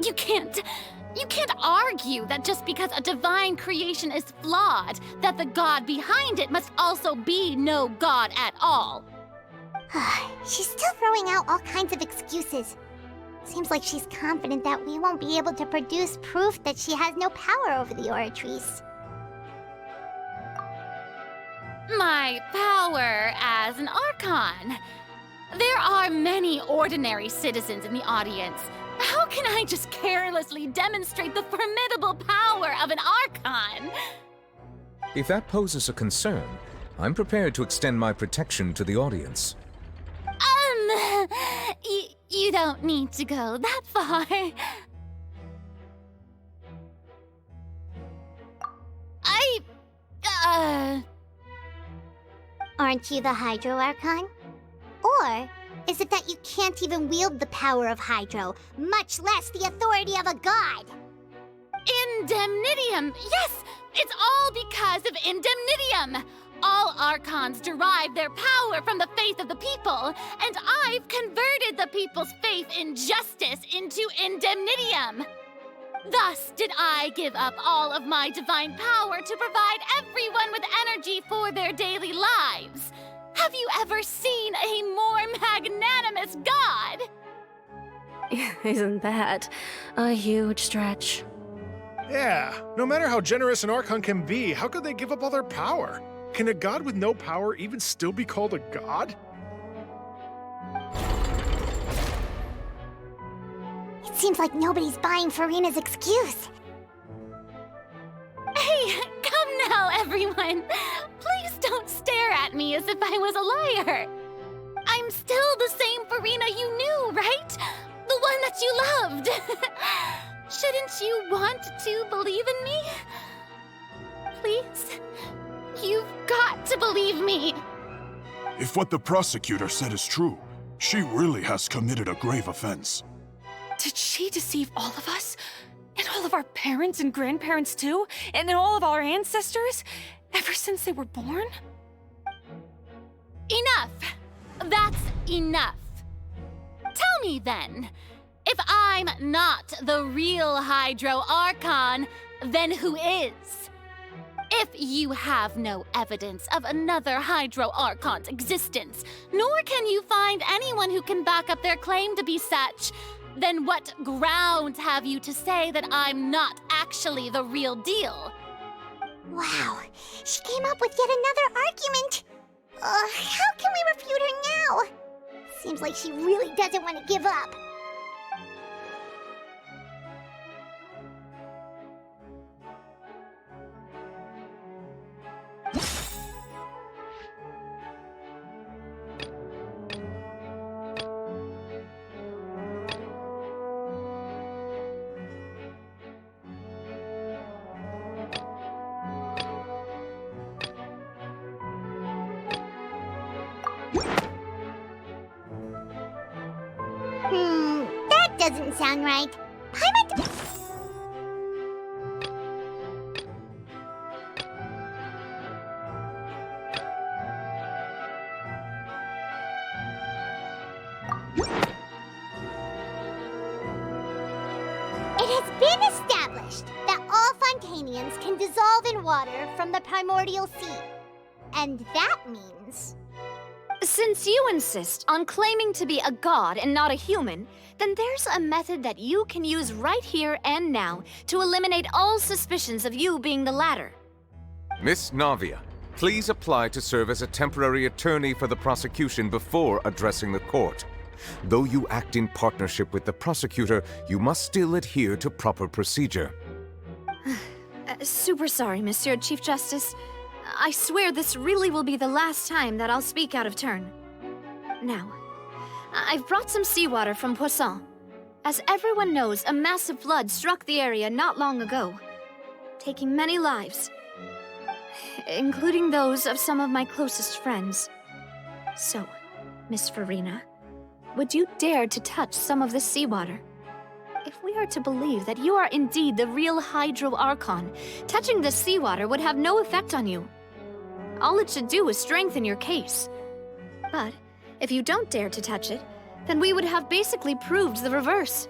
You can't argue that just because a divine creation is flawed, that the god behind it must also be no god at all. She's still throwing out all kinds of excuses. Seems like she's confident that we won't be able to produce proof that she has no power over the Oratrice. My power as an Archon. There are many ordinary citizens in the audience. How can I just carelessly demonstrate the formidable power of an Archon? If that poses a concern, I'm prepared to extend my protection to the audience. You don't need to go that far. Aren't you the Hydro Archon? Or is it that you can't even wield the power of Hydro, much less the authority of a god? Indemnitium! Yes! It's all because of Indemnitium! All Archons derive their power from the faith of the people, and I've converted the people's faith in justice into Indemnitium! Thus did I give up all of my divine power to provide everyone with energy for their daily lives. Have you ever seen a more magnanimous god? Isn't that a huge stretch? Yeah, no matter how generous an Archon can be, how could they give up all their power? Can a god with no power even still be called a god? It seems like nobody's buying Farina's excuse. Hey, come now, everyone! Please don't stare at me as if I was a liar! I'm still the same Farina you knew, right? The one that you loved! Shouldn't you want to believe in me? Please? You've got to believe me! If what the prosecutor said is true, she really has committed a grave offense. Did she deceive all of us? And all of our parents and grandparents too? And all of our ancestors? Ever since they were born? Enough! That's enough. Tell me then, if I'm not the real Hydro Archon, then who is? If you have no evidence of another Hydro Archon's existence, nor can you find anyone who can back up their claim to be such, then what grounds have you to say that I'm not actually the real deal? Wow, she came up with yet another argument. How can we refute her now? Seems like she really doesn't want to give up. That doesn't sound right. I meant to... It has been established that all Fontainians can dissolve in water from the primordial sea. And that means... Since you insist on claiming to be a god and not a human, then there's a method that you can use right here and now to eliminate all suspicions of you being the latter. Miss Navia, please apply to serve as a temporary attorney for the prosecution before addressing the court. Though you act in partnership with the prosecutor, you must still adhere to proper procedure. Super sorry, Monsieur Chief Justice. I swear this really will be the last time that I'll speak out of turn. Now, I've brought some seawater from Poisson. As everyone knows, a massive flood struck the area not long ago, taking many lives, including those of some of my closest friends. So, Miss Farina, would you dare to touch some of this seawater? If we are to believe that you are indeed the real Hydro Archon, touching this seawater would have no effect on you. All it should do is strengthen your case. But if you don't dare to touch it, then we would have basically proved the reverse.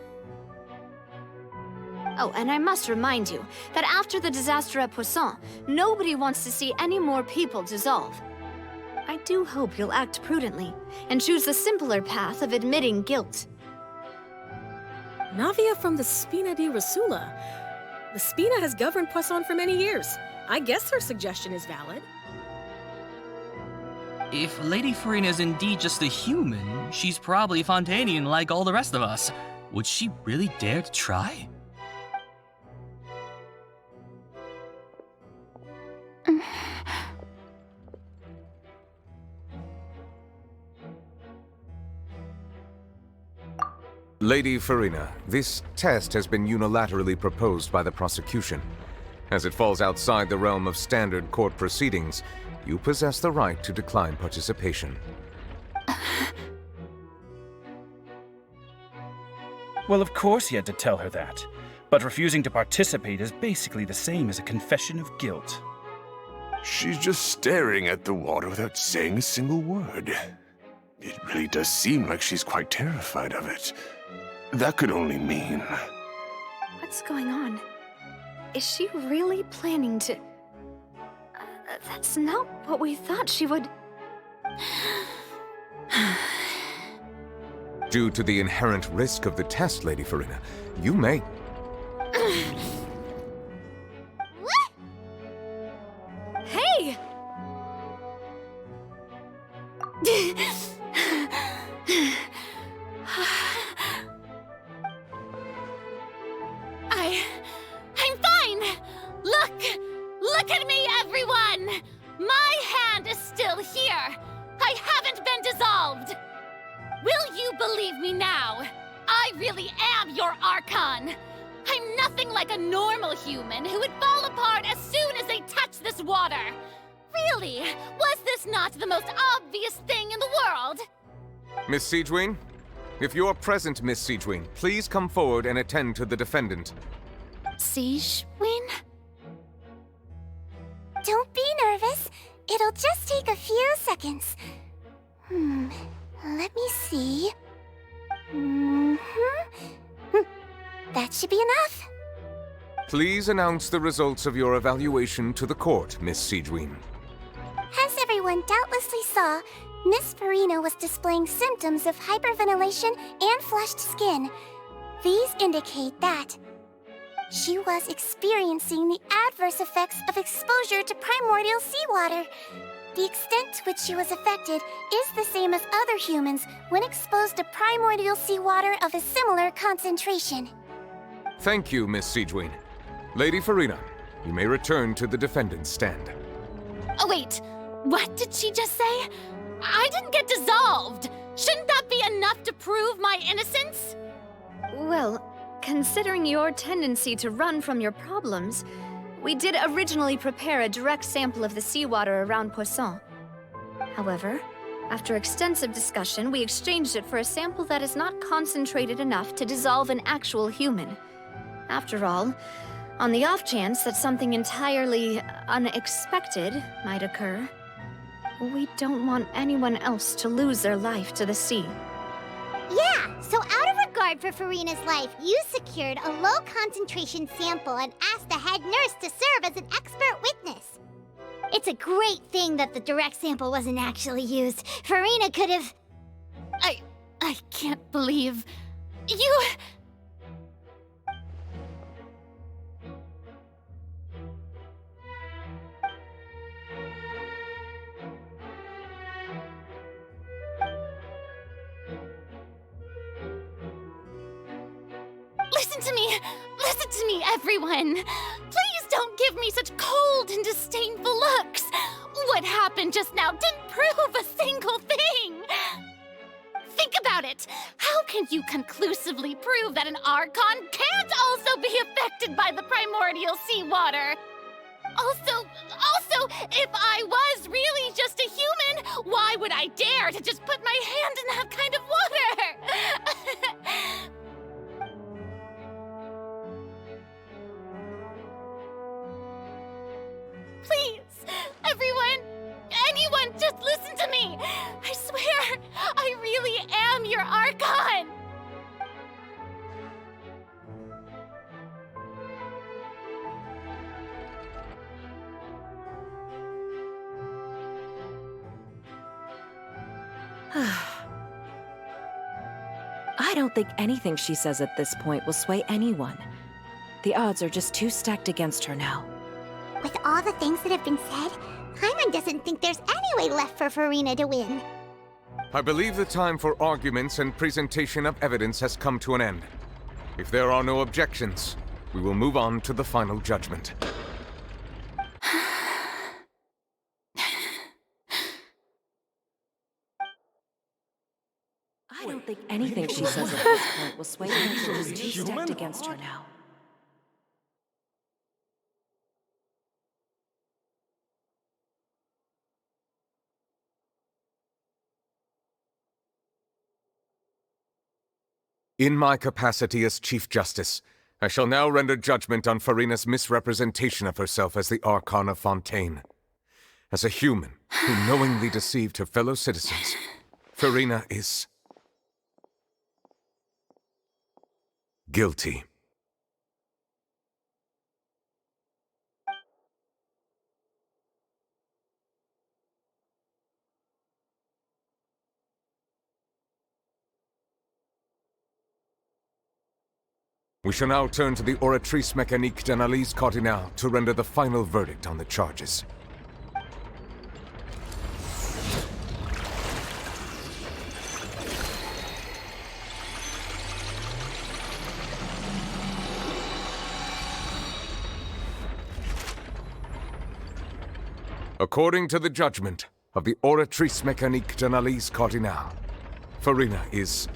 Oh, and I must remind you that after the disaster at Poisson, nobody wants to see any more people dissolve. I do hope you'll act prudently and choose the simpler path of admitting guilt. Navia from the Spina di Rasula. The Spina has governed Poisson for many years. I guess her suggestion is valid. If Lady Farina is indeed just a human, she's probably Fontainian like all the rest of us. Would she really dare to try? Lady Farina, this test has been unilaterally proposed by the prosecution. As it falls outside the realm of standard court proceedings, you possess the right to decline participation. Well, of course he had to tell her that. But refusing to participate is basically the same as a confession of guilt. She's just staring at the water without saying a single word. It really does seem like she's quite terrified of it. That could only mean... What's going on? Is she really planning to... that's not what we thought she would... Due to the inherent risk of the test, Lady Farina, you may... Hey! I'm fine! Look at me, everyone! My hand is still here! I haven't been dissolved! Will you believe me now? I really am your Archon! I'm nothing like a normal human who would fall apart as soon as they touch this water! Really? Was this not the most obvious thing in the world? Miss Siegewien? If you're present, Miss Siegewien, please come forward and attend to the defendant. Siegewien? Don't be nervous. It'll just take a few seconds. Let me see. That should be enough. Please announce the results of your evaluation to the court, Miss Siegewien. As everyone doubtlessly saw, Miss Farina was displaying symptoms of hyperventilation and flushed skin. These indicate that she was experiencing the adverse effects of exposure to primordial seawater. The extent to which she was affected is the same as other humans when exposed to primordial seawater of a similar concentration. Thank you, Miss Siegewien. Lady Farina, you may return to the defendant's stand. Oh, wait. What did she just say? I didn't get dissolved! Shouldn't that be enough to prove my innocence? Well, considering your tendency to run from your problems, we did originally prepare a direct sample of the seawater around Poisson. However, after extensive discussion, we exchanged it for a sample that is not concentrated enough to dissolve an actual human. After all, on the off chance that something entirely unexpected might occur, we don't want anyone else to lose their life to the sea. Yeah, so out of regard for Farina's life, you secured a low-concentration sample and asked the head nurse to serve as an expert witness. It's a great thing that the direct sample wasn't actually used. Farina could have... I can't believe... You... Listen to me, everyone! Please don't give me such cold and disdainful looks! What happened just now didn't prove a single thing! Think about it! How can you conclusively prove that an Archon can't also be affected by the primordial seawater? Also, if I was really just a human, why would I dare to just put my hand in that kind of water? Please, anyone, just listen to me! I swear, I really am your Archon! I don't think anything she says at this point will sway anyone. The odds are just too stacked against her now. With all the things that have been said, Paimon doesn't think there's any way left for Farina to win. I believe the time for arguments and presentation of evidence has come to an end. If there are no objections, we will move on to the final judgment. I don't think anything she says at this point will sway her. She's too stacked against her now. In my capacity as Chief Justice, I shall now render judgment on Farina's misrepresentation of herself as the Archon of Fontaine. As a human who knowingly deceived her fellow citizens, Farina is... guilty. We shall now turn to the Oratrice Mécanique d'Analyse Cardinale to render the final verdict on the charges. According to the judgment of the Oratrice Mécanique d'Analyse Cardinale, Farina is...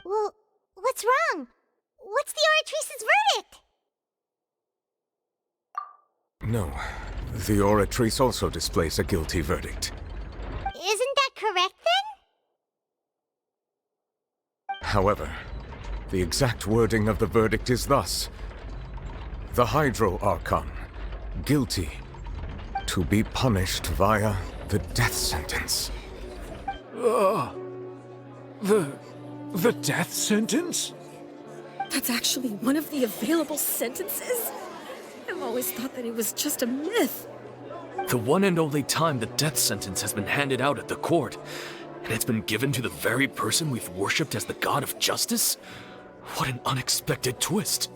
Well, what's wrong? What's the Oratrice's verdict? No, the Oratrice also displays a guilty verdict. Isn't that correct, then? However, the exact wording of the verdict is thus: the Hydro Archon, guilty, to be punished via the death sentence. The death sentence? That's actually one of the available sentences? I've always thought that it was just a myth. The one and only time the death sentence has been handed out at the court, and it's been given to the very person we've worshipped as the god of justice? What an unexpected twist.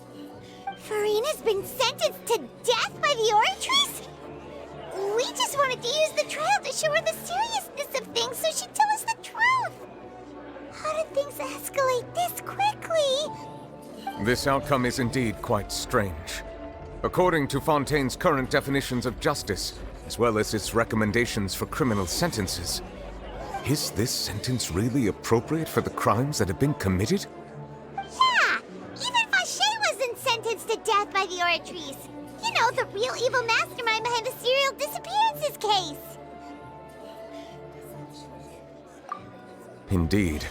Farina's been sentenced to death by the Oratrice? We just wanted to use the trial to show her the seriousness of things so she'd tell us the truth. How did things escalate this quickly? This outcome is indeed quite strange. According to Fontaine's current definitions of justice, as well as its recommendations for criminal sentences, is this sentence really appropriate for the crimes that have been committed? Yeah! Even Fauché wasn't sentenced to death by the Oratrice. You know, the real evil mastermind behind the serial disappearances case. Indeed.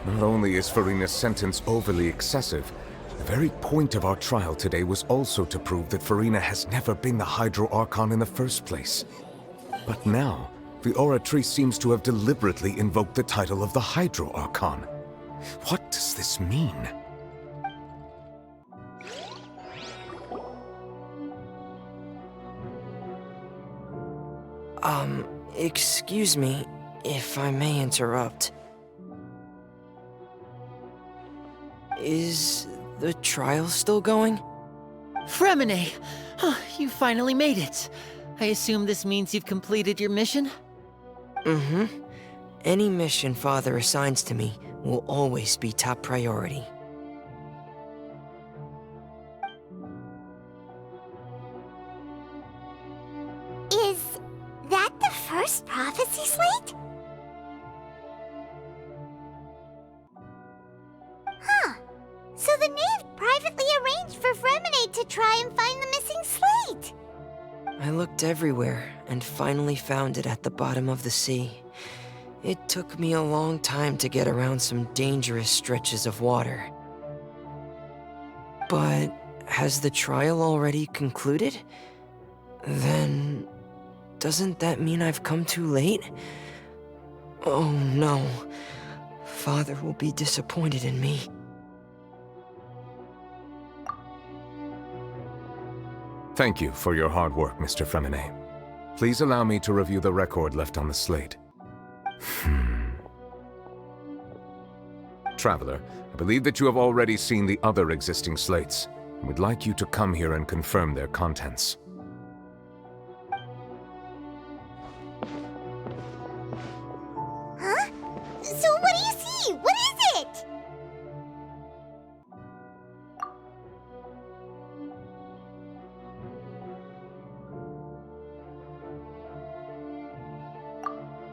Not only is Farina's sentence overly excessive, the very point of our trial today was also to prove that Farina has never been the Hydro Archon in the first place. But now, the Oratrice seems to have deliberately invoked the title of the Hydro Archon. What does this mean? Excuse me, if I may interrupt. Is the trial still going? Fremine! You finally made it. I assume this means you've completed your mission? Mm-hmm. Any mission Father assigns to me will always be top priority. Is that the first prophecy slate? Huh. So the knave privately arranged for Fremine to try and find the missing slate. I looked everywhere and finally found it at the bottom of the sea. It took me a long time to get around some dangerous stretches of water. But has the trial already concluded? Then doesn't that mean I've come too late? Oh no. Father will be disappointed in me. Thank you for your hard work, Mr. Fremine. Please allow me to review the record left on the slate. Traveler, I believe that you have already seen the other existing slates, and would like you to come here and confirm their contents. Huh? So what do you see? What is it?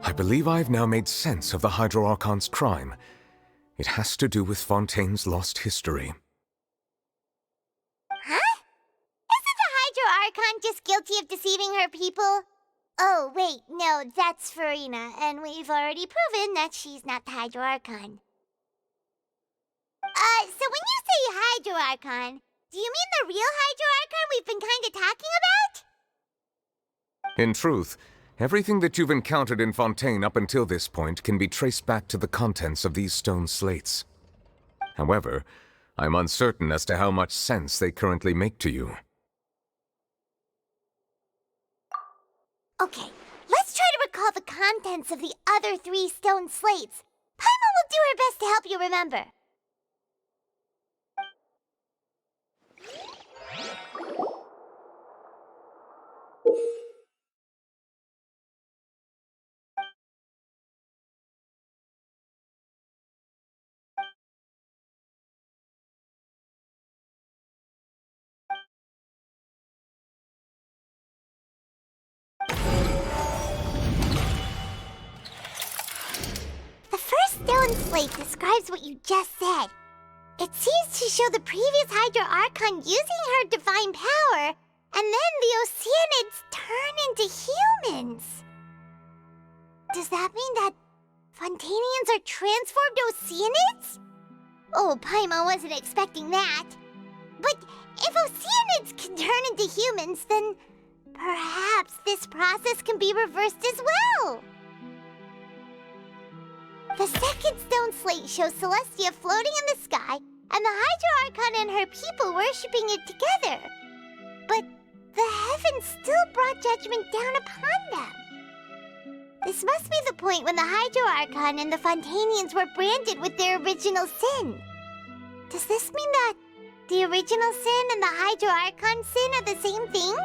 I believe I've now made sense of the Hydro Archon's crime. It has to do with Fontaine's lost history. Huh? Isn't the Hydro Archon just guilty of deceiving her people? Oh, wait, no, that's Farina, and we've already proven that she's not the Hydro Archon. So when you say Hydro Archon, do you mean the real Hydro Archon we've been kinda talking about? In truth, everything that you've encountered in Fontaine up until this point can be traced back to the contents of these stone slates. However, I'm uncertain as to how much sense they currently make to you. Okay, let's try to recall the contents of the other 3 stone slates. Paimon will do her best to help you remember. The first stone slate describes what you just said. It seems to show the previous Hydro Archon using her divine power, and then the Oceanids turn into humans. Does that mean that Fontainians are transformed Oceanids? Oh, Paimon wasn't expecting that. But if Oceanids can turn into humans, then perhaps this process can be reversed as well. The second stone slate shows Celestia floating in the sky, and the Hydro Archon and her people worshipping it together. But the heavens still brought judgment down upon them. This must be the point when the Hydro Archon and the Fontainians were branded with their original sin. Does this mean that the original sin and the Hydro Archon sin are the same thing?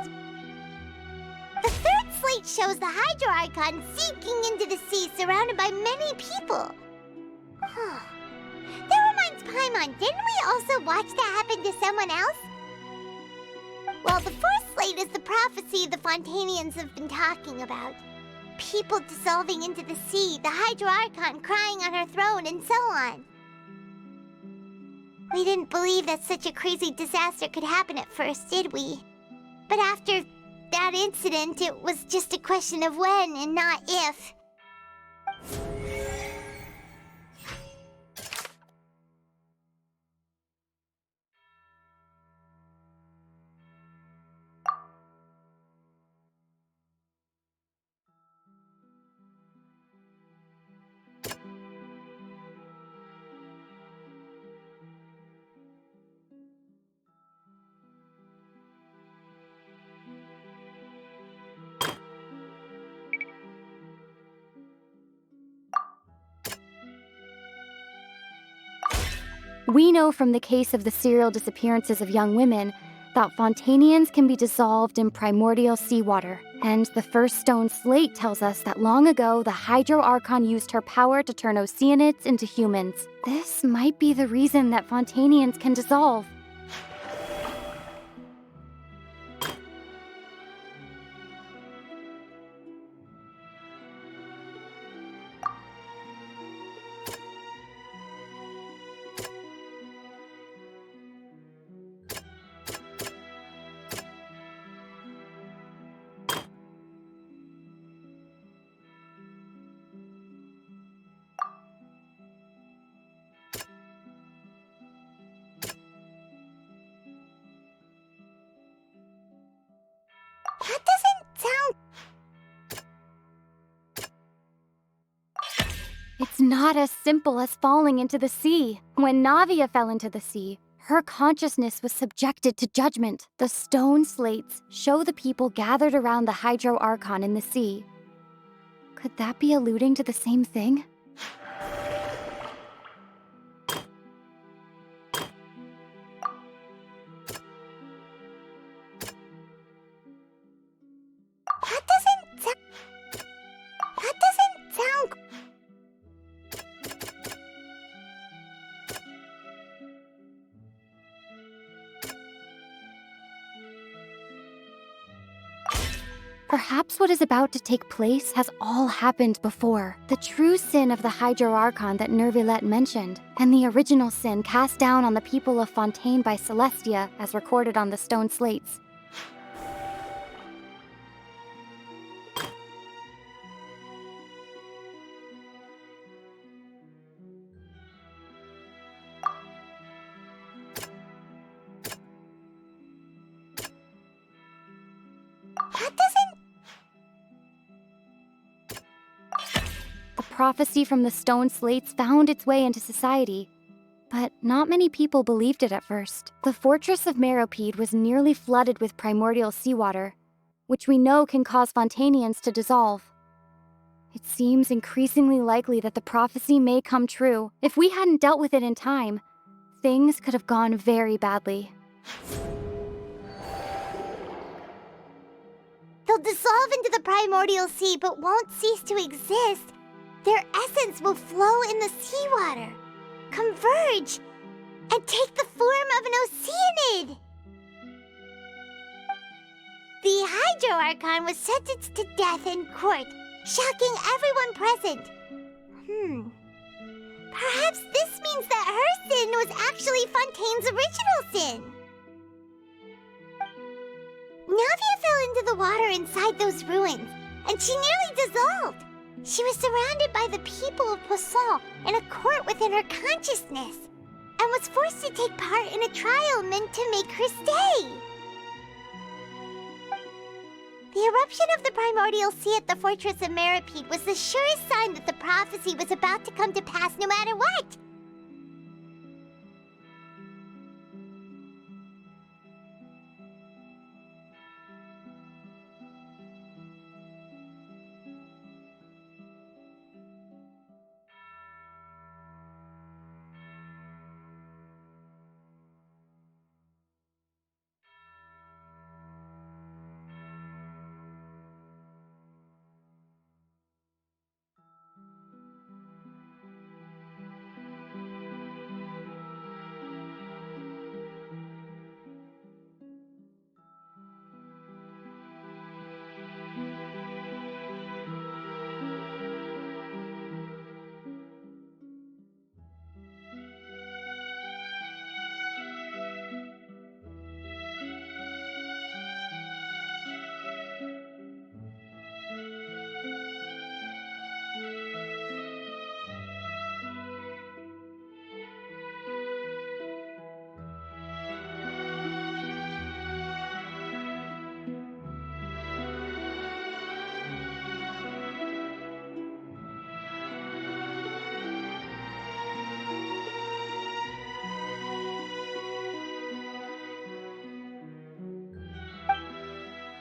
The third slate shows the Hydro Archon sinking into the sea surrounded by many people. That reminds Paimon, didn't we also watch that happen to someone else? Well, the fourth slate is the prophecy the Fontainians have been talking about. People dissolving into the sea, the Hydro Archon crying on her throne, and so on. We didn't believe that such a crazy disaster could happen at first, did we? But after that incident, it was just a question of when and not if. We know from the case of the serial disappearances of young women that Fontainians can be dissolved in primordial seawater. And the first stone slate tells us that long ago, the Hydro Archon used her power to turn Oceanids into humans. This might be the reason that Fontainians can dissolve. That doesn't sound... It's not as simple as falling into the sea. When Navia fell into the sea, her consciousness was subjected to judgment. The stone slates show the people gathered around the Hydro Archon in the sea. Could that be alluding to the same thing? That doesn't sound... Perhaps what is about to take place has all happened before. The true sin of the Hydro Archon that Nervilette mentioned, and the original sin cast down on the people of Fontaine by Celestia, as recorded on the stone slates. The prophecy from the stone slates found its way into society, but not many people believed it at first. The fortress of Meropide was nearly flooded with primordial seawater, which we know can cause Fontainians to dissolve. It seems increasingly likely that the prophecy may come true. If we hadn't dealt with it in time, things could have gone very badly. They'll dissolve into the primordial sea but won't cease to exist. Their essence will flow in the seawater, converge, and take the form of an Oceanid. The Hydro Archon was sentenced to death in court, shocking everyone present. Perhaps this means that her sin was actually Fontaine's original sin. Navia fell into the water inside those ruins, and she nearly dissolved. She was surrounded by the people of Poisson in a court within her consciousness, and was forced to take part in a trial meant to make her stay. The eruption of the primordial sea at the fortress of Meropide was the surest sign that the prophecy was about to come to pass no matter what.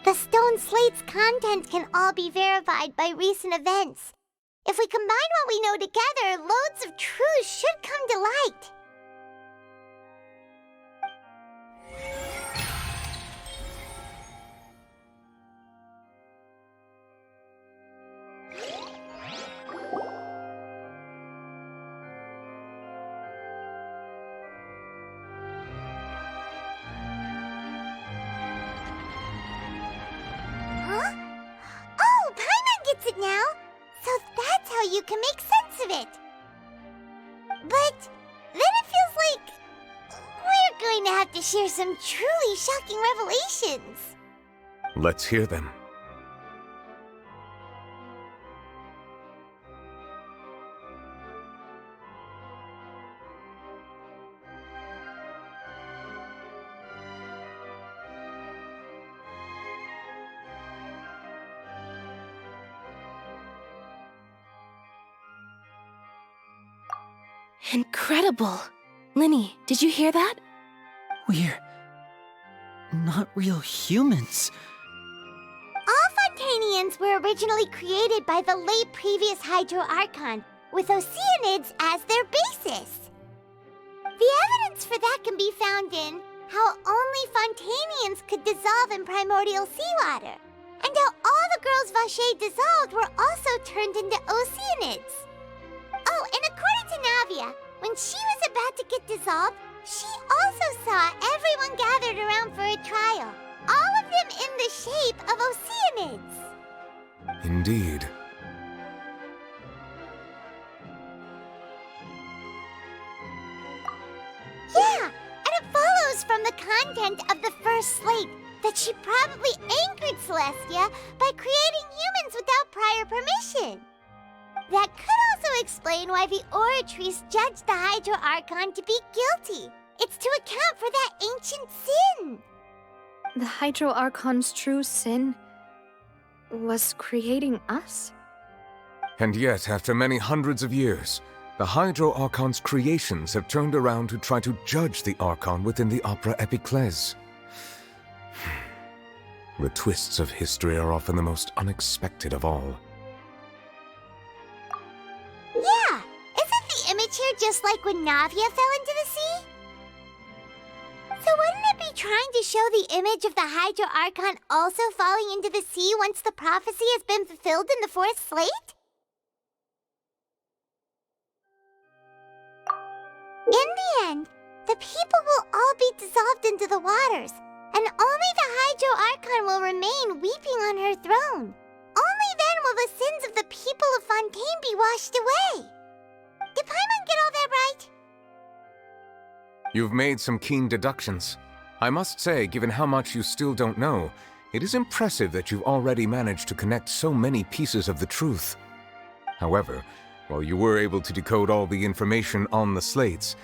The stone slate's content can all be verified by recent events. If we combine what we know together, loads of truths should come to light. can make sense of it. But then it feels like we're going to have to share some truly shocking revelations. Let's hear them. Incredible! Linny, did you hear that? We're not real humans. All Fontainians were originally created by the late previous Hydro Archon, with Oceanids as their basis. The evidence for that can be found in how only Fontainians could dissolve in primordial seawater, and how all the girls Vacher dissolved were also turned into Oceanids. Oh, and according to Navia, when she was about to get dissolved, she also saw everyone gathered around for a trial, all of them in the shape of Oceanids. Indeed. Yeah, and it follows from the content of the first slate that she probably angered Celestia by creating humans without prior permission. That could also explain why the Oratrice judged the Hydro Archon to be guilty. It's to account for that ancient sin. The Hydro Archon's true sin was creating us? And yet, after many hundreds of years, the Hydro Archon's creations have turned around to try to judge the Archon within the Opera Epiclese. The twists of history are often the most unexpected of all. Yeah, isn't the image here just like when Navia fell into the sea? So wouldn't it be trying to show the image of the Hydro Archon also falling into the sea once the prophecy has been fulfilled in the fourth slate? In the end, the people will all be dissolved into the waters, and only the Hydro Archon will remain weeping on her throne. Only then will the sins of the people of Fontaine be washed away. Did Paimon get all that right? You've made some keen deductions. I must say, given how much you still don't know, it is impressive that you've already managed to connect so many pieces of the truth. However, while you were able to decode all the information on the slates,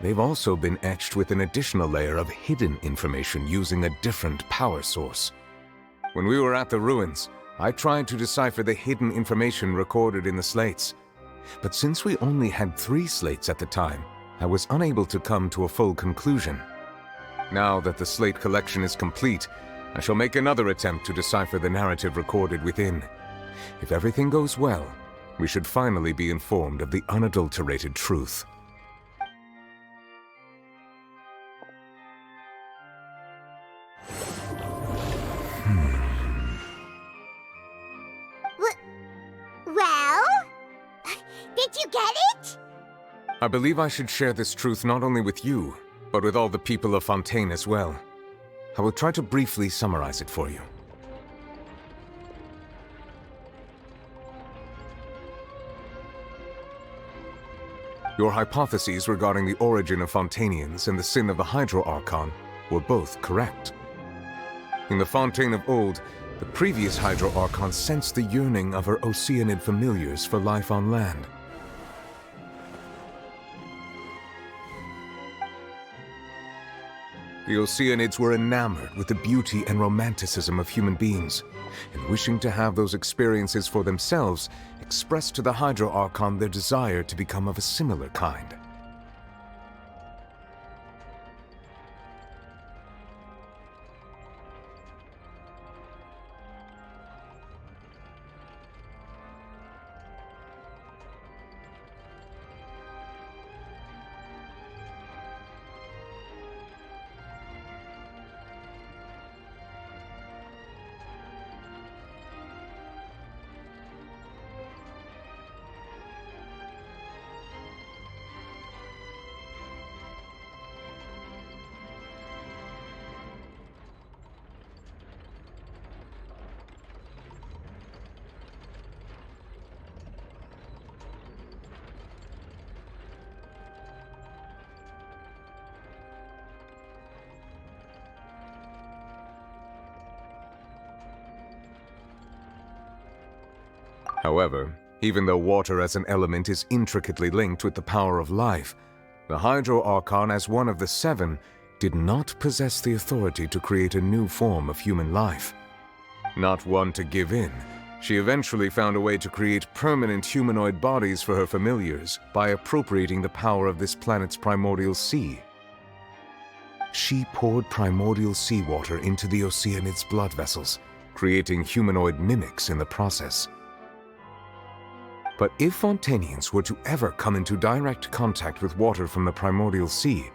they've also been etched with an additional layer of hidden information using a different power source. When we were at the ruins, I tried to decipher the hidden information recorded in the slates. But since we only had 3 slates at the time, I was unable to come to a full conclusion. Now that the slate collection is complete, I shall make another attempt to decipher the narrative recorded within. If everything goes well, we should finally be informed of the unadulterated truth. Well? Did you get it? I believe I should share this truth not only with you, but with all the people of Fontaine as well. I will try to briefly summarize it for you. Your hypotheses regarding the origin of Fontainians and the sin of the Hydro Archon were both correct. In the Fontaine of old, the previous Hydro Archon sensed the yearning of her Oceanid familiars for life on land. The Oceanids were enamored with the beauty and romanticism of human beings, and wishing to have those experiences for themselves, expressed to the Hydro Archon their desire to become of a similar kind. However, even though water as an element is intricately linked with the power of life, the Hydro Archon, as one of the 7, did not possess the authority to create a new form of human life. Not one to give in, she eventually found a way to create permanent humanoid bodies for her familiars by appropriating the power of this planet's primordial sea. She poured primordial seawater into the Oceanids' blood vessels, creating humanoid mimics in the process. But if Fontainians were to ever come into direct contact with water from the primordial sea,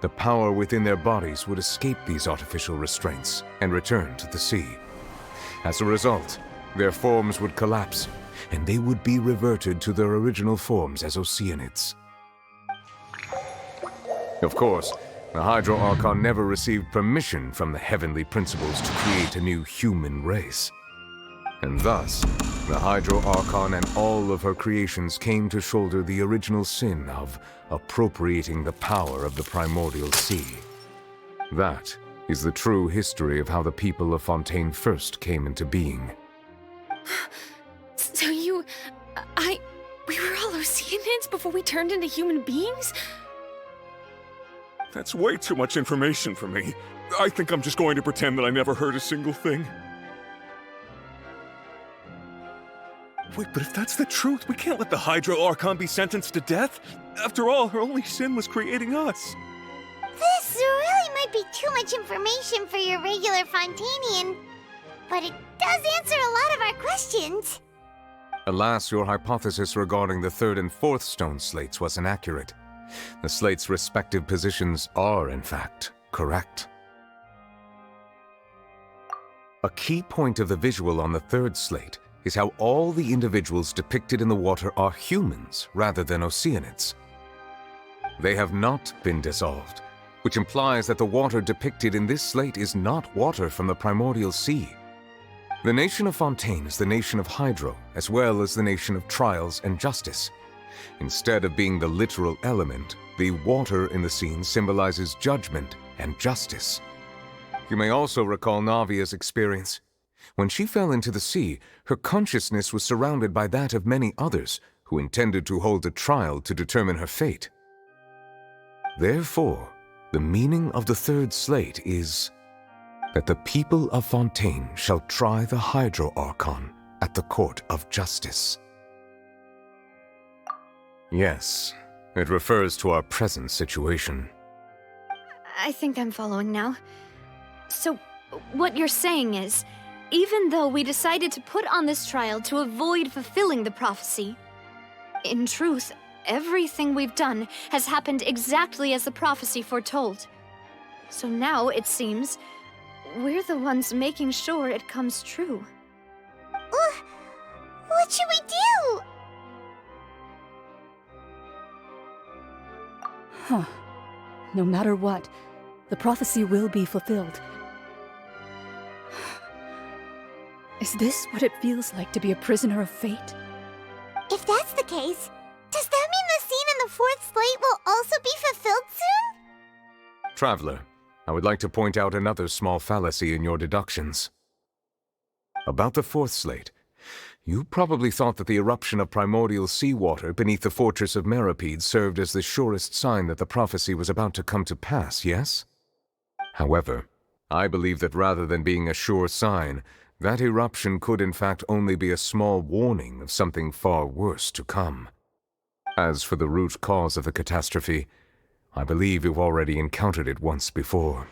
the power within their bodies would escape these artificial restraints and return to the sea. As a result, their forms would collapse, and they would be reverted to their original forms as Oceanids. Of course, the Hydro Archon never received permission from the heavenly principles to create a new human race. And thus, the Hydro Archon and all of her creations came to shoulder the original sin of appropriating the power of the primordial sea. That is the true history of how the people of Fontaine first came into being. So we were all Oceanids before we turned into human beings? That's way too much information for me. I think I'm just going to pretend that I never heard a single thing. Wait, but if that's the truth, we can't let the Hydro Archon be sentenced to death. After all, her only sin was creating us. This really might be too much information for your regular Fontainian, but it does answer a lot of our questions. Alas, your hypothesis regarding the 3rd and 4th stone slates was inaccurate. The slates' respective positions are, in fact, correct. A key point of the visual on the 3rd slate is how all the individuals depicted in the water are humans rather than Oceanids. They have not been dissolved, which implies that the water depicted in this slate is not water from the primordial sea. The nation of Fontaine is the nation of Hydro, as well as the nation of trials and justice. Instead of being the literal element, the water in the scene symbolizes judgment and justice. You may also recall Navia's experience. When she fell into the sea, her consciousness was surrounded by that of many others who intended to hold a trial to determine her fate. Therefore, the meaning of the 3rd slate is that the people of Fontaine shall try the Hydro Archon at the court of justice. Yes, it refers to our present situation. I think I'm following now. So, what you're saying is, even though we decided to put on this trial to avoid fulfilling the prophecy, in truth, everything we've done has happened exactly as the prophecy foretold. So now, it seems, we're the ones making sure it comes true. What should we do? Huh. No matter what, the prophecy will be fulfilled. Is this what it feels like to be a prisoner of fate? If that's the case, does that mean the scene in the 4th slate will also be fulfilled soon? Traveler, I would like to point out another small fallacy in your deductions. About the 4th slate, you probably thought that the eruption of primordial seawater beneath the fortress of Meripede served as the surest sign that the prophecy was about to come to pass, yes? However, I believe that rather than being a sure sign, that eruption could in fact only be a small warning of something far worse to come. As for the root cause of the catastrophe, I believe you've already encountered it once before.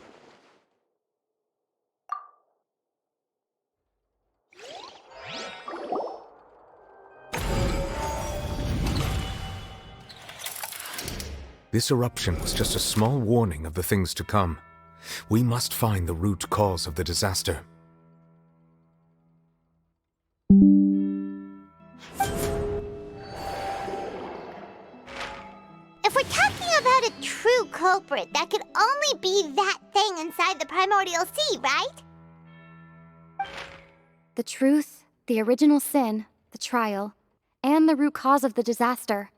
This eruption was just a small warning of the things to come. We must find the root cause of the disaster. If we're talking about a true culprit, that could only be that thing inside the primordial sea, right? The truth, the original sin, the trial, and the root cause of the disaster.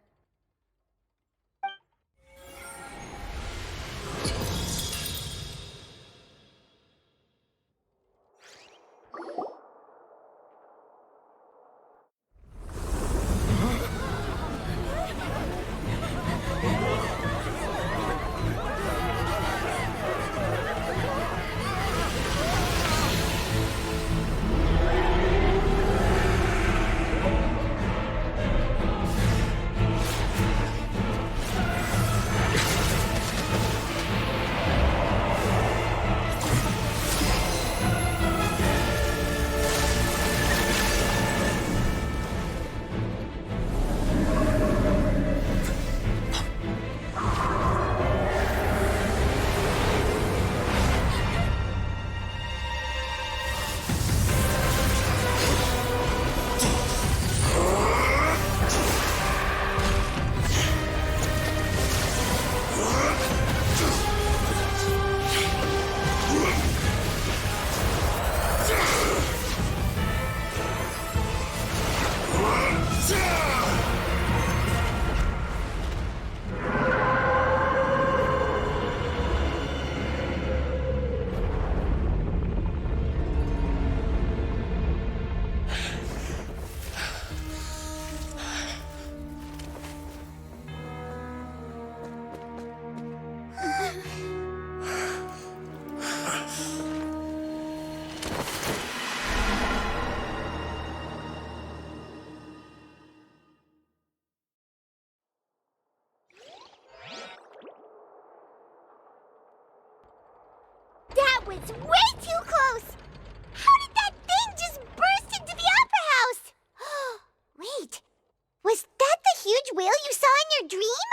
was way too close! How did that thing just burst into the Opera House? Wait, was that the huge whale you saw in your dream?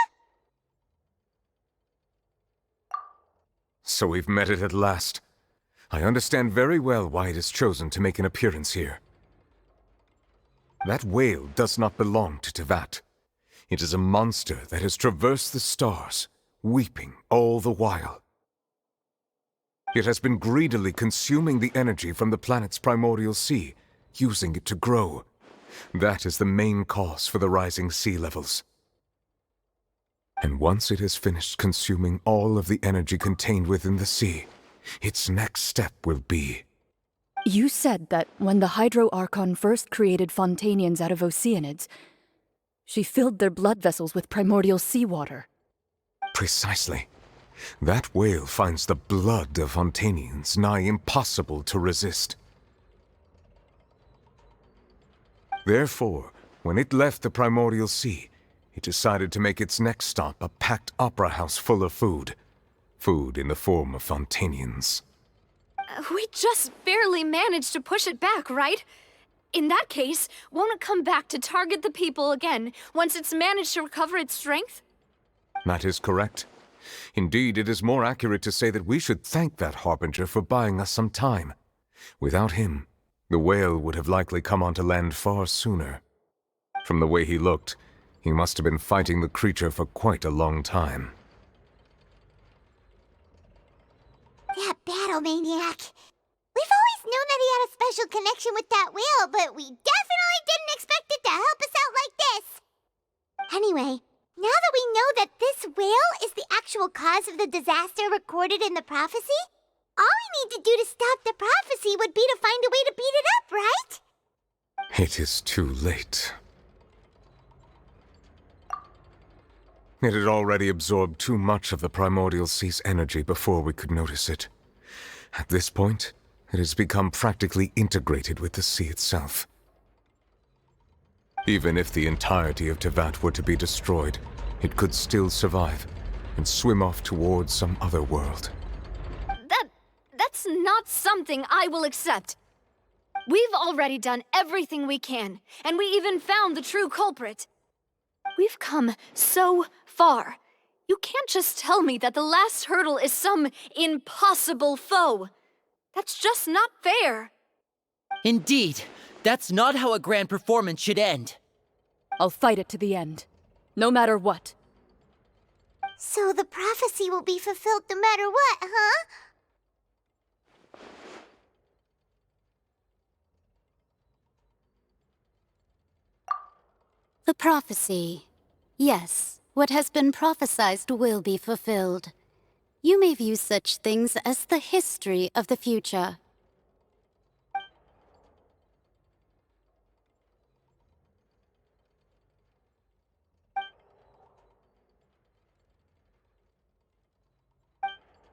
So we've met it at last. I understand very well why it has chosen to make an appearance here. That whale does not belong to Teyvat. It is a monster that has traversed the stars, weeping all the while. It has been greedily consuming the energy from the planet's primordial sea, using it to grow. That is the main cause for the rising sea levels. And once it has finished consuming all of the energy contained within the sea, its next step will be... You said that when the Hydro Archon first created Fontanians out of Oceanids, she filled their blood vessels with primordial seawater. Precisely. That whale finds the blood of Fontanians nigh impossible to resist. Therefore, when it left the primordial sea, it decided to make its next stop a packed opera house full of food. Food in the form of Fontanians. We just barely managed to push it back, right? In that case, won't it come back to target the people again once it's managed to recover its strength? That is correct. Indeed, it is more accurate to say that we should thank that Harbinger for buying us some time. Without him, the whale would have likely come onto land far sooner. From the way he looked, he must have been fighting the creature for quite a long time. That battle maniac. We've always known that he had a special connection with that whale, but we definitely didn't expect it to help us out like this. Anyway, now that we know that this whale is the actual cause of the disaster recorded in the prophecy, all we need to do to stop the prophecy would be to find a way to beat it up, right? It is too late. It had already absorbed too much of the primordial sea's energy before we could notice it. At this point, it has become practically integrated with the sea itself. Even if the entirety of Teyvat were to be destroyed, it could still survive and swim off towards some other world. That's not something I will accept. We've already done everything we can, and we even found the true culprit. We've come so far. You can't just tell me that the last hurdle is some impossible foe. That's just not fair. Indeed, that's not how a grand performance should end. I'll fight it to the end, no matter what. So the prophecy will be fulfilled no matter what, huh? The prophecy. Yes, what has been prophesied will be fulfilled. You may view such things as the history of the future.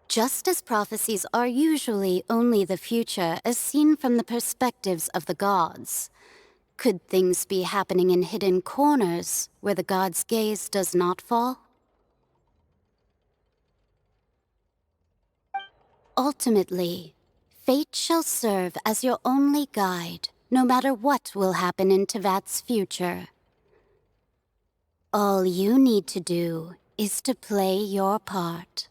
Just as prophecies are usually only the future as seen from the perspectives of the gods, could things be happening in hidden corners where the gods' gaze does not fall? Ultimately, fate shall serve as your only guide, no matter what will happen in Teyvat's future. All you need to do is to play your part.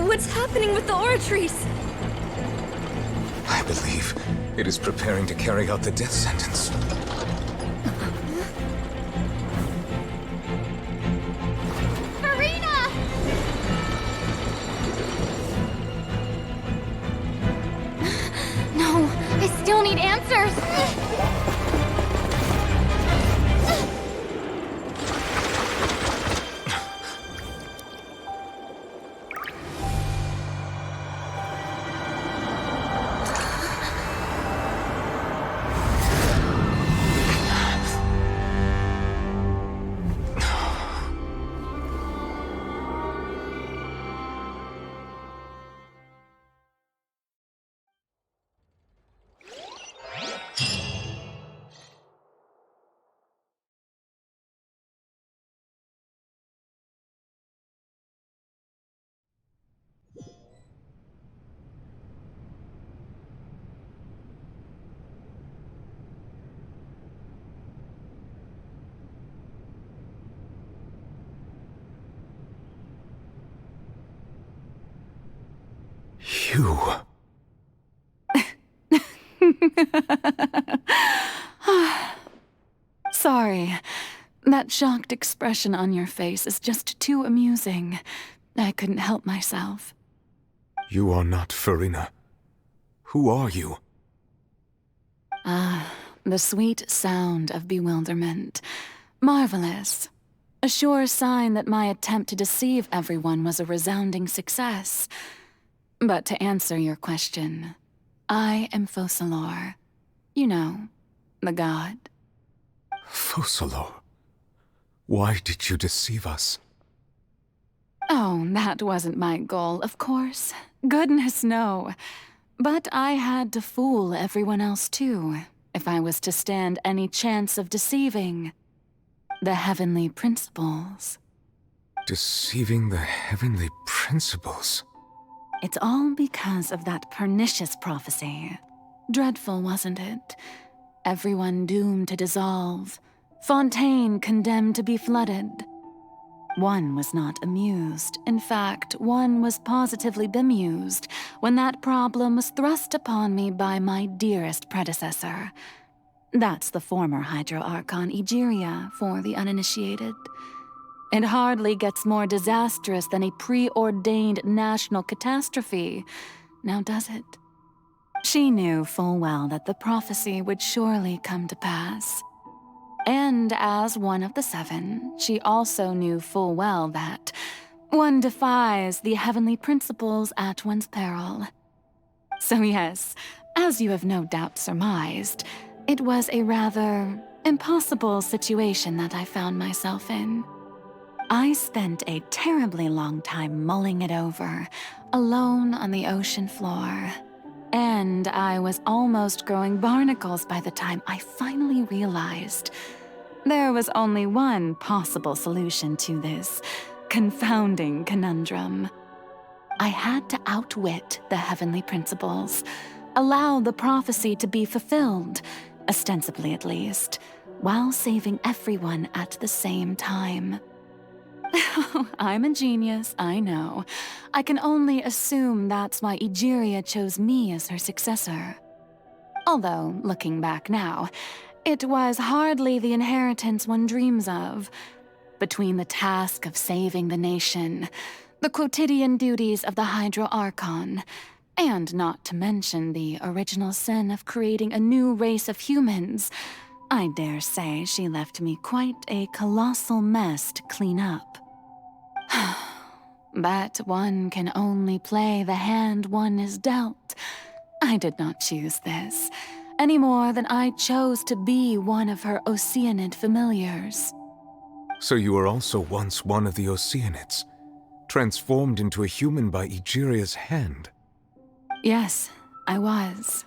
What's happening with the oratories? I believe it is preparing to carry out the death sentence. Farina! No, I still need answers. You... Sorry. That shocked expression on your face is just too amusing. I couldn't help myself. You are not Farina. Who are you? Ah, the sweet sound of bewilderment. Marvelous. A sure sign that my attempt to deceive everyone was a resounding success. But to answer your question, I am Focalor. You know, the god. Focalor? Why did you deceive us? Oh, that wasn't my goal, of course. Goodness, no. But I had to fool everyone else too, if I was to stand any chance of deceiving the heavenly principles. Deceiving the heavenly principles? It's all because of that pernicious prophecy. Dreadful, wasn't it? Everyone doomed to dissolve. Fontaine condemned to be flooded. One was not amused. In fact, one was positively bemused when that problem was thrust upon me by my dearest predecessor. That's the former Hydro Archon Egeria for the uninitiated. It hardly gets more disastrous than a preordained national catastrophe, now does it? She knew full well that the prophecy would surely come to pass. And as one of the seven, she also knew full well that one defies the heavenly principles at one's peril. So yes, as you have no doubt surmised, it was a rather impossible situation that I found myself in. I spent a terribly long time mulling it over, alone on the ocean floor. And I was almost growing barnacles by the time I finally realized there was only one possible solution to this confounding conundrum. I had to outwit the heavenly principles, allow the prophecy to be fulfilled, ostensibly at least, while saving everyone at the same time. I'm a genius, I know. I can only assume that's why Egeria chose me as her successor. Although, looking back now, it was hardly the inheritance one dreams of. Between the task of saving the nation, the quotidian duties of the Hydro Archon, and not to mention the original sin of creating a new race of humans, I dare say she left me quite a colossal mess to clean up. But one can only play the hand one is dealt. I did not choose this, any more than I chose to be one of her Oceanid familiars. So you were also once one of the Oceanids, transformed into a human by Egeria's hand? Yes, I was.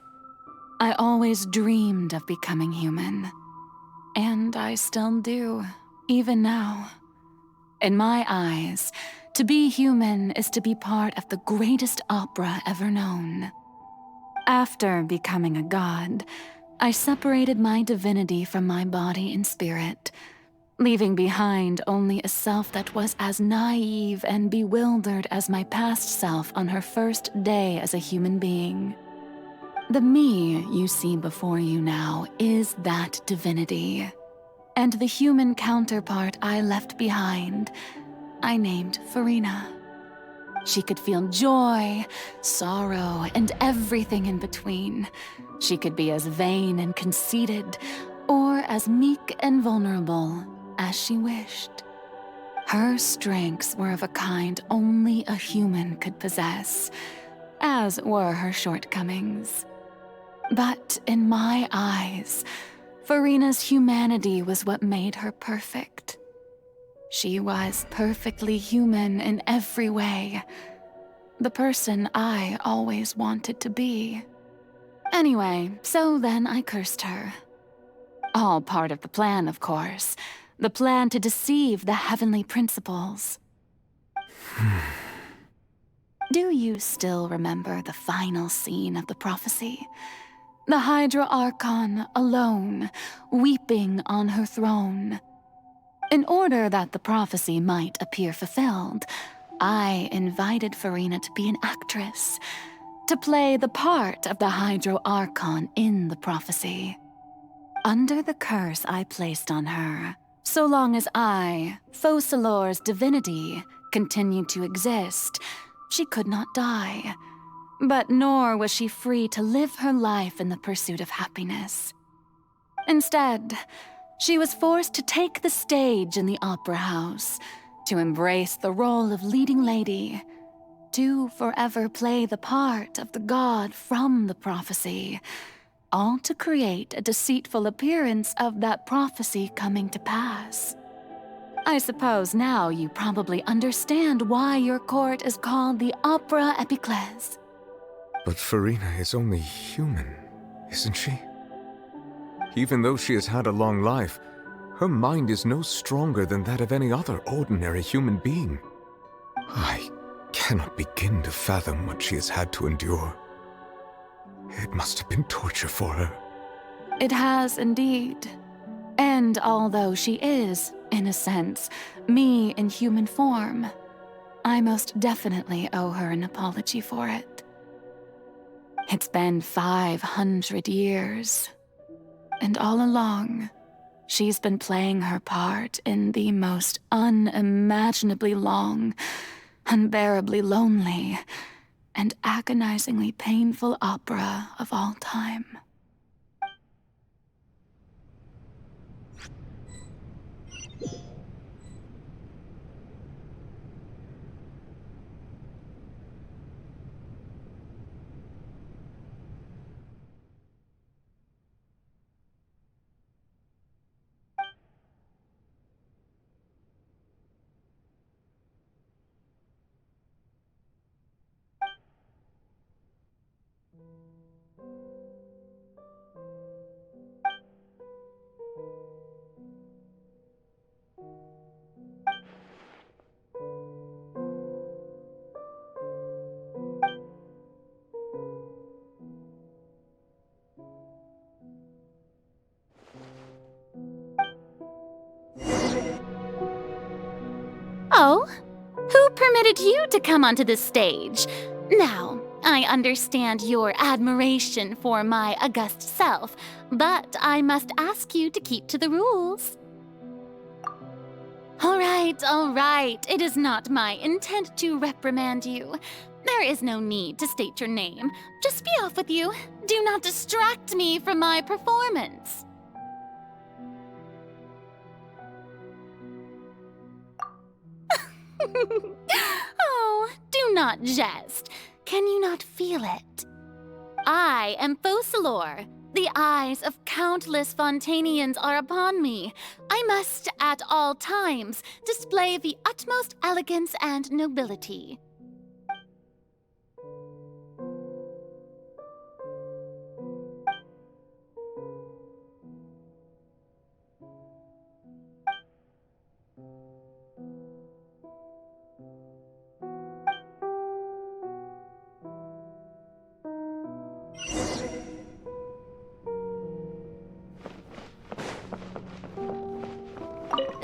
I always dreamed of becoming human. And I still do, even now. In my eyes, to be human is to be part of the greatest opera ever known. After becoming a god, I separated my divinity from my body and spirit, leaving behind only a self that was as naive and bewildered as my past self on her first day as a human being. The me you see before you now is that divinity. And the human counterpart I left behind, I named Farina. She could feel joy, sorrow, and everything in between. She could be as vain and conceited, or as meek and vulnerable as she wished. Her strengths were of a kind only a human could possess, as were her shortcomings. But in my eyes, Farina's humanity was what made her perfect. She was perfectly human in every way. The person I always wanted to be. Anyway, so then I cursed her. All part of the plan, of course. The plan to deceive the heavenly principles. Do you still remember the final scene of the prophecy? The Hydra Archon alone, weeping on her throne. In order that the prophecy might appear fulfilled, I invited Farina to be an actress. to play the part of the Hydro Archon in the prophecy. Under the curse I placed on her, so long as I, Focalor's divinity, continued to exist, she could not die. But nor was she free to live her life in the pursuit of happiness. Instead, she was forced to take the stage in the opera house, to embrace the role of leading lady, to forever play the part of the god from the prophecy, all to create a deceitful appearance of that prophecy coming to pass. I suppose now you probably understand why your court is called the Opera Epiclese. But Farina is only human, isn't she? Even though she has had a long life, her mind is no stronger than that of any other ordinary human being. I cannot begin to fathom what she has had to endure. It must have been torture for her. It has indeed. And although she is, in a sense, me in human form, I most definitely owe her an apology for it. It's been 500 years, and all along, she's been playing her part in the most unimaginably long, unbearably lonely, and agonizingly painful opera of all time. Oh? Who permitted you to come onto this stage? Now, I understand your admiration for my august self, but I must ask you to keep to the rules. All right. It is not my intent to reprimand you. There is no need to state your name. Just be off with you. Do not distract me from my performance. Oh, do not jest. Can you not feel it? I am Focalor. The eyes of countless Fontainians are upon me. I must, at all times, display the utmost elegance and nobility.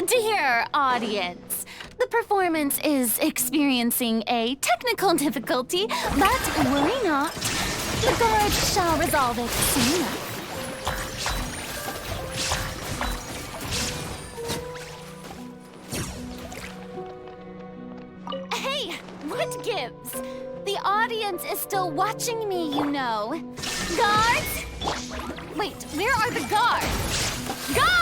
Dear audience, the performance is experiencing a technical difficulty, but worry not. The guards shall resolve it soon enough. Hey, what gives? The audience is still watching me, you know. Guards? Wait, where are the guards? Guards!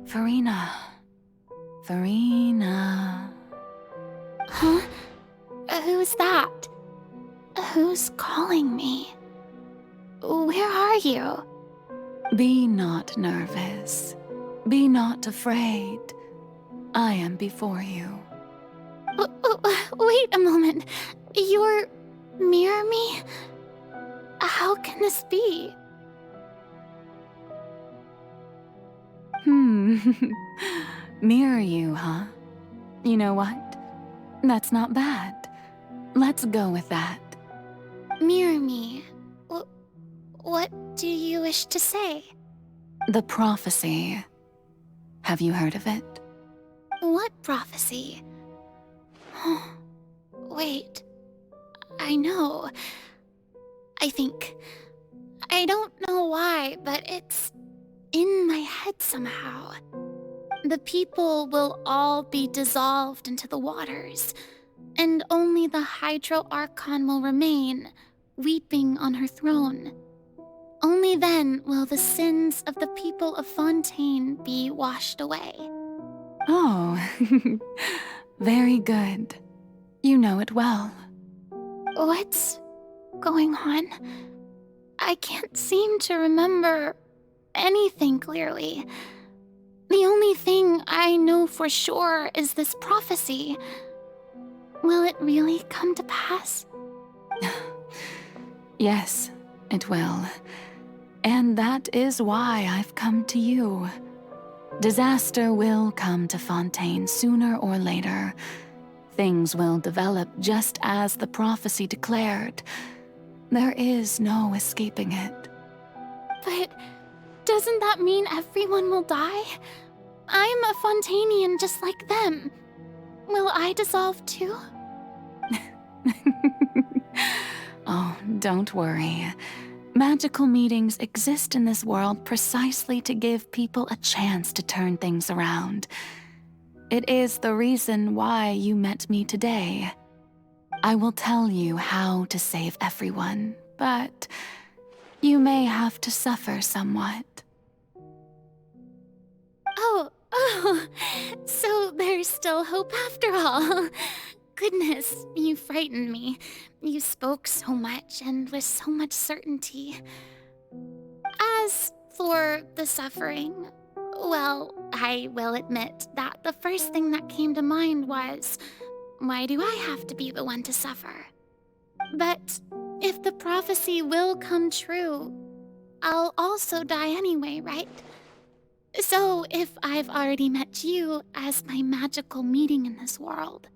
Farina, Furina. Huh? Who's that? Who's calling me? Where are you? Be not nervous. Be not afraid. I am before you. Wait a moment. You're mirror me? How can this be? Mirror you, huh? You know what? That's not bad. Let's go with that. Mirror me? What do you wish to say? The prophecy. Have you heard of it? What prophecy? Wait. I know. I think. I don't know why, but it's in my head somehow. The people will all be dissolved into the waters, and only the Hydro Archon will remain, weeping on her throne. Only then will the sins of the people of Fontaine be washed away. Oh, very good. You know it well. What's going on? I can't seem to remember anything clearly. The only thing I know for sure is this prophecy. Will it really come to pass? Yes, it will. And that is why I've come to you. Disaster will come to Fontaine sooner or later. Things will develop just as the prophecy declared. There is no escaping it. But doesn't that mean everyone will die? I'm a Fontainian just like them. Will I dissolve too? Oh, don't worry. Magical meetings exist in this world precisely to give people a chance to turn things around. It is the reason why you met me today. I will tell you how to save everyone, but you may have to suffer somewhat. Oh, so there's still hope after all. Goodness, you frightened me. You spoke so much and with so much certainty. As for the suffering, well, I will admit that the first thing that came to mind was, why do I have to be the one to suffer? But if the prophecy will come true, I'll also die anyway, right? So if I've already met you as my magical meeting in this world,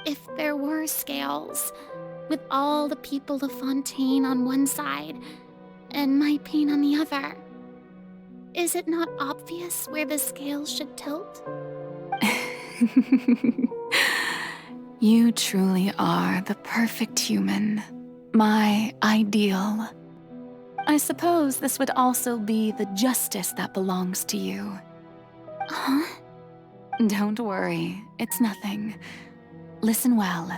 if there were scales, with all the people of Fontaine on one side and my pain on the other, is it not obvious where the scales should tilt? You truly are the perfect human, my ideal. I suppose this would also be the justice that belongs to you. Huh? Don't worry, it's nothing. Listen well.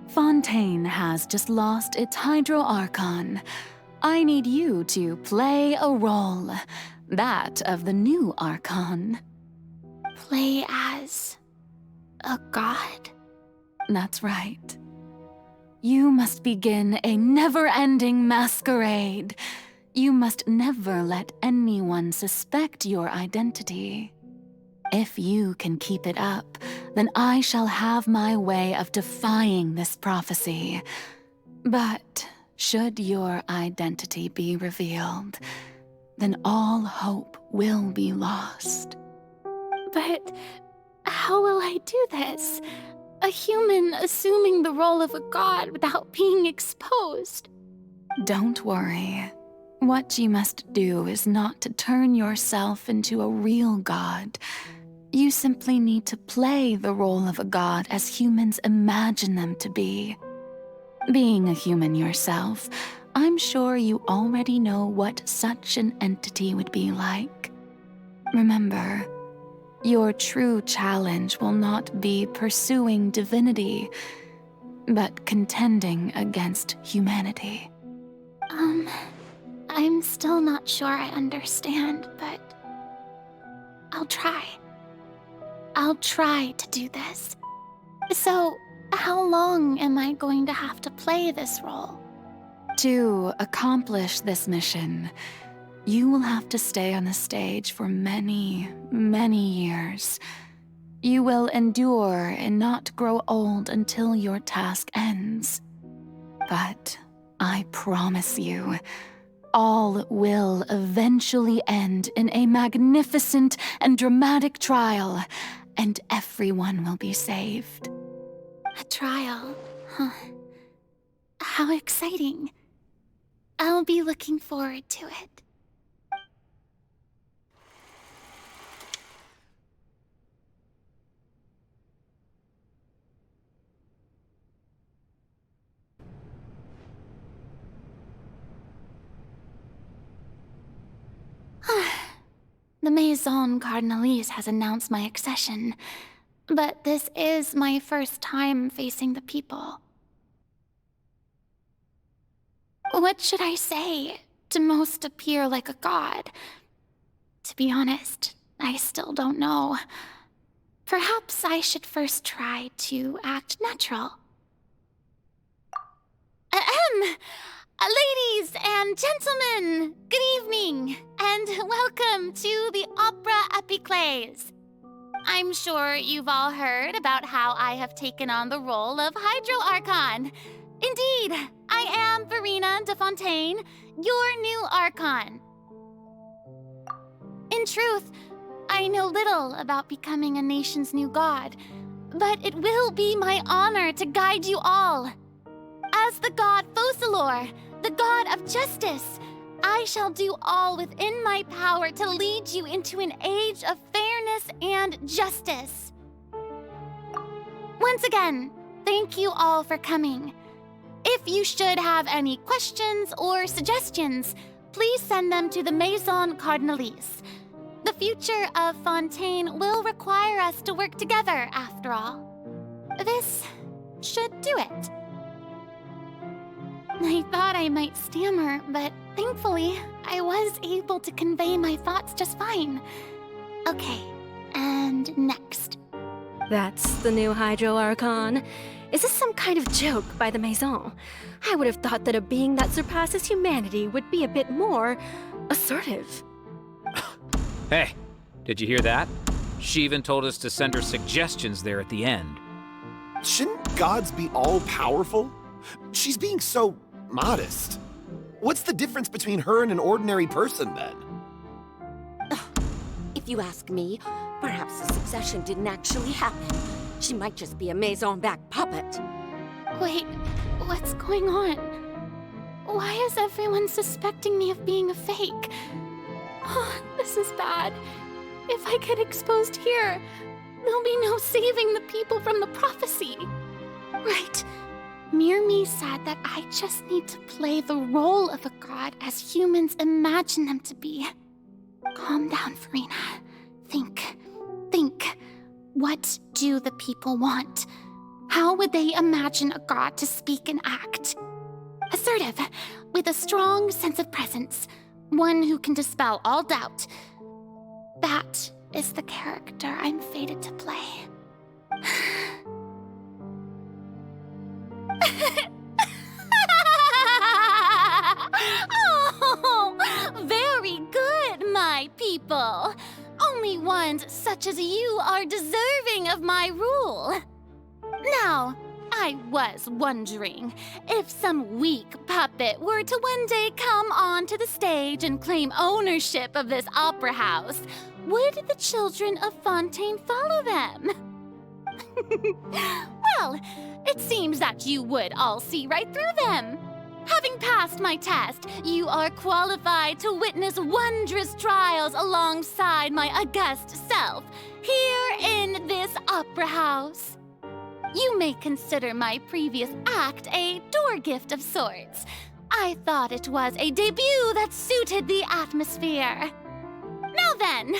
Fontaine has just lost its Hydro Archon. I need you to play a role, that of the new Archon. Play as a god? That's right. You must begin a never-ending masquerade. You must never let anyone suspect your identity. If you can keep it up, then I shall have my way of defying this prophecy. But should your identity be revealed, then all hope will be lost. But how will I do this? A human assuming the role of a god without being exposed. Don't worry. What you must do is not to turn yourself into a real god. You simply need to play the role of a god as humans imagine them to be. Being a human yourself, I'm sure you already know what such an entity would be like. Remember, your true challenge will not be pursuing divinity, but contending against humanity. I'm still not sure I understand, but I'll try. I'll try to do this. So, how long am I going to have to play this role? To accomplish this mission, you will have to stay on the stage for many, many years. You will endure and not grow old until your task ends. But I promise you, all will eventually end in a magnificent and dramatic trial, and everyone will be saved. A trial, huh? How exciting. I'll be looking forward to it. The Maison Cardinalise has announced my accession, but this is my first time facing the people. What should I say to most appear like a god? To be honest, I still don't know. Perhaps I should first try to act natural. Ladies and gentlemen, good evening, and welcome to the Opera Epiclese. I'm sure you've all heard about how I have taken on the role of Hydro Archon. Indeed, I am Verena de Fontaine, your new Archon. In truth, I know little about becoming a nation's new god, but it will be my honor to guide you all. As the god Focalor, the god of justice, I shall do all within my power to lead you into an age of fairness and justice. Once again, thank you all for coming. If you should have any questions or suggestions, please send them to the Maison Cardinalise. The future of Fontaine will require us to work together, after all. This should do it. I thought I might stammer, but thankfully, I was able to convey my thoughts just fine. Okay, and next. That's the new Hydro Archon. Is this some kind of joke by the Maison? I would have thought that a being that surpasses humanity would be a bit more assertive. Hey, did you hear that? She even told us to send her suggestions there at the end. Shouldn't gods be all-powerful? She's being so modest. What's the difference between her and an ordinary person, then? If you ask me, perhaps the succession didn't actually happen. She might just be a Maison back puppet. Wait, what's going on? Why is everyone suspecting me of being a fake? Oh, this is bad. If I get exposed here, there'll be no saving the people from the prophecy. Right. Mirmi said that I just need to play the role of a god as humans imagine them to be. Calm down, Verena. Think. What do the people want? How would they imagine a god to speak and act? Assertive, with a strong sense of presence. One who can dispel all doubt. That is the character I'm fated to play. Oh, very good, my people. Only ones such as you are deserving of my rule. Now, I was wondering if some weak puppet were to one day come onto the stage and claim ownership of this opera house, would the children of Fontaine follow them? Well, it seems that you would all see right through them. Having passed my test, you are qualified to witness wondrous trials alongside my august self, here in this opera house. You may consider my previous act a door gift of sorts. I thought it was a debut that suited the atmosphere. Now then,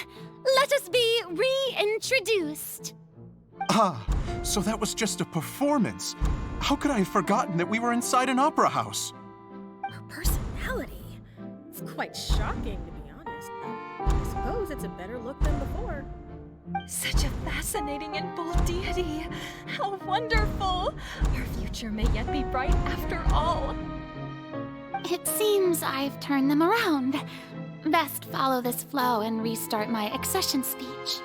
let us be reintroduced. Ah, so that was just a performance. How could I have forgotten that we were inside an opera house? Her personality? It's quite shocking, to be honest. I suppose it's a better look than before. Such a fascinating and bold deity. How wonderful! Our future may yet be bright after all. It seems I've turned them around. Best follow this flow and restart my accession speech.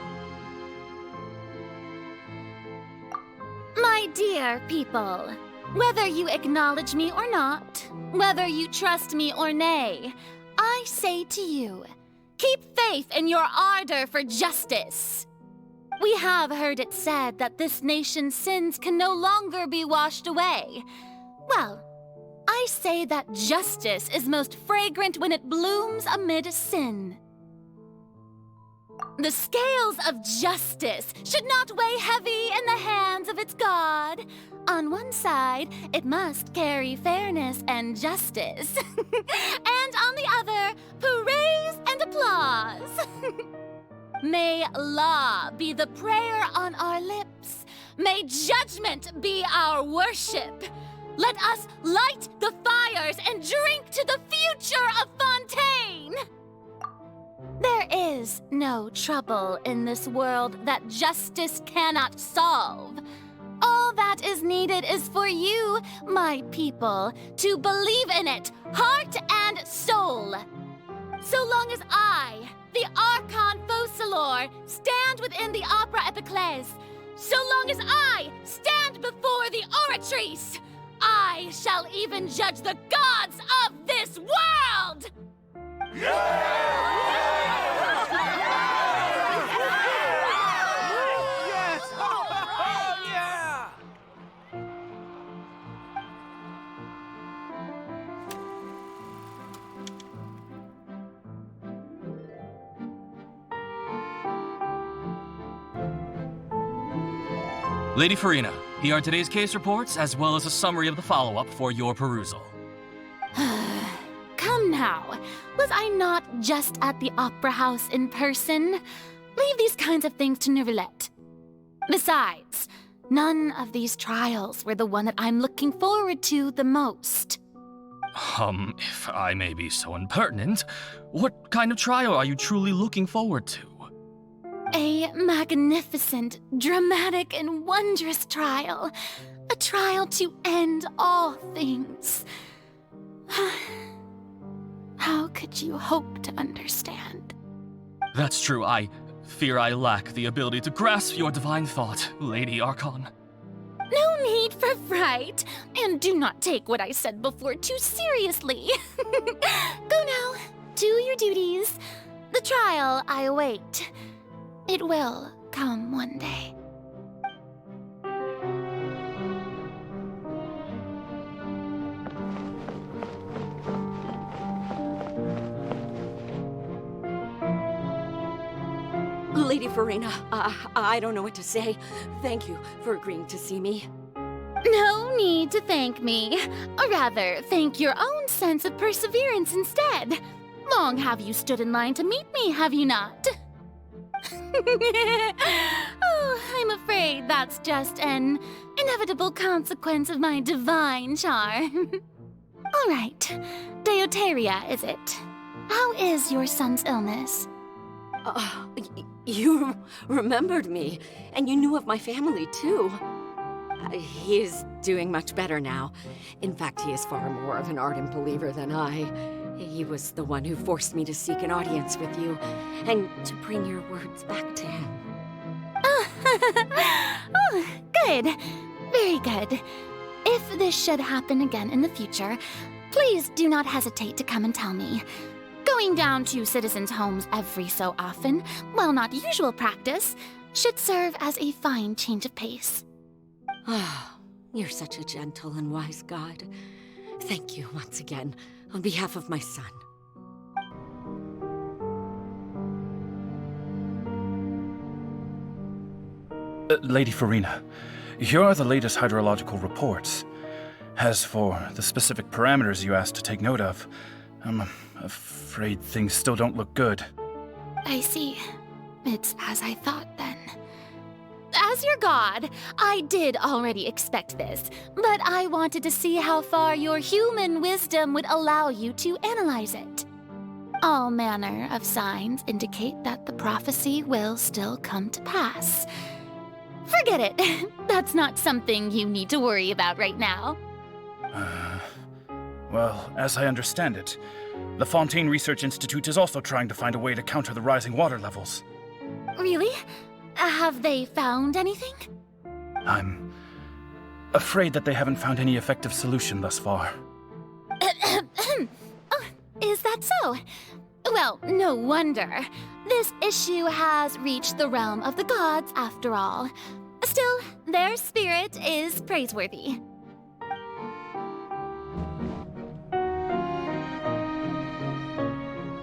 My dear people, whether you acknowledge me or not, whether you trust me or nay, I say to you, keep faith in your ardor for justice. We have heard it said that this nation's sins can no longer be washed away. Well, I say that justice is most fragrant when it blooms amid sin. The scales of justice should not weigh heavy in the hands of its God. On one side, it must carry fairness and justice. And on the other, praise and applause. May law be the prayer on our lips. May judgment be our worship. Let us light the fires and drink to the future of Fontaine! There is no trouble in this world that justice cannot solve. All that is needed is for you, my people, to believe in it, heart and soul. So long as I, the Archon Focalor, stand within the Opera Epiclese, so long as I stand before the Oratrice, I shall even judge the gods of this world! Lady Farina, here are today's case reports, as well as a summary of the follow-up for your perusal. Come now, was I not just at the Opera House in person? Leave these kinds of things to Neuvillette. Besides, none of these trials were the one that I'm looking forward to the most. If I may be so impertinent, what kind of trial are you truly looking forward to? A magnificent, dramatic, and wondrous trial. A trial to end all things. How could you hope to understand? That's true. I fear I lack the ability to grasp your divine thought, Lady Archon. No need for fright, and do not take what I said before too seriously. Go now, do your duties. The trial I await. It will come one day. Lady Farina, I don't know what to say. Thank you for agreeing to see me. No need to thank me. Or rather, thank your own sense of perseverance instead. Long have you stood in line to meet me, have you not? Oh, I'm afraid that's just an inevitable consequence of my divine charm. All right, Deoteria, is it? How is your son's illness? You remembered me, and you knew of my family, too. He is doing much better now. In fact, he is far more of an ardent believer than I. He was the one who forced me to seek an audience with you, and to bring your words back to him. Oh, good. Very good. If this should happen again in the future, please do not hesitate to come and tell me. Going down to citizens' homes every so often, while not usual practice, should serve as a fine change of pace. Ah, you're such a gentle and wise god. Thank you once again, on behalf of my son. Lady Farina, here are the latest hydrological reports. As for the specific parameters you asked to take note of, I'm afraid things still don't look good. I see. It's as I thought then. As your god, I did already expect this, but I wanted to see how far your human wisdom would allow you to analyze it. All manner of signs indicate that the prophecy will still come to pass. Forget it. That's not something you need to worry about right now. Well, as I understand it, the Fontaine Research Institute is also trying to find a way to counter the rising water levels. Really? Have they found anything? I'm afraid that they haven't found any effective solution thus far. Oh, is that so? Well, no wonder. This issue has reached the realm of the gods, after all. Still, their spirit is praiseworthy.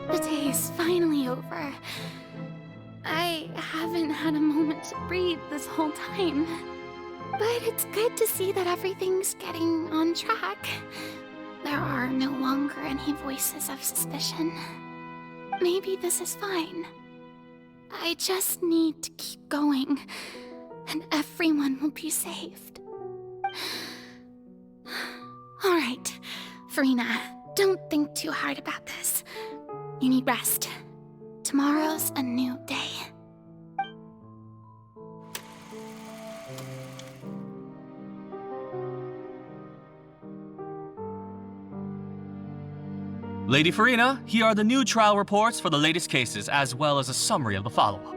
The day is finally over. I haven't had a moment to breathe this whole time. But it's good to see that everything's getting on track. There are no longer any voices of suspicion. Maybe this is fine. I just need to keep going, and everyone will be saved. All right, Farina, don't think too hard about this. You need rest. Tomorrow's a new day. Lady Farina, here are the new trial reports for the latest cases, as well as a summary of the follow-up.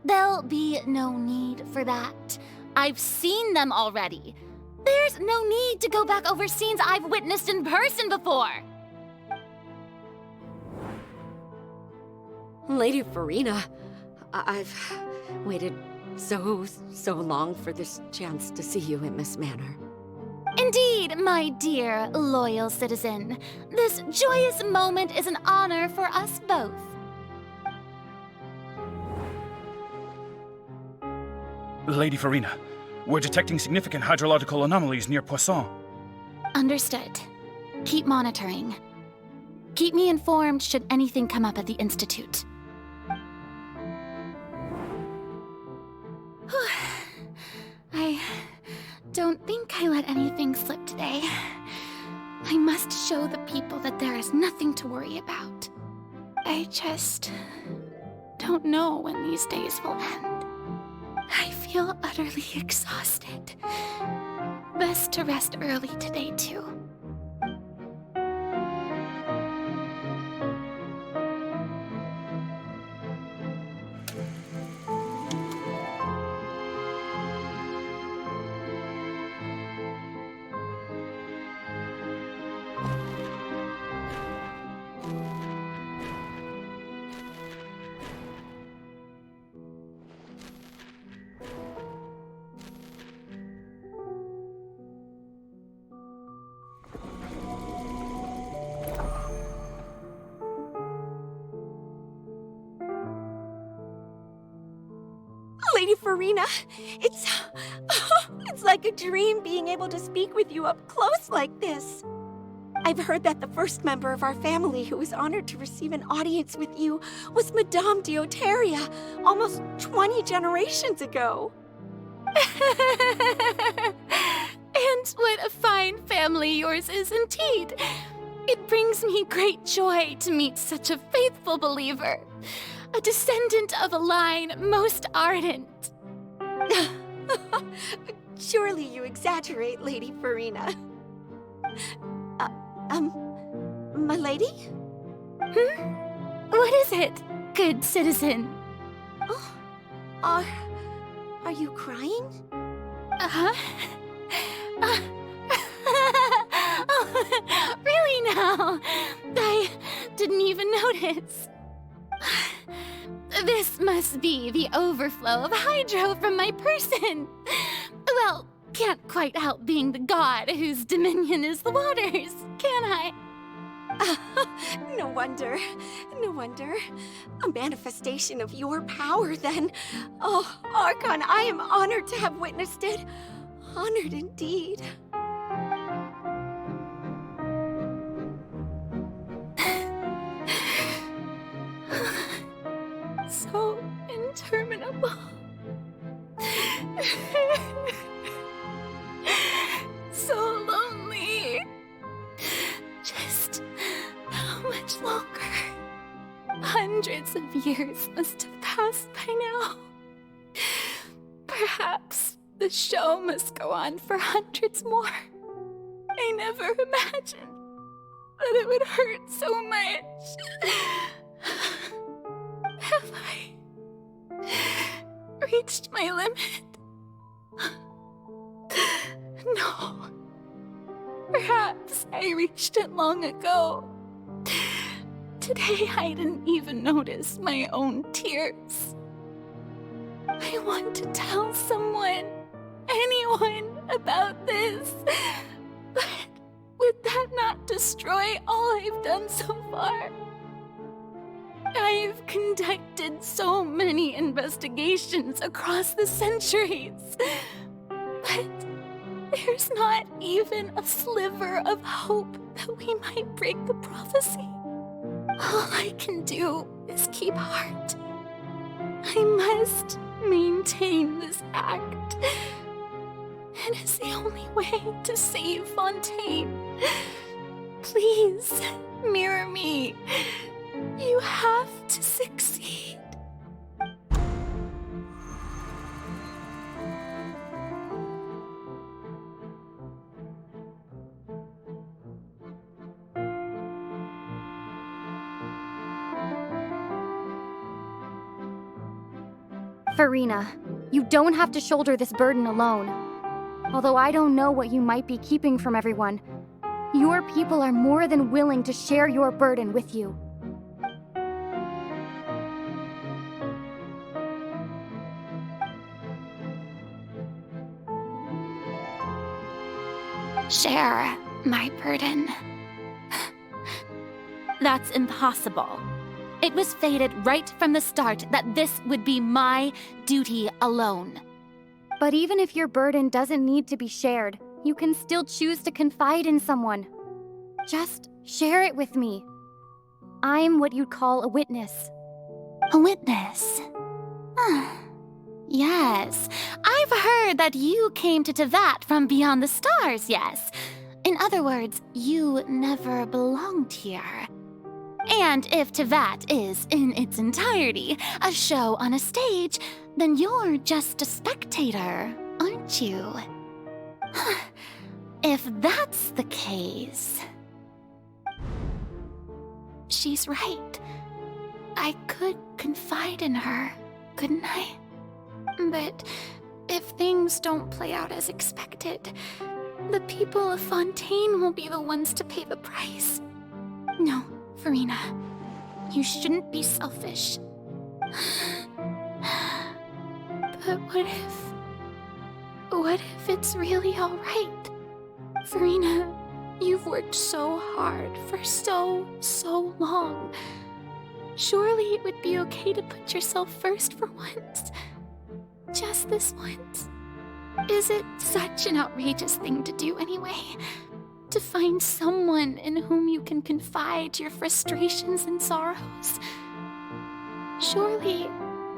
There'll be no need for that. I've seen them already. There's no need to go back over scenes I've witnessed in person before. Lady Farina, I've waited so long for this chance to see you in Miss Manor. Indeed, my dear, loyal citizen. This joyous moment is an honor for us both. Lady Farina, we're detecting significant hydrological anomalies near Poisson. Understood. Keep monitoring. Keep me informed should anything come up at the Institute. I don't think I let anything slip today. I must show the people that there is nothing to worry about. I just don't know when these days will end. I feel utterly exhausted. Best to rest early today, too. Lady Farina, it's like a dream being able to speak with you up close like this. I've heard that the first member of our family who was honored to receive an audience with you was Madame Dioteria, almost 20 generations ago. And what a fine family yours is indeed. It brings me great joy to meet such a faithful believer. A descendant of a line most ardent. Surely you exaggerate, Lady Farina. My lady? What is it, good citizen? Oh, are you crying? Uh-huh. Oh, really now? I didn't even notice. This must be the overflow of hydro from my person. Well, can't quite help being the god whose dominion is the waters, can I? No wonder. No wonder. A manifestation of your power, then. Oh, Archon, I am honored to have witnessed it. Honored indeed. So interminable. So lonely. Just how Hundreds of years must have passed by now. Perhaps the show must go on for hundreds more. I never imagined that it would hurt so much. Have I reached my limit? No. Perhaps I reached it long ago. Today I didn't even notice my own tears. I want to tell someone, anyone, about this. But would that not destroy all I've done so far? I've conducted so many investigations across the centuries. But there's not even a sliver of hope that we might break the prophecy. All I can do is keep heart. I must maintain this act. It is the only way to save Fontaine. Please, mirror me. You have to succeed. Farina, you don't have to shoulder this burden alone. Although I don't know what you might be keeping from everyone, your people are more than willing to share your burden with you. Share my burden. That's impossible. It was fated right from the start that this would be my duty alone. But even if your burden doesn't need to be shared, you can still choose to confide in someone. Just share it with me. I'm what you'd call a witness. A witness? Yes, I've heard that you came to Tevat from beyond the stars, yes. In other words, you never belonged here. And if Tevat is, in its entirety, a show on a stage, then you're just a spectator, aren't you? If that's the case... She's right. I could confide in her, couldn't I? But if things don't play out as expected, the people of Fontaine will be the ones to pay the price. No, Farina, you shouldn't be selfish. But what if it's really all right? Farina, you've worked so hard for so long. Surely it would be okay to put yourself first for once. Just this once. Is it such an outrageous thing to do anyway? To find someone in whom you can confide your frustrations and sorrows? Surely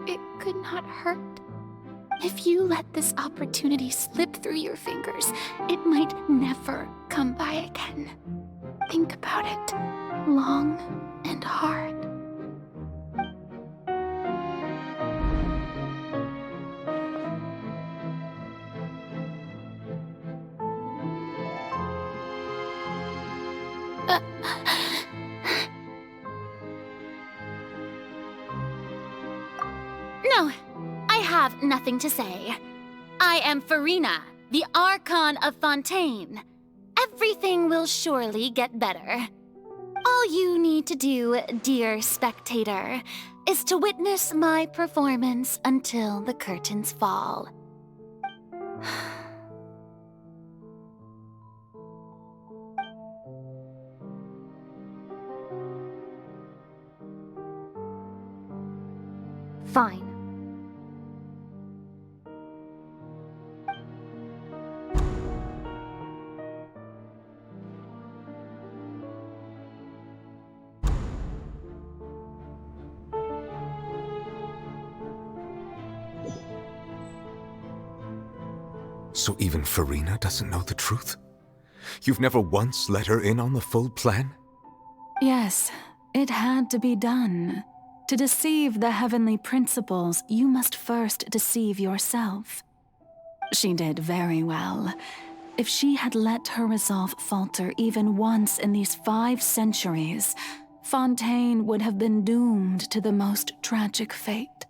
it could not hurt. If you let this opportunity slip through your fingers, it might never come by again. Think about it long and hard. No, I have nothing to say. I am Farina, the Archon of Fontaine. Everything will surely get better. All you need to do, dear spectator, is to witness my performance until the curtains fall. Fine. So even Farina doesn't know the truth? You've never once let her in on the full plan? Yes, it had to be done. To deceive the heavenly principles, you must first deceive yourself. She did very well. If she had let her resolve falter even once in these 5 centuries, Fontaine would have been doomed to the most tragic fate.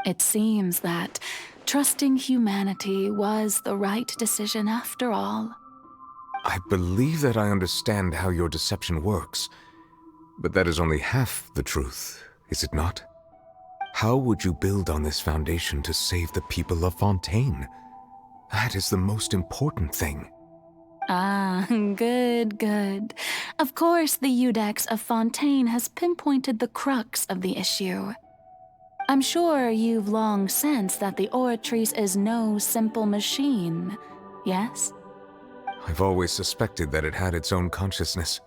It seems that trusting humanity was the right decision after all. I believe that I understand how your deception works, but that is only half the truth, is it not? How would you build on this foundation to save the people of Fontaine? That is the most important thing. Ah, good, good. Of course, the Iudex of Fontaine has pinpointed the crux of the issue. I'm sure you've long sensed that the Oratrice is no simple machine, yes? I've always suspected that it had its own consciousness,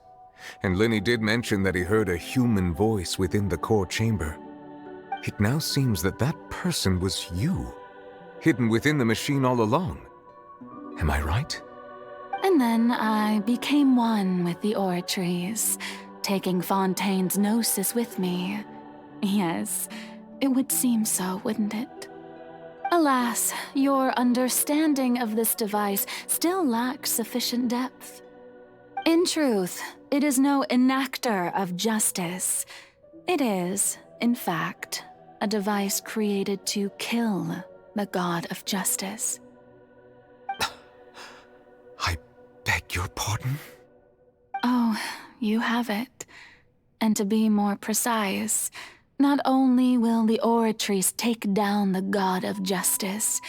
and Lenny did mention that he heard a human voice within the core chamber. It now seems that that person was you, hidden within the machine all along. Am I right? And then I became one with the Oratrice, taking Fontaine's gnosis with me. Yes, it would seem so, wouldn't it? Alas, your understanding of this device still lacks sufficient depth. In truth, it is no enactor of justice. It is, in fact, a device created to kill the god of justice. I beg your pardon? Oh, you have it. And to be more precise, not only will the Oratrice take down the god of justice,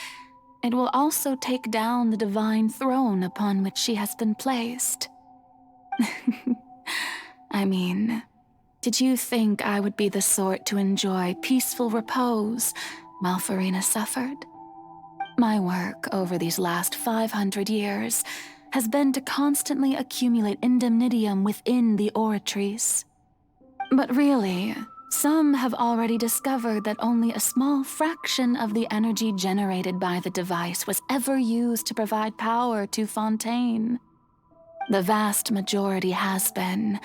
it will also take down the divine throne upon which she has been placed. I mean, did you think I would be the sort to enjoy peaceful repose while Farina suffered? My work over these last 500 years has been to constantly accumulate indemnitium within the Oratrice. But really, some have already discovered that only a small fraction of the energy generated by the device was ever used to provide power to Fontaine. The vast majority has been,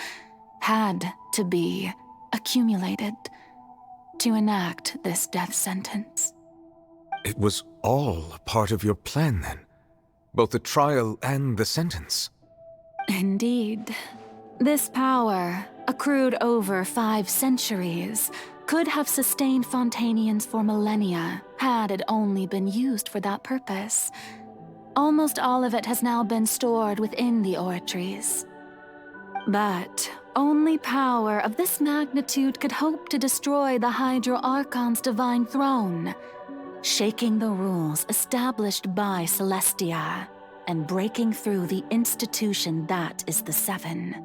had to be, accumulated to enact this death sentence. It was all a part of your plan, then? Both the trial and the sentence? Indeed. This power, accrued over 5 centuries, could have sustained Fontainians for millennia had it only been used for that purpose. Almost all of it has now been stored within the Oratrice. But only power of this magnitude could hope to destroy the Hydro Archon's divine throne, shaking the rules established by Celestia and breaking through the institution that is the Seven.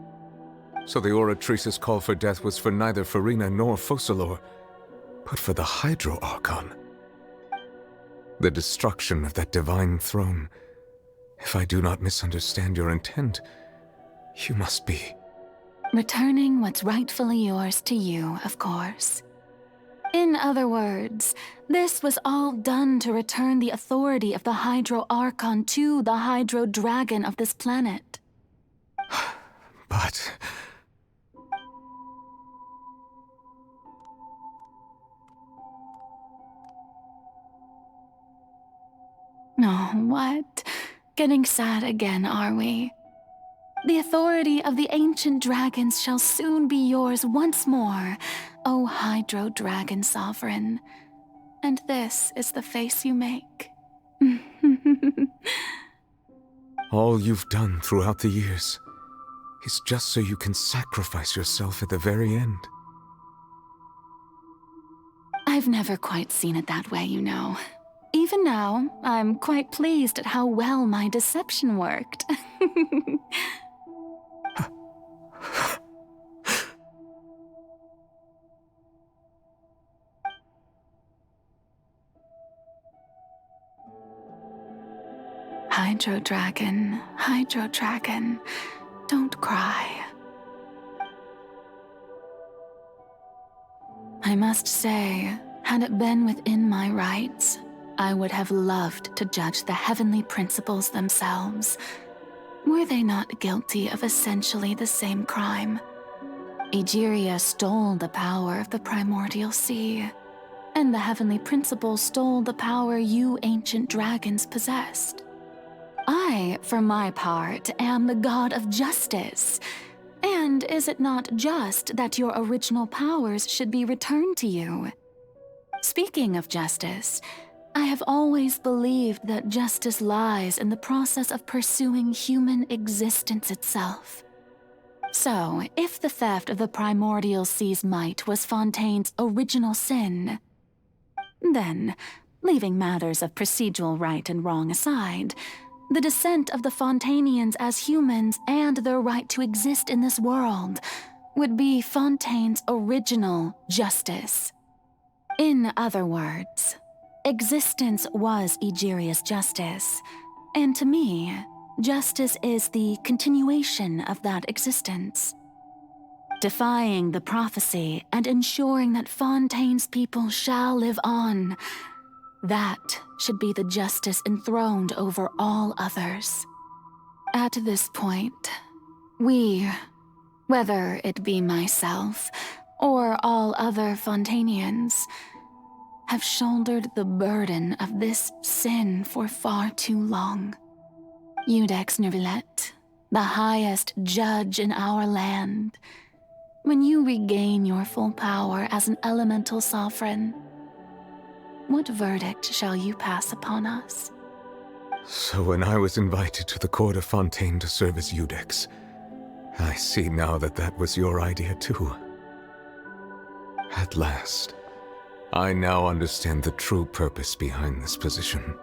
So the Oratrice's call for death was for neither Farina nor Focalor, but for the Hydro Archon. The destruction of that divine throne. If I do not misunderstand your intent, you must be... returning what's rightfully yours to you, of course. In other words, this was all done to return the authority of the Hydro Archon to the Hydro Dragon of this planet. But... Oh, what? Getting sad again, are we? The authority of the ancient dragons shall soon be yours once more, O Hydro Dragon Sovereign. And this is the face you make. all you've done throughout the years is just so you can sacrifice yourself at the very end. I've never quite seen it that way, you know. Even now, I'm quite pleased at how well my deception worked. Hydro Dragon, don't cry. I must say, had it been within my rights, I would have loved to judge the heavenly principles themselves. Were they not guilty of essentially the same crime? Egeria stole the power of the primordial sea, and the heavenly principle stole the power you ancient dragons possessed. I, for my part, am the god of justice. And is it not just that your original powers should be returned to you? Speaking of justice, I have always believed that justice lies in the process of pursuing human existence itself. So, if the theft of the primordial sea's might was Fontaine's original sin, then, leaving matters of procedural right and wrong aside, the descent of the Fontainians as humans and their right to exist in this world would be Fontaine's original justice. In other words, existence was Egeria's justice, and to me, justice is the continuation of that existence. Defying the prophecy and ensuring that Fontaine's people shall live on, that should be the justice enthroned over all others. At this point, we, whether it be myself or all other Fontainians, have shouldered the burden of this sin for far too long. Iudex Nervillet, the highest judge in our land, when you regain your full power as an elemental sovereign, what verdict shall you pass upon us? So when I was invited to the court of Fontaine to serve as Iudex, I see now that that was your idea too. At last, I now understand the true purpose behind this position.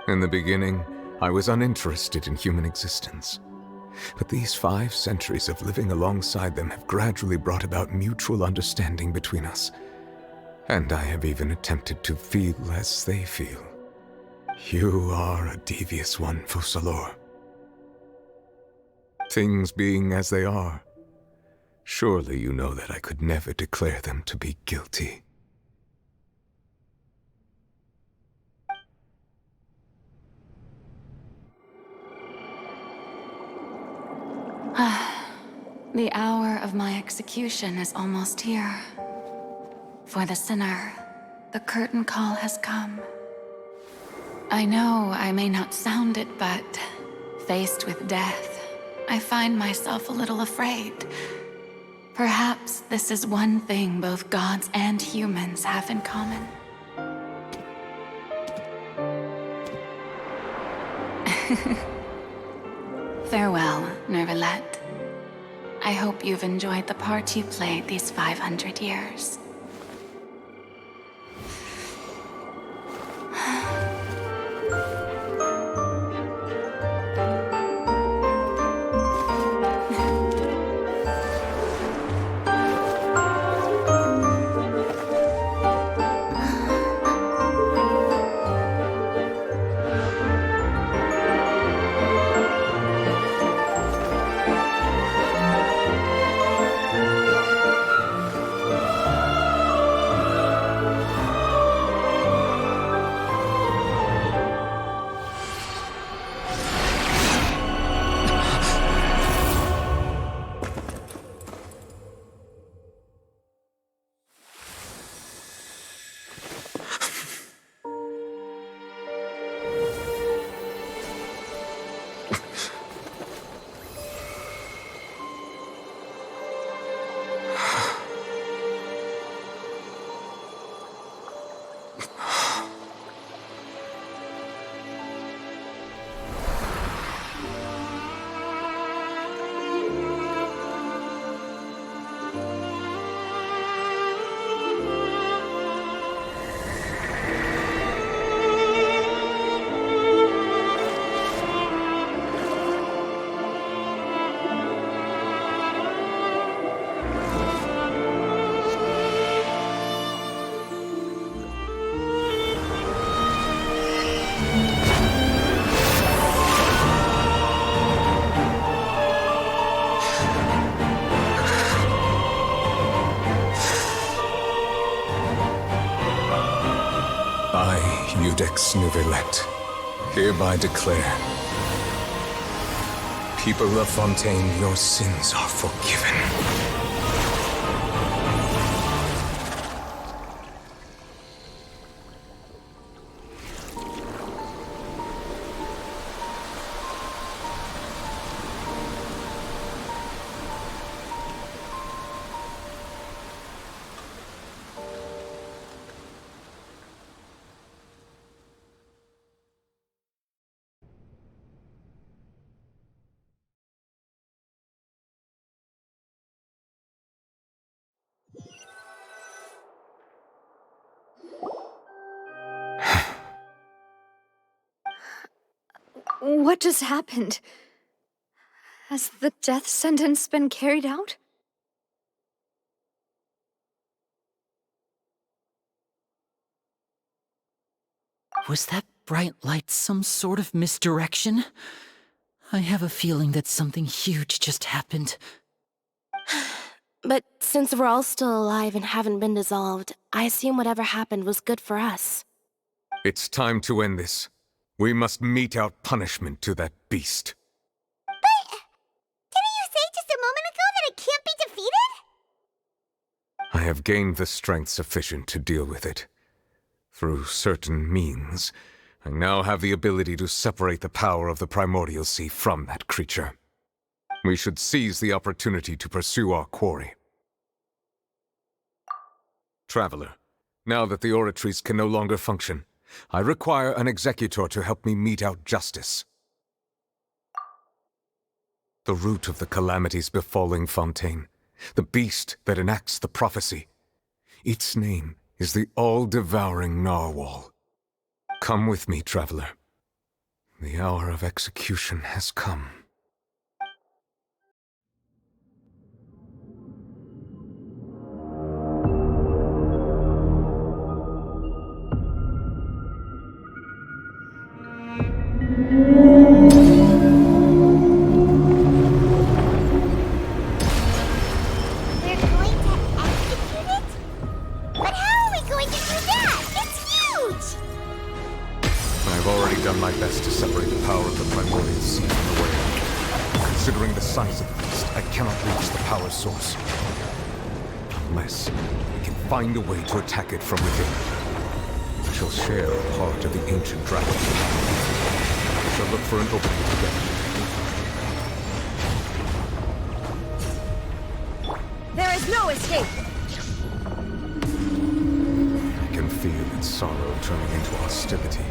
In the beginning, I was uninterested in human existence. But these 5 centuries of living alongside them have gradually brought about mutual understanding between us. And I have even attempted to feel as they feel. You are a devious one, Fussalor. Things being as they are, surely you know that I could never declare them to be guilty. The hour of my execution is almost here. For the sinner, the curtain call has come. I know I may not sound it, but faced with death, I find myself a little afraid. Perhaps this is one thing both gods and humans have in common. Farewell, Nervillet. I hope you've enjoyed the part you played these 500 years. Iudex Nervillet, hereby declare, people of Fontaine, your sins are forgiven. What just happened? Has the death sentence been carried out? Was that bright light some sort of misdirection? I have a feeling that something huge just happened. But since we're all still alive and haven't been dissolved, I assume whatever happened was good for us. It's time to end this. We must mete out punishment to that beast. Didn't you say just a moment ago that it can't be defeated? I have gained the strength sufficient to deal with it. Through certain means, I now have the ability to separate the power of the Primordial Sea from that creature. We should seize the opportunity to pursue our quarry. Traveler, now that the oratories can no longer function, I require an executor to help me mete out justice. The root of the calamities befalling Fontaine, the beast that enacts the prophecy, its name is the all-devouring narwhal. Come with me, traveler. The hour of execution has come. Considering the size of the beast, I cannot reach the power source. Unless we can find a way to attack it from within. We shall share a part of the ancient dragon. We shall look for an opening together. There is no escape! I can feel its sorrow turning into hostility.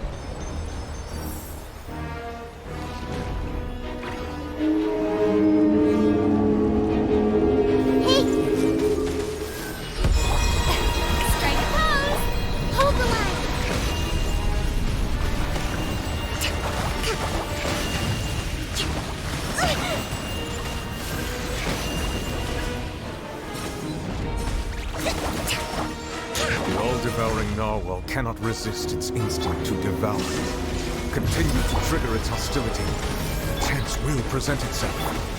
Narwhal cannot resist its instinct to devour. Continue to trigger its hostility. Chance will present itself.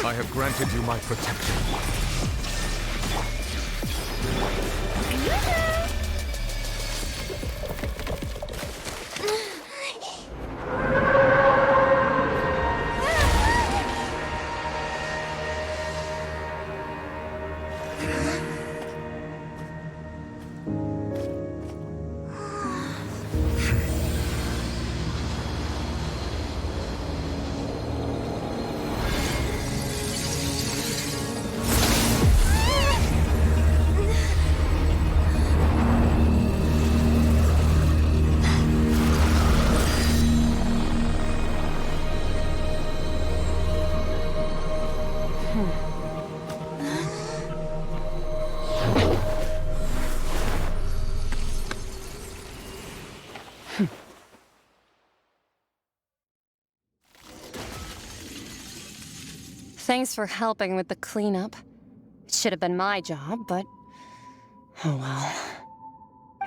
I have granted you my protection. Thanks for helping with the cleanup. It should have been my job, but... oh well.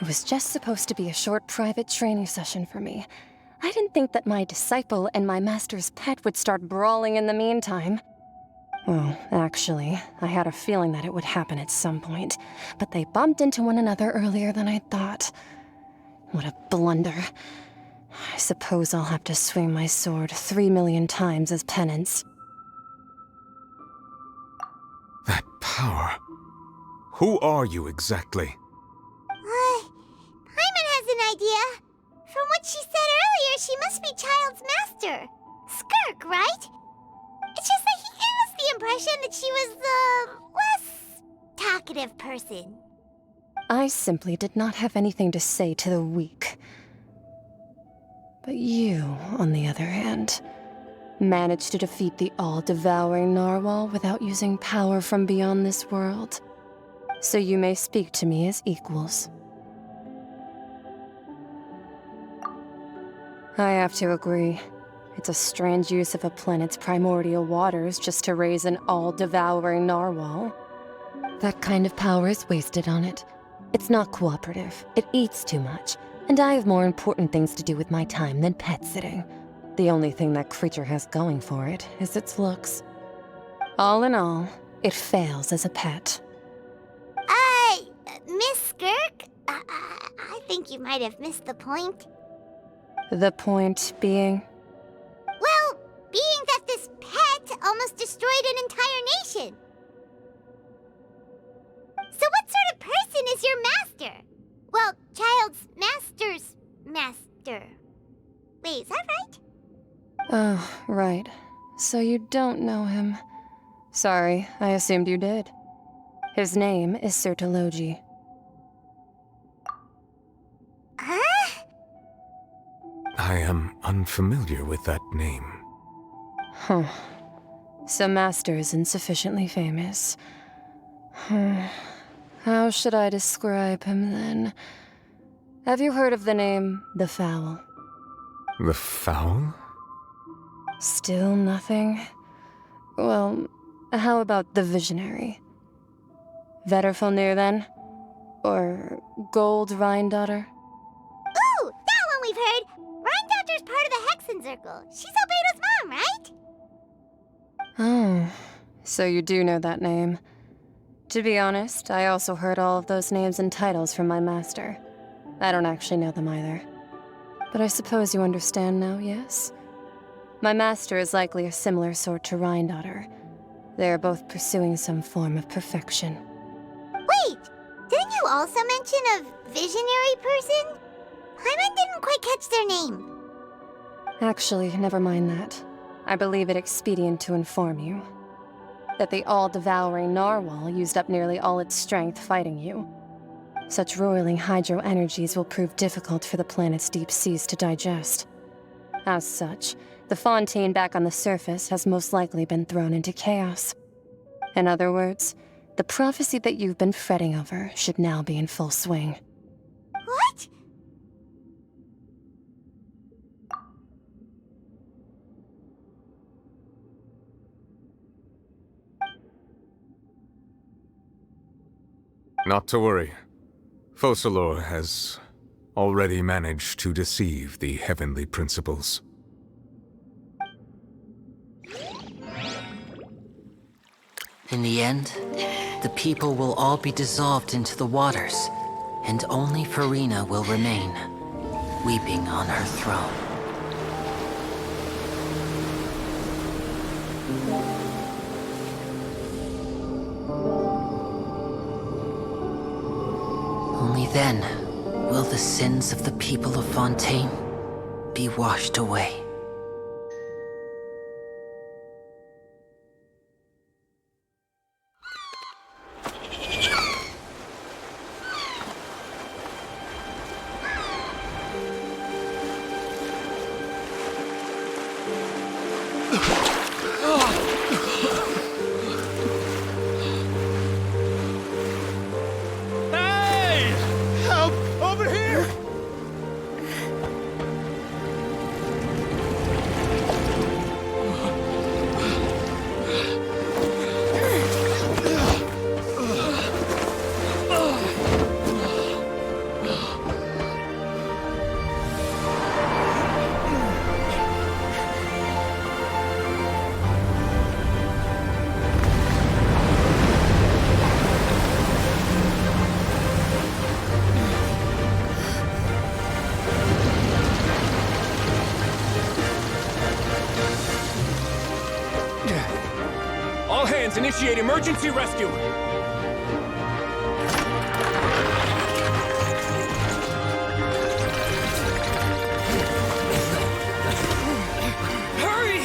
It was just supposed to be a short private training session for me. I didn't think that my disciple and my master's pet would start brawling in the meantime. Well, actually, I had a feeling that it would happen at some point, but they bumped into one another earlier than I thought. What a blunder. I suppose I'll have to swing my sword 3 million times as penance. That power. Who are you exactly? Paimon has an idea. From what she said earlier, she must be Child's master. Skirk, right? It's just that he gave us the impression that she was the less talkative person. I simply did not have anything to say to the weak. But you, on the other hand, managed to defeat the all-devouring narwhal without using power from beyond this world. So you may speak to me as equals. I have to agree. It's a strange use of a planet's primordial waters just to raise an all-devouring narwhal. That kind of power is wasted on it. It's not cooperative. It eats too much. And I have more important things to do with my time than pet sitting. The only thing that creature has going for it is its looks. All in all, it fails as a pet. Miss Skirk? I think you might have missed the point. The point being? Well, being that this pet almost destroyed an entire nation. So what sort of person is your master? Well, Child's master's master. Wait, is that right? Oh, right. So you don't know him. Sorry, I assumed you did. His name is Sertologi. Huh? I am unfamiliar with that name. Huh. So Master is insufficiently famous. How should I describe him, then? Have you heard of the name The Fowl? The Fowl? Still nothing? Well, how about the Visionary? Vetterfulnir, then? Or Gold Rhine-daughter? Ooh, that one we've heard! Rhine-daughter's part of the Hexen Circle. She's Albedo's mom, right? Oh, so you do know that name. To be honest, I also heard all of those names and titles from my master. I don't actually know them either. But I suppose you understand now, yes? My master is likely a similar sort to Rhine-daughter. They are both pursuing some form of perfection. Wait! Didn't you also mention a visionary person? Paimon didn't quite catch their name. Actually, never mind that. I believe it expedient to inform you that the all-devouring narwhal used up nearly all its strength fighting you. Such roiling hydro energies will prove difficult for the planet's deep seas to digest. As such, the Fontaine back on the surface has most likely been thrown into chaos. In other words, the prophecy that you've been fretting over should now be in full swing. What? Not to worry. Focalor has already managed to deceive the heavenly principles. In the end, the people will all be dissolved into the waters, and only Farina will remain, weeping on her throne. Only then will the sins of the people of Fontaine be washed away. Let's initiate emergency rescue! Hurry!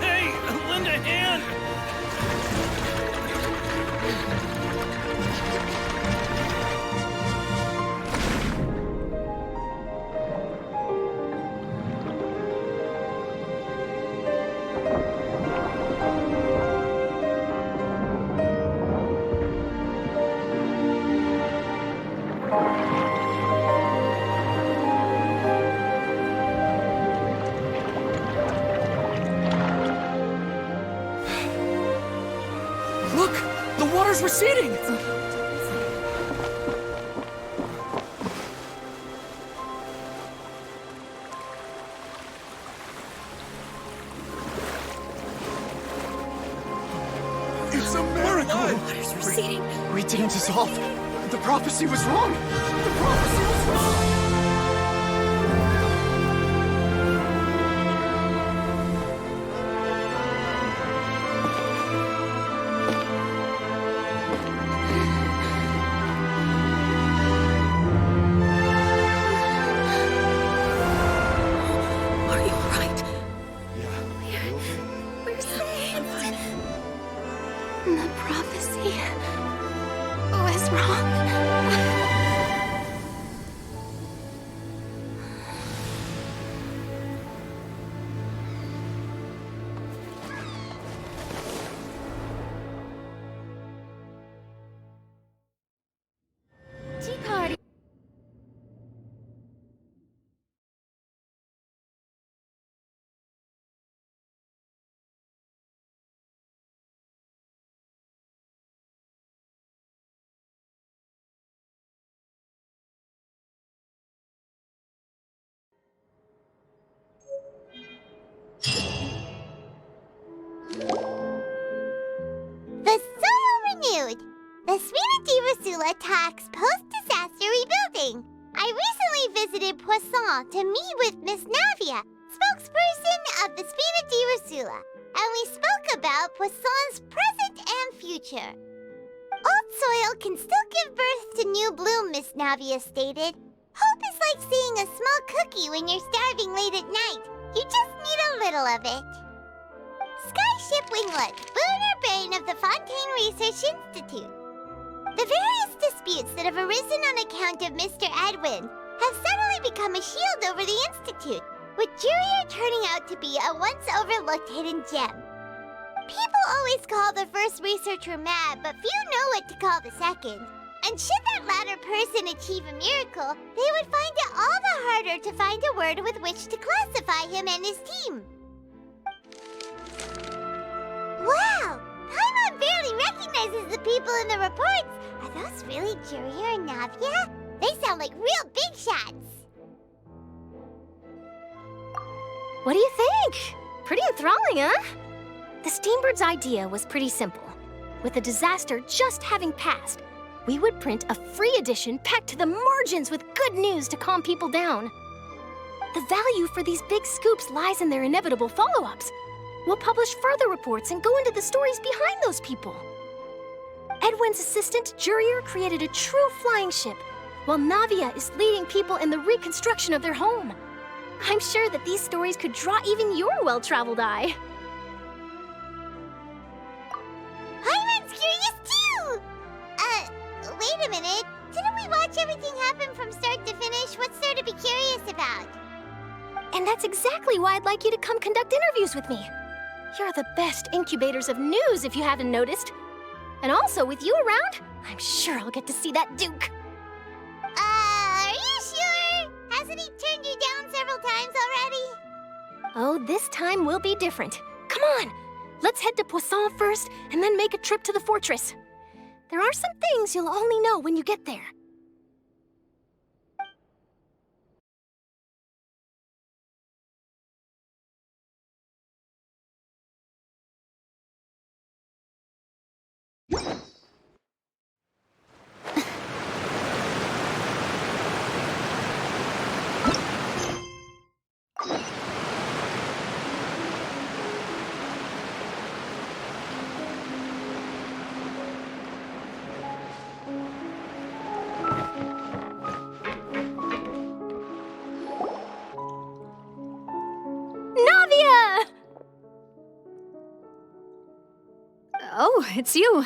Hey, lend a hand! Look! The water's receding! It's a miracle! The water's receding. We didn't dissolve. The prophecy was wrong. The prophecy was wrong. Are you right? We're saved. The prophecy was wrong. Tea party. The soil renewed. The Spina di Rosula talks post-disaster rebuilding. I recently visited Poisson to meet with Miss Navia, spokesperson of the Spina di Rosula, and we spoke about Poisson's present and future. Old soil can still give birth to new bloom, Miss Navia stated. Hope is like seeing a small cookie when you're starving late at night. You just need a little of it. Skyship Winglet, lunar brain of the Fontaine Research Institute. The various disputes that have arisen on account of Mr. Edwin have suddenly become a shield over the Institute, with Jurier turning out to be a once overlooked hidden gem. People always call the first researcher mad, but few know what to call the second. And should that latter person achieve a miracle, they would find it all the harder to find a word with which to classify him and his team. Wow! Paimon barely recognizes the people in the reports. Are those really Jurier and Navia? They sound like real big shots. What do you think? Pretty enthralling, huh? The Steambird's idea was pretty simple. With the disaster just having passed, we would print a free edition packed to the margins with good news to calm people down. The value for these big scoops lies in their inevitable follow-ups. We'll publish further reports and go into the stories behind those people. Edwin's assistant, Jurier, created a true flying ship, while Navia is leading people in the reconstruction of their home. I'm sure that these stories could draw even your well-traveled eye. Paimon's curious too! Wait a minute. Didn't we watch everything happen from start to finish? What's there to be curious about? And that's exactly why I'd like you to come conduct interviews with me. You're the best incubators of news, if you haven't noticed. And also, with you around, I'm sure I'll get to see that Duke. Are you sure? Hasn't he turned you down several times already? Oh, this time will be different. Come on, let's head to Poisson first, and then make a trip to the fortress. There are some things you'll only know when you get there. Oh, it's you.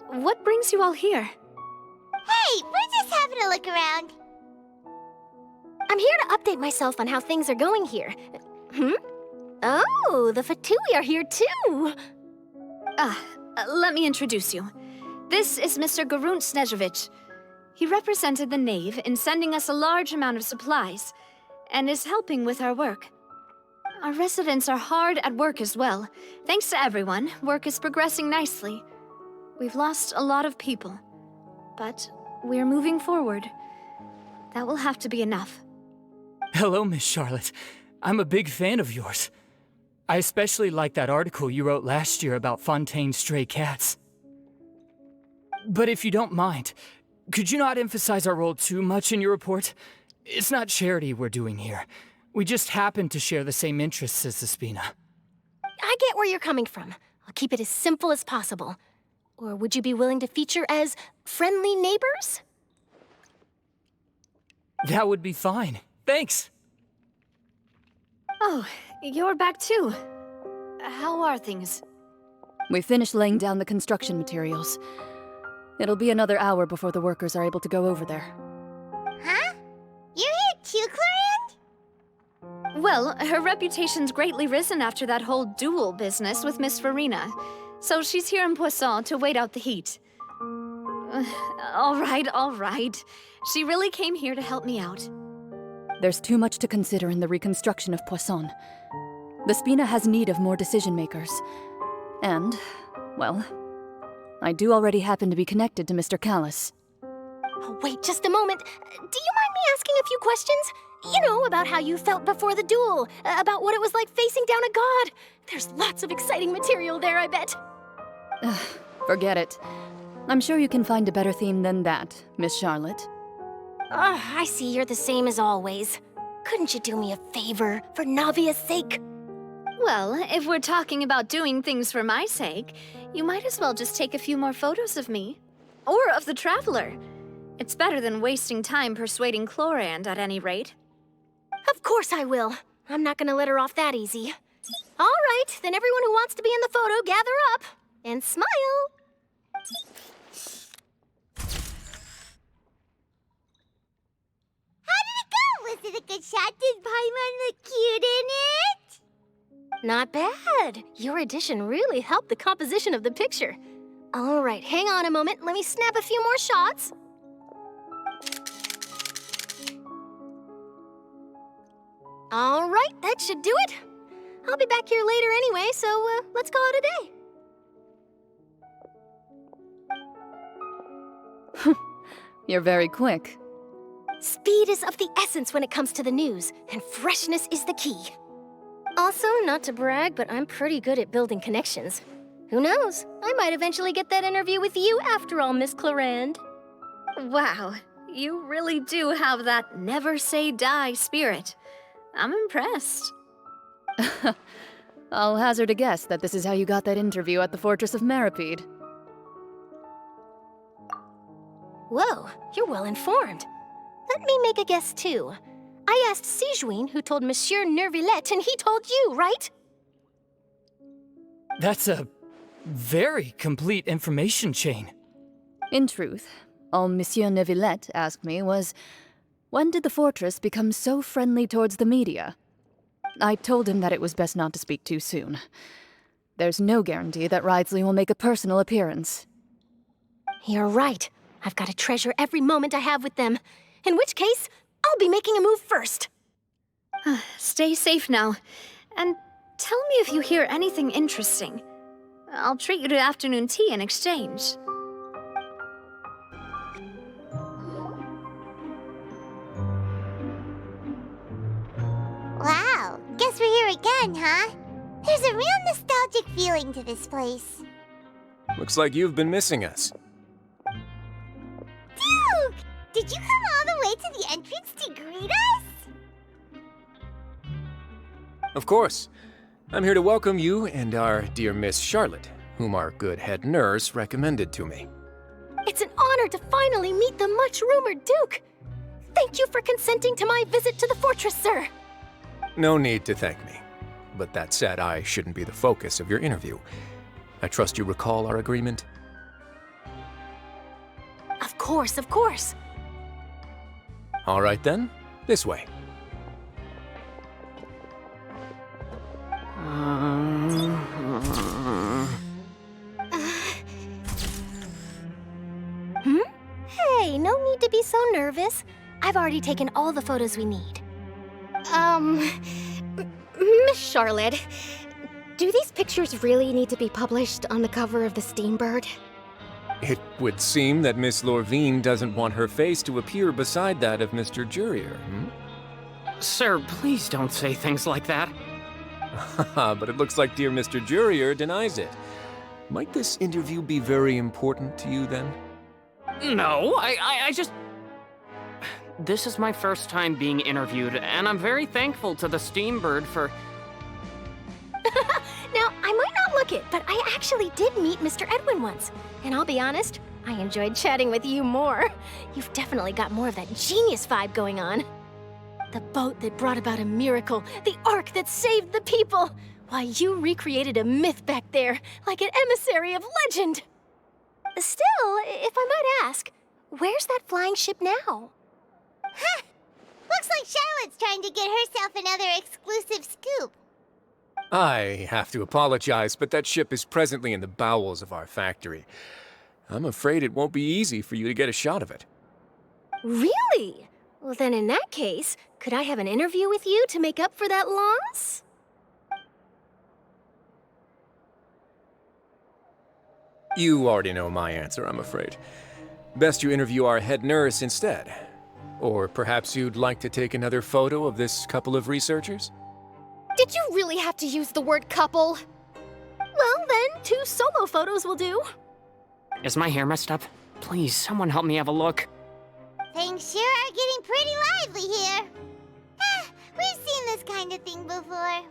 What brings you all here? Hey, we're just having a look around. I'm here to update myself on how things are going here. Oh, the Fatui are here too! Let me introduce you. This is Mr. Garunt Snežević. He represented the Knave in sending us a large amount of supplies, and is helping with our work. Our residents are hard at work as well. Thanks to everyone, work is progressing nicely. We've lost a lot of people, but we're moving forward. That will have to be enough. Hello, Miss Charlotte. I'm a big fan of yours. I especially like that article you wrote last year about Fontaine's stray cats. But if you don't mind, could you not emphasize our role too much in your report? It's not charity we're doing here. We just happen to share the same interests as the Spina. I get where you're coming from. I'll keep it as simple as possible. Or would you be willing to feature as friendly neighbors? That would be fine. Thanks! Oh, you're back too. How are things? We finished laying down the construction materials. It'll be another hour before the workers are able to go over there. Huh? You're here too, Clorinde? Well, her reputation's greatly risen after that whole duel business with Miss Farina. So she's here in Poisson to wait out the heat. All right. She really came here to help me out. There's too much to consider in the reconstruction of Poisson. The Spina has need of more decision-makers. And, well, I do already happen to be connected to Mr. Callis. Oh, wait just a moment. Do you mind me asking a few questions? You know, about how you felt before the duel, about what it was like facing down a god. There's lots of exciting material there, I bet. Forget it. I'm sure you can find a better theme than that, Miss Charlotte. I see you're the same as always. Couldn't you do me a favor, for Navia's sake? Well, if we're talking about doing things for my sake, you might as well just take a few more photos of me. Or of the Traveler. It's better than wasting time persuading Clorinde, at any rate. Of course I will. I'm not gonna let her off that easy. All right, then everyone who wants to be in the photo, gather up. And smile. How did it go? Was it a good shot? Did Paimon look cute in it? Not bad. Your addition really helped the composition of the picture. All right, hang on a moment. Let me snap a few more shots. All right, that should do it. I'll be back here later anyway, so let's call it a day. You're very quick. Speed is of the essence when it comes to the news, and freshness is the key. Also, not to brag, but I'm pretty good at building connections. Who knows? I might eventually get that interview with you after all, Miss Clorinde. Wow, you really do have that never say die spirit. I'm impressed. I'll hazard a guess that this is how you got that interview at the Fortress of Meripede. Whoa, you're well informed. Let me make a guess too. I asked Sijuin, who told Monsieur Nervillet, and he told you, right? That's a very complete information chain. In truth, all Monsieur Nervillet asked me was, when did the Fortress become so friendly towards the media? I told him that it was best not to speak too soon. There's no guarantee that Ridsley will make a personal appearance. You're right. I've got to treasure every moment I have with them. In which case, I'll be making a move first. Stay safe now. And tell me if you hear anything interesting. I'll treat you to afternoon tea in exchange. Wow, guess we're here again, huh? There's a real nostalgic feeling to this place. Looks like you've been missing us. Duke! Did you come all the way to the entrance to greet us? Of course. I'm here to welcome you and our dear Miss Charlotte, whom our good head nurse recommended to me. It's an honor to finally meet the much-rumored Duke. Thank you for consenting to my visit to the fortress, sir. No need to thank me. But that said, I shouldn't be the focus of your interview. I trust you recall our agreement? Of course, of course. All right then, this way. Hey, no need to be so nervous. I've already taken all the photos we need. Miss Charlotte, do these pictures really need to be published on the cover of the Steambird? It would seem that Miss Lorvine doesn't want her face to appear beside that of Mr. Jurier, Sir, please don't say things like that. But it looks like dear Mr. Jurier denies it. Might this interview be very important to you then? No, I just... This is my first time being interviewed, and I'm very thankful to the Steambird for... Now, I might not look it, but I actually did meet Mr. Edwin once. And I'll be honest, I enjoyed chatting with you more. You've definitely got more of that genius vibe going on. The boat that brought about a miracle, the ark that saved the people. Why, you recreated a myth back there, like an emissary of legend. Still, if I might ask, where's that flying ship now? Huh! Looks like Charlotte's trying to get herself another exclusive scoop. I have to apologize, but that ship is presently in the bowels of our factory. I'm afraid it won't be easy for you to get a shot of it. Really? Well, then in that case, could I have an interview with you to make up for that loss? You already know my answer, I'm afraid. Best you interview our head nurse instead. Or perhaps you'd like to take another photo of this couple of researchers? Did you really have to use the word couple? Well, then, 2 solo photos will do. Is my hair messed up? Please, someone help me have a look. Things sure are getting pretty lively here. We've seen this kind of thing before.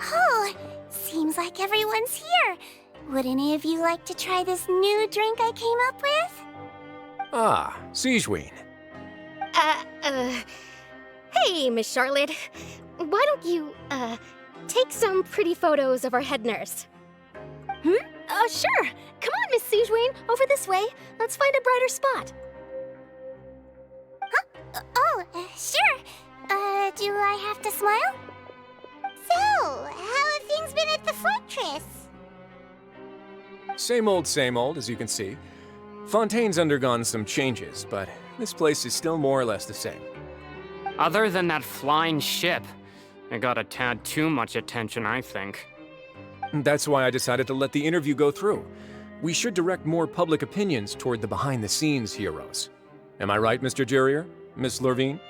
Oh, seems like everyone's here. Would any of you like to try this new drink I came up with? Ah, Sigewine. Hey, Miss Charlotte. Why don't you, take some pretty photos of our head nurse? Sure. Come on, Miss Sigewine, over this way. Let's find a brighter spot. Huh? Sure. Do I have to smile? So, how have things been at the fortress? Same old, as you can see. Fontaine's undergone some changes, but this place is still more or less the same. Other than that flying ship, it got a tad too much attention, I think. That's why I decided to let the interview go through. We should direct more public opinions toward the behind-the-scenes heroes. Am I right, Mr. Jurier? Miss Lorvine?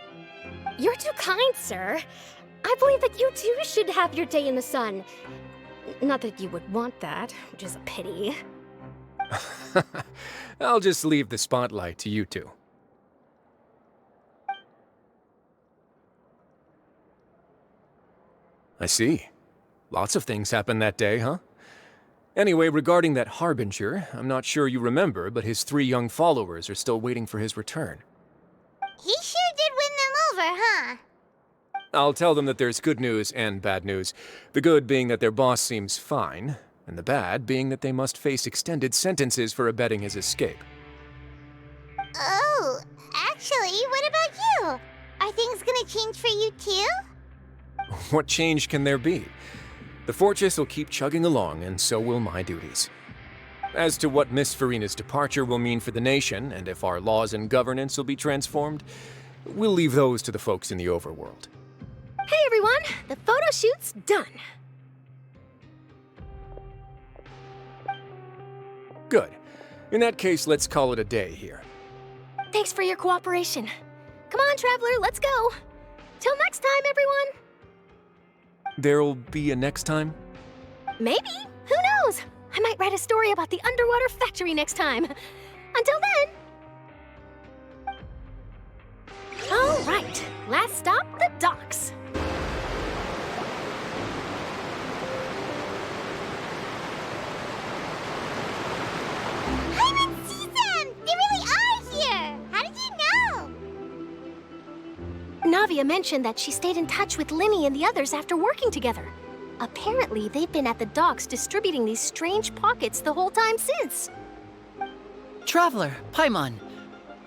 You're too kind, sir. I believe that you too should have your day in the sun. Not that you would want that, which is a pity. I'll just leave the spotlight to you two. I see. Lots of things happened that day, huh? Anyway, regarding that Harbinger, I'm not sure you remember, but his 3 young followers are still waiting for his return. He sure did win them over, huh? I'll tell them that there's good news and bad news. The good being that their boss seems fine, and the bad being that they must face extended sentences for abetting his escape. Oh, actually, what about you? Are things gonna change for you too? What change can there be? The fortress will keep chugging along, and so will my duties. As to what Miss Farina's departure will mean for the nation, and if our laws and governance will be transformed, we'll leave those to the folks in the overworld. Hey everyone, the photo shoot's done. Good. In that case, let's call it a day here. Thanks for your cooperation. Come on, Traveler, let's go. Till next time, everyone. There'll be a next time? Maybe. Who knows? I might write a story about the underwater factory next time. Until then. All right, last stop, the docks. I didn't see them! They really are here! How did you know? Navia mentioned that she stayed in touch with Linny and the others after working together. Apparently, they've been at the docks distributing these strange pockets the whole time since. Traveler, Paimon.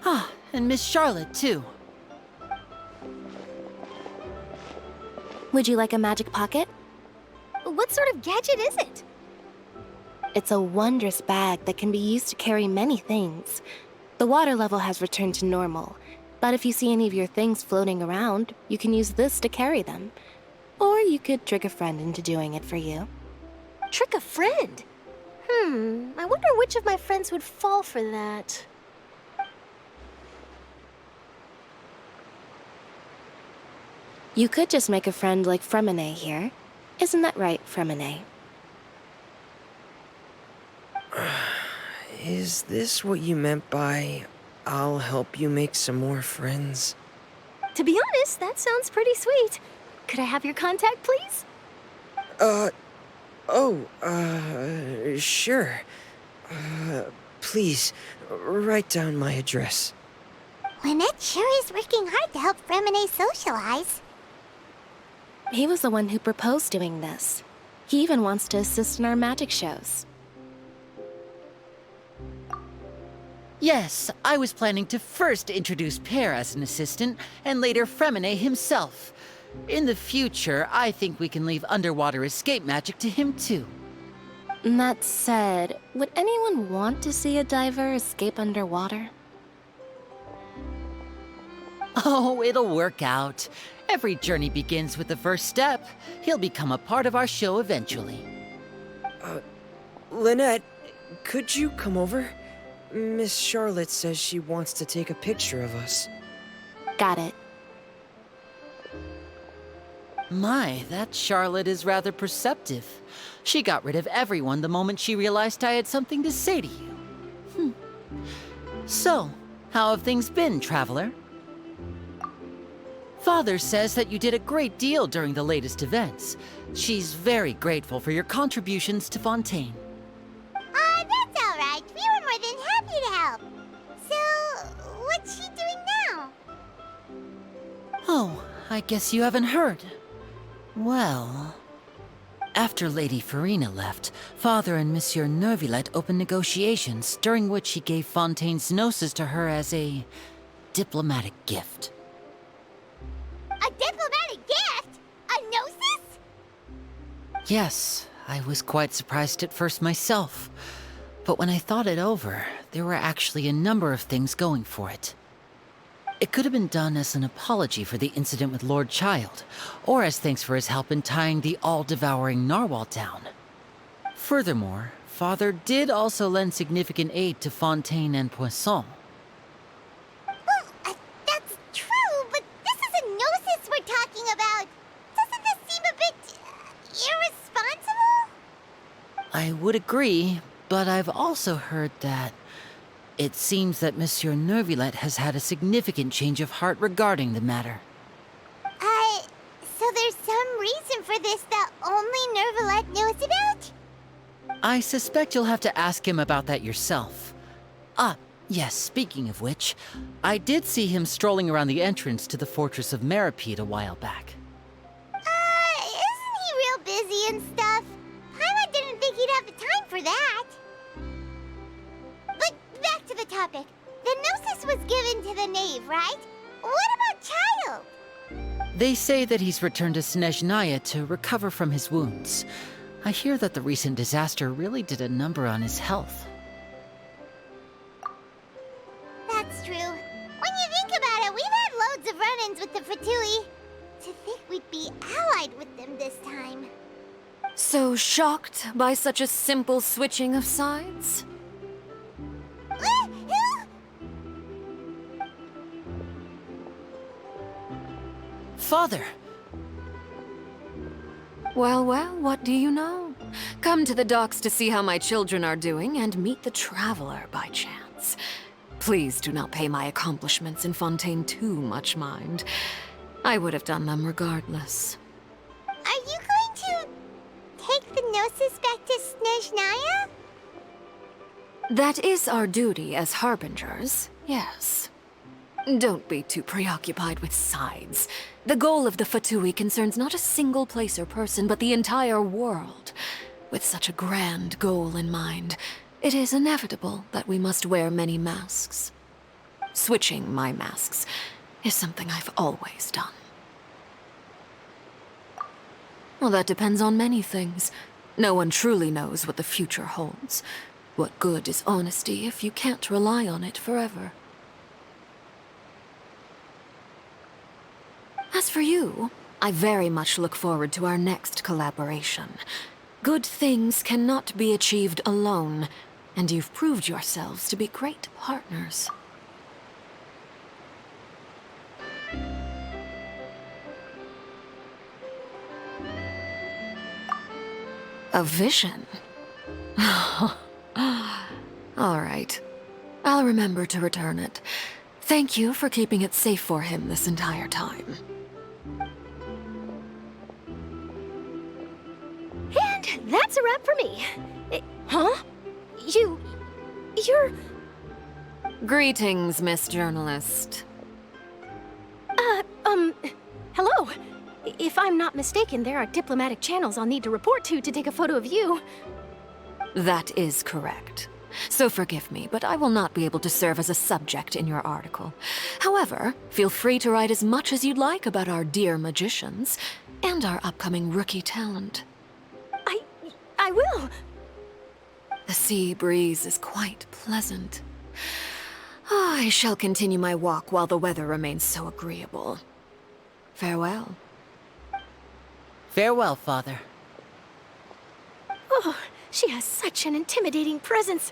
Ah, and Miss Charlotte, too. Would you like a magic pocket? What sort of gadget is it? It's a wondrous bag that can be used to carry many things. The water level has returned to normal, but if you see any of your things floating around, you can use this to carry them. Or you could trick a friend into doing it for you. Trick a friend? I wonder which of my friends would fall for that. You could just make a friend like Fremine here. Isn't that right, Fremine? Is this what you meant by, I'll help you make some more friends? To be honest, that sounds pretty sweet. Could I have your contact, please? Sure. Please, write down my address. Lynette sure is working hard to help Fremine socialize. He was the one who proposed doing this. He even wants to assist in our magic shows. Yes, I was planning to first introduce Pear as an assistant, and later Fremine himself. In the future, I think we can leave underwater escape magic to him too. That said, would anyone want to see a diver escape underwater? Oh, it'll work out. Every journey begins with the first step. He'll become a part of our show eventually. Lynette, could you come over? Miss Charlotte says she wants to take a picture of us. Got it. My, that Charlotte is rather perceptive. She got rid of everyone the moment she realized I had something to say to you. So, how have things been, Traveler? Father says that you did a great deal during the latest events. She's very grateful for your contributions to Fontaine. That's all right. We were more than happy to help. So, what's she doing now? Oh, I guess you haven't heard. Well, after Lady Farina left, Father and Monsieur Neuvillette opened negotiations, during which he gave Fontaine's gnosis to her as a diplomatic gift. A diplomatic gift? A gnosis? Yes, I was quite surprised at first myself. But when I thought it over, there were actually a number of things going for it. It could have been done as an apology for the incident with Lord Child, or as thanks for his help in tying the all-devouring narwhal down. Furthermore, Father did also lend significant aid to Fontaine and Poisson. Well, that's true, but this is a gnosis we're talking about. Doesn't this seem a bit irresponsible? I would agree, but I've also heard that it seems that Monsieur Neuvillette has had a significant change of heart regarding the matter. So there's some reason for this that only Neuvillette knows about? I suspect you'll have to ask him about that yourself. Ah, yes, speaking of which, I did see him strolling around the entrance to the Fortress of Meripede a while back. Isn't he real busy and stuff? Paimon didn't think he'd have the time for that. But back to the topic. The gnosis was given to the knave, right? What about Child? They say that he's returned to Snezhnaya to recover from his wounds. I hear that the recent disaster really did a number on his health. That's true. When you think about it, we've had loads of run-ins with the Fatui. To think we'd be allied with them this time. So shocked by such a simple switching of sides? Father! Well, what do you know? Come to the docks to see how my children are doing and meet the Traveler by chance. Please do not pay my accomplishments in Fontaine too much mind. I would have done them regardless. Are you going to take the gnosis back to Snezhnaya? That is our duty as harbingers, yes. Don't be too preoccupied with sides. The goal of the Fatui concerns not a single place or person, but the entire world. With such a grand goal in mind, it is inevitable that we must wear many masks. Switching my masks is something I've always done. Well, that depends on many things. No one truly knows what the future holds. What good is honesty if you can't rely on it forever? As for you, I very much look forward to our next collaboration. Good things cannot be achieved alone, and you've proved yourselves to be great partners. A vision? All right. I'll remember to return it. Thank you for keeping it safe for him this entire time. And that's a wrap for me. Huh? You're... Greetings, Miss Journalist. Hello. If I'm not mistaken, there are diplomatic channels I'll need to report to take a photo of you. That is correct. So forgive me, but I will not be able to serve as a subject in your article. However, feel free to write as much as you'd like about our dear magicians and our upcoming rookie talent. I will. The sea breeze is quite pleasant. I shall continue my walk while the weather remains so agreeable. Farewell. Farewell, Father. Oh, she has such an intimidating presence.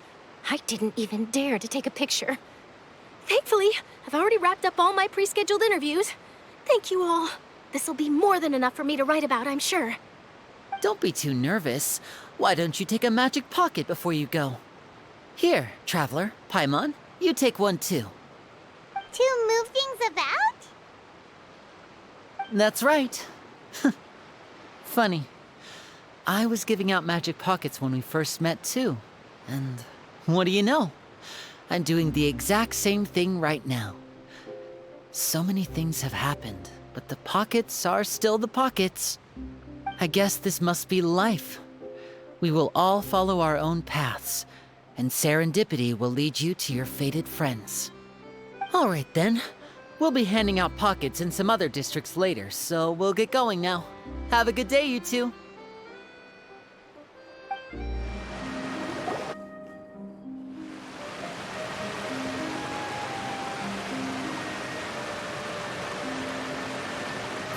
I didn't even dare to take a picture. Thankfully, I've already wrapped up all my pre-scheduled interviews. Thank you all. This'll be more than enough for me to write about, I'm sure. Don't be too nervous. Why don't you take a magic pocket before you go? Here, Traveler, Paimon, you take one too. To move things about? That's right. Funny. I was giving out magic pockets when we first met too. And what do you know? I'm doing the exact same thing right now. So many things have happened, but the pockets are still the pockets. I guess this must be life. We will all follow our own paths, and serendipity will lead you to your fated friends. All right then. We'll be handing out pockets in some other districts later, so we'll get going now. Have a good day, you two.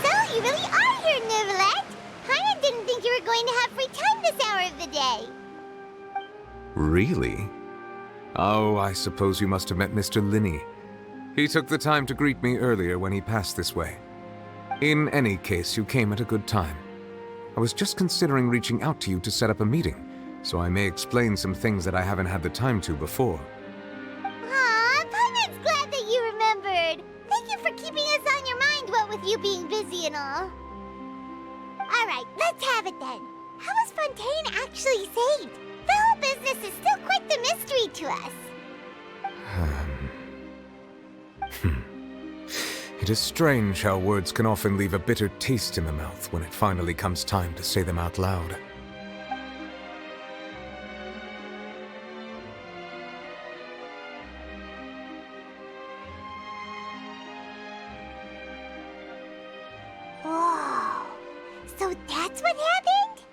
So, you really are here, Neuvillette. I didn't think you were going to have free time this hour of the day. Really? Oh, I suppose you must have met Mr. Linney. He took the time to greet me earlier when he passed this way. In any case, you came at a good time. I was just considering reaching out to you to set up a meeting, so I may explain some things that I haven't had the time to before. Aw, Paimon's glad that you remembered. Thank you for keeping us on your mind, what with you being busy and all. Alright, let's have it then. How was Fontaine actually saved? The whole business is still quite the mystery to us. It is strange how words can often leave a bitter taste in the mouth when it finally comes time to say them out loud. Whoa, so that's what happened?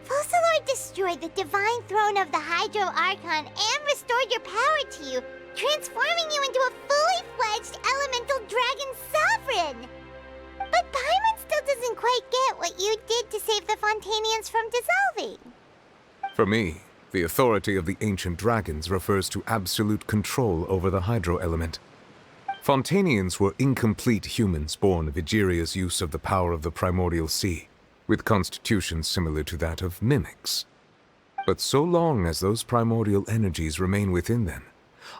Focalor destroyed the divine throne of the Hydro Archon and restored your power to you, transforming you into a fully fledged elemental dragon sovereign! But Paimon still doesn't quite get what you did to save the Fontainians from dissolving. For me, the authority of the ancient dragons refers to absolute control over the hydro element. Fontainians were incomplete humans born of Egeria's use of the power of the primordial sea, with constitutions similar to that of mimics. But so long as those primordial energies remain within them,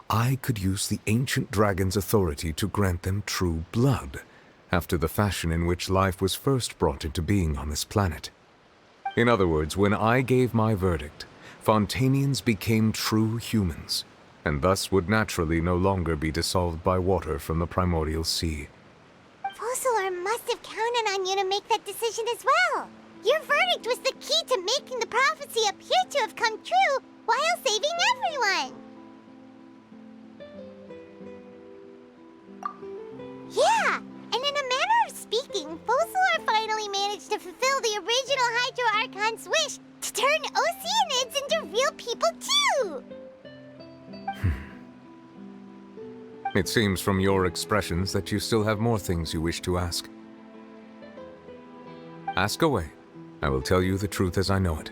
I could use the ancient dragon's authority to grant them true blood, after the fashion in which life was first brought into being on this planet. In other words, when I gave my verdict, Fontainians became true humans, and thus would naturally no longer be dissolved by water from the primordial sea. Focalor must have counted on you to make that decision as well. Your verdict was the key to making the prophecy appear to have come true while saving everyone. Yeah, and in a manner of speaking, Focalor finally managed to fulfill the original Hydro Archon's wish to turn Oceanids into real people too! It seems from your expressions that you still have more things you wish to ask. Ask away. I will tell you the truth as I know it.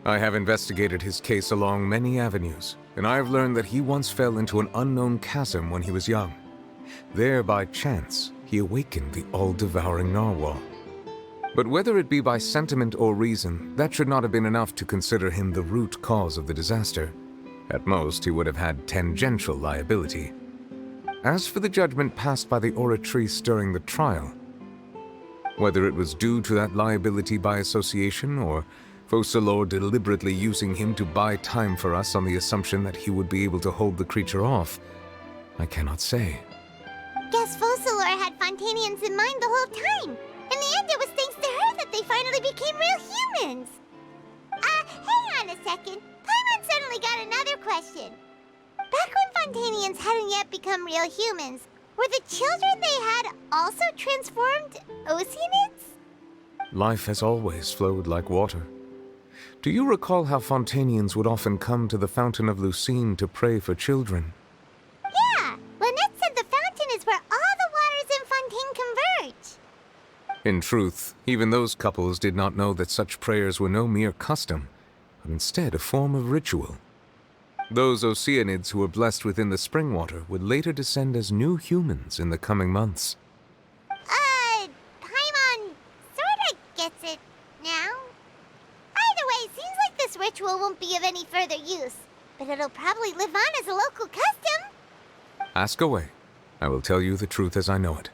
I have investigated his case along many avenues, and I have learned that he once fell into an unknown chasm when he was young. There, by chance, he awakened the all-devouring narwhal. But whether it be by sentiment or reason, that should not have been enough to consider him the root cause of the disaster. At most, he would have had tangential liability. As for the judgment passed by the Oratrice during the trial, whether it was due to that liability by association, or Focalor deliberately using him to buy time for us on the assumption that he would be able to hold the creature off, I cannot say. Guess Focalor had Fontainians in mind the whole time. In the end, it was thanks to her that they finally became real humans. Hang on a second. Paimon suddenly got another question. Back when Fontainians hadn't yet become real humans, were the children they had also transformed Oceanids? Life has always flowed like water. Do you recall how Fontainians would often come to the Fountain of Lucine to pray for children? Yeah, Lynette said the fountain is where all the waters in Fontaine converge. In truth, even those couples did not know that such prayers were no mere custom, but instead a form of ritual. Those Oceanids who were blessed within the spring water would later descend as new humans in the coming months. Paimon sorta gets it now. Either way, seems like this ritual won't be of any further use, but it'll probably live on as a local custom. Ask away. I will tell you the truth as I know it.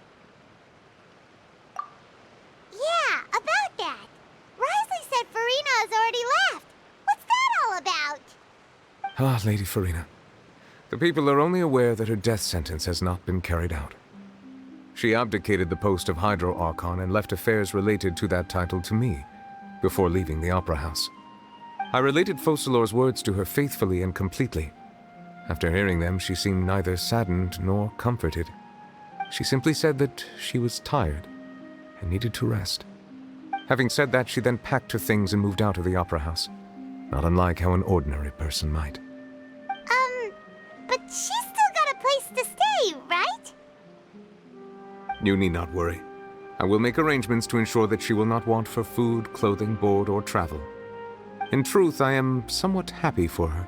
Yeah, about that. Risley said Farina has already left. What's that all about? Ah, Lady Farina. The people are only aware that her death sentence has not been carried out. She abdicated the post of Hydro Archon and left affairs related to that title to me, before leaving the Opera House. I related Focalor's words to her faithfully and completely. After hearing them, she seemed neither saddened nor comforted. She simply said that she was tired and needed to rest. Having said that, she then packed her things and moved out of the Opera House, not unlike how an ordinary person might. But she's still got a place to stay, right? You need not worry. I will make arrangements to ensure that she will not want for food, clothing, board, or travel. In truth, I am somewhat happy for her.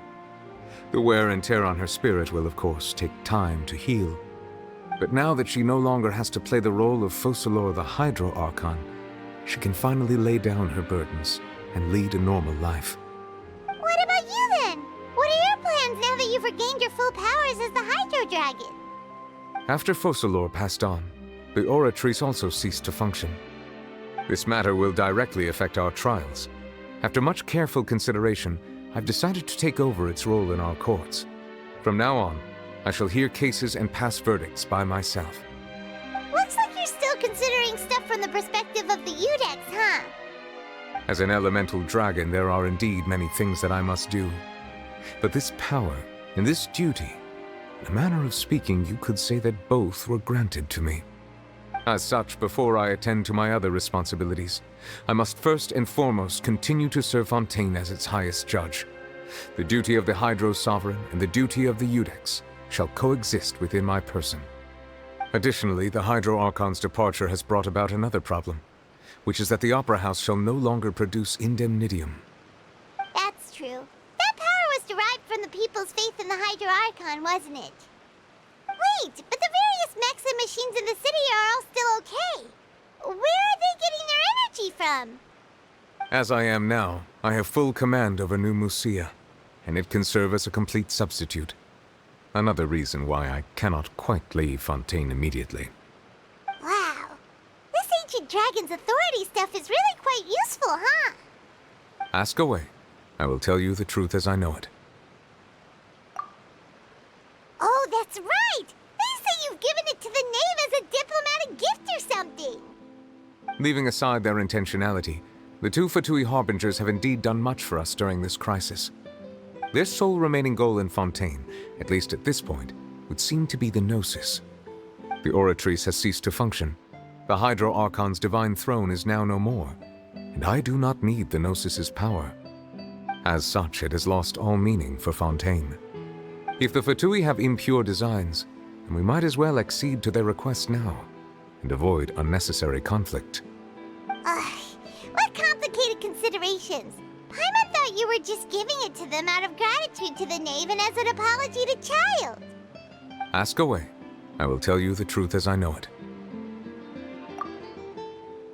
The wear and tear on her spirit will, of course, take time to heal. But now that she no longer has to play the role of Focalor the Hydro Archon, she can finally lay down her burdens and lead a normal life. What about you then? What are your plans now that you've regained your full powers as the Hydro Dragon? After Focalor passed on, the Oratrice also ceased to function. This matter will directly affect our trials. After much careful consideration, I've decided to take over its role in our courts. From now on, I shall hear cases and pass verdicts by myself. Looks like you're still considering stuff from the perspective of the Udex, huh? As an elemental dragon, there are indeed many things that I must do. But this power and this duty, in a manner of speaking, you could say that both were granted to me. As such, before I attend to my other responsibilities, I must first and foremost continue to serve Fontaine as its highest judge. The duty of the Hydro Sovereign and the duty of the Udex shall coexist within my person. Additionally, the Hydro Archon's departure has brought about another problem, which is that the Opera House shall no longer produce indemnitium. That's true. That power was derived from the people's faith in the Hydro Archon, wasn't it? Wait, but the various mechs and machines in the city are all still okay. Where are they getting their energy from? As I am now, I have full command over New Musia, and it can serve as a complete substitute. Another reason why I cannot quite leave Fontaine immediately. Wow. This ancient dragon's authority stuff is really quite useful, huh? Ask away. I will tell you the truth as I know it. Oh, that's right! They say you've given it to the Knave as a diplomatic gift or something! Leaving aside their intentionality, the two Fatui Harbingers have indeed done much for us during this crisis. Their sole remaining goal in Fontaine, at least at this point, would seem to be the Gnosis. The Oratrice has ceased to function. The Hydro Archon's divine throne is now no more, and I do not need the Gnosis's power. As such, it has lost all meaning for Fontaine. If the Fatui have impure designs, then we might as well accede to their request now, and avoid unnecessary conflict. What complicated considerations! Paimon thought you were just giving it to them out of gratitude to the Knave and as an apology to Child. Ask away. I will tell you the truth as I know it.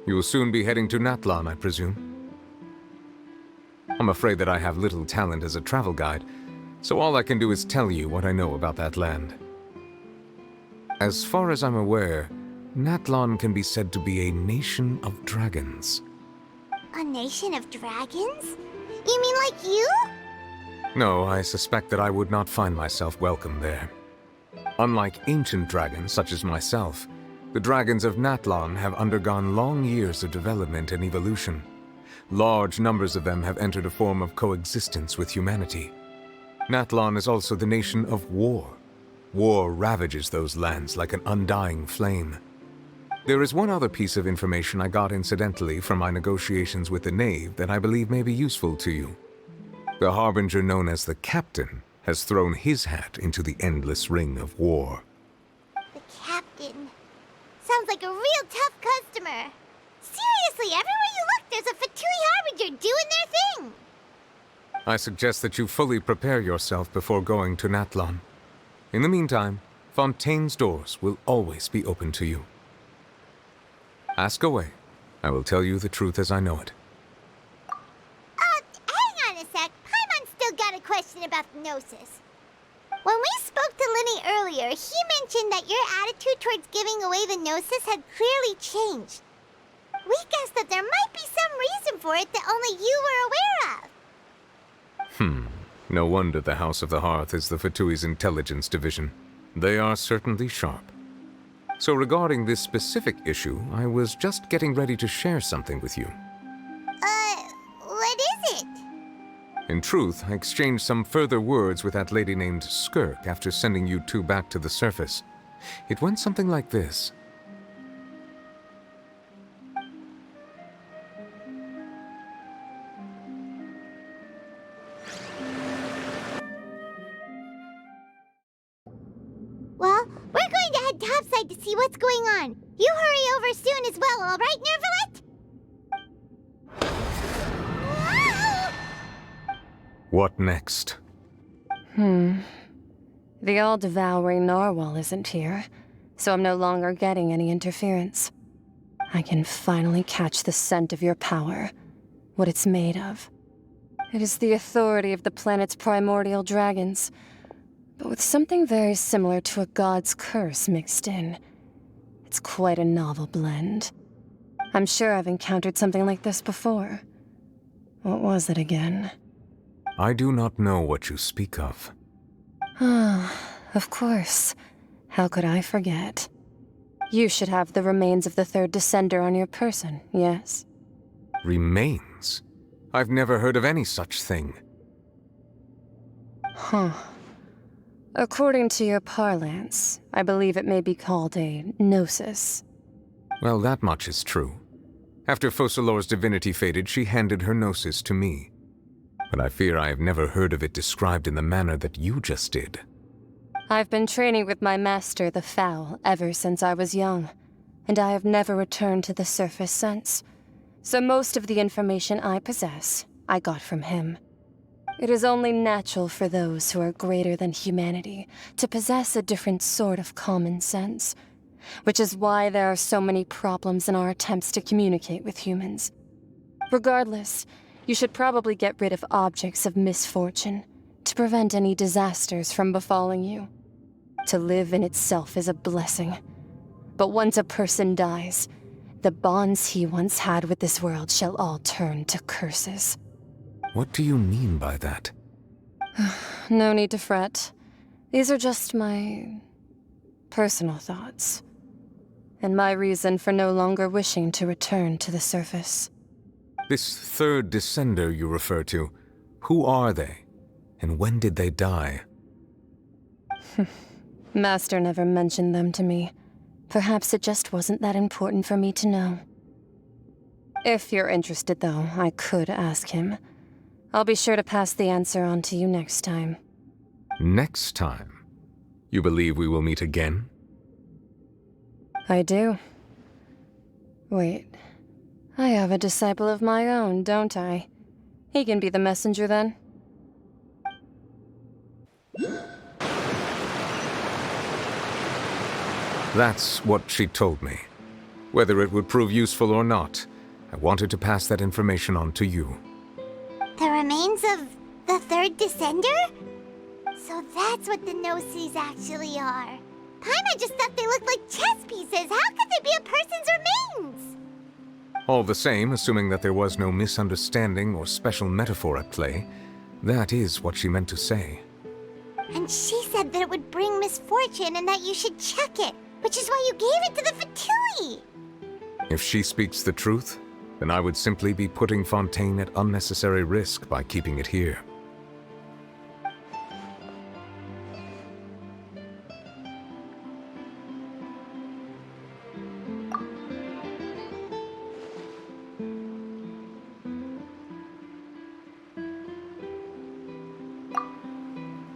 You will soon be heading to Natlan, I presume? I'm afraid that I have little talent as a travel guide, so all I can do is tell you what I know about that land. As far as I'm aware, Natlan can be said to be a nation of dragons. A nation of dragons? You mean like you? No, I suspect that I would not find myself welcome there. Unlike ancient dragons such as myself, the dragons of Natlan have undergone long years of development and evolution. Large numbers of them have entered a form of coexistence with humanity. Natlan is also the nation of war. War ravages those lands like an undying flame. There is one other piece of information I got incidentally from my negotiations with the Knave that I believe may be useful to you. The Harbinger known as the Captain has thrown his hat into the endless ring of war. The Captain. Sounds like a real tough customer. Seriously, everywhere you look, there's a Fatui Harbinger doing their thing. I suggest that you fully prepare yourself before going to Natlan. In the meantime, Fontaine's doors will always be open to you. Ask away. I will tell you the truth as I know it. Hang on a sec. Paimon's still got a question about the Gnosis. When we spoke to Linny earlier, he mentioned that your attitude towards giving away the Gnosis had clearly changed. We guessed that there might be some reason for it that only you were aware of. No wonder the House of the Hearth is the Fatui's intelligence division. They are certainly sharp. So regarding this specific issue, I was just getting ready to share something with you. What is it? In truth, I exchanged some further words with that lady named Skirk after sending you two back to the surface. It went something like this. Well, we're going to head topside to see what's going on. You hurry over soon as well, all right, Nervalet? What next? The all-devouring narwhal isn't here, so I'm no longer getting any interference. I can finally catch the scent of your power, what it's made of. It is the authority of the planet's primordial dragons, but with something very similar to a god's curse mixed in. It's quite a novel blend. I'm sure I've encountered something like this before. What was it again? I do not know what you speak of. Of course. How could I forget? You should have the remains of the third descender on your person, yes? Remains? I've never heard of any such thing. According to your parlance, I believe it may be called a gnosis. Well, that much is true. After Focalor's divinity faded, she handed her gnosis to me. But I fear I have never heard of it described in the manner that you just did. I've been training with my master, the Foul, ever since I was young, and I have never returned to the surface since. So most of the information I possess, I got from him. It is only natural for those who are greater than humanity to possess a different sort of common sense, which is why there are so many problems in our attempts to communicate with humans. Regardless, you should probably get rid of objects of misfortune to prevent any disasters from befalling you. To live in itself is a blessing, but once a person dies, the bonds he once had with this world shall all turn to curses. What do you mean by that? No need to fret. These are just my personal thoughts. And my reason for no longer wishing to return to the surface. This third descender you refer to, who are they? And when did they die? Master never mentioned them to me. Perhaps it just wasn't that important for me to know. If you're interested, though, I could ask him. I'll be sure to pass the answer on to you next time. Next time? You believe we will meet again? I do. Wait. I have a disciple of my own, don't I? He can be the messenger then. That's what she told me. Whether it would prove useful or not, I wanted to pass that information on to you. The remains of the third descender? So that's what the Gnosis actually are. Paimon just thought they looked like chess pieces. How could they be a person's remains? All the same, assuming that there was no misunderstanding or special metaphor at play, that is what she meant to say. And she said that it would bring misfortune and that you should check it, which is why you gave it to the Fatui. If she speaks the truth, then I would simply be putting Fontaine at unnecessary risk by keeping it here.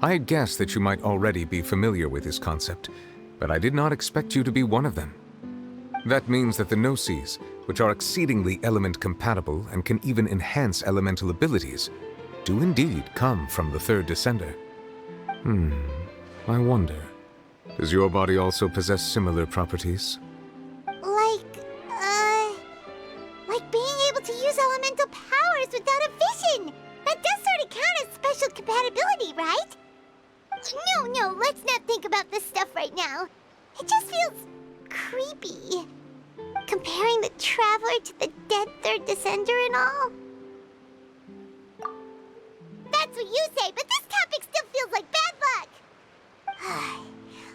I had guessed that you might already be familiar with this concept, but I did not expect you to be one of them. That means that the Gnosis, which are exceedingly element-compatible and can even enhance elemental abilities, do indeed come from the third descender. I wonder, does your body also possess similar properties? Like being able to use elemental powers without a vision! That does sort of count as special compatibility, right? No, let's not think about this stuff right now. It just feels creepy. Comparing the Traveler to the dead third descender and all. That's what you say, but this topic still feels like bad luck.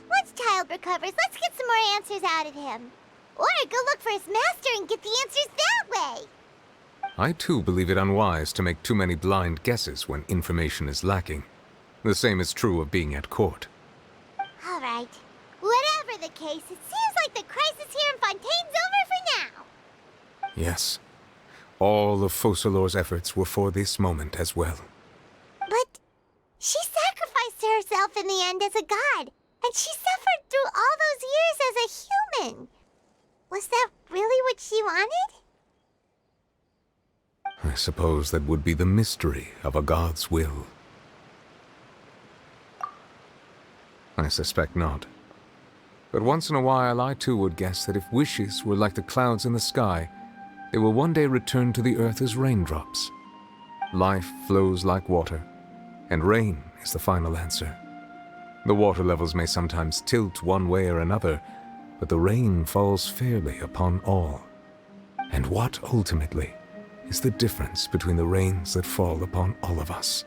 Once Child recovers, let's get some more answers out of him. Or go look for his master and get the answers that way. I too believe it unwise to make too many blind guesses when information is lacking. The same is true of being at court. All right. Whatever the case, it seems like the crisis here in Fontaine's over for now. Yes. All of Focalor's efforts were for this moment as well. But she sacrificed herself in the end as a god, and she suffered through all those years as a human. Was that really what she wanted? I suppose that would be the mystery of a god's will. I suspect not. But once in a while, I too would guess that if wishes were like the clouds in the sky, they will one day return to the earth as raindrops. Life flows like water, and rain is the final answer. The water levels may sometimes tilt one way or another, but the rain falls fairly upon all. And what, ultimately, is the difference between the rains that fall upon all of us?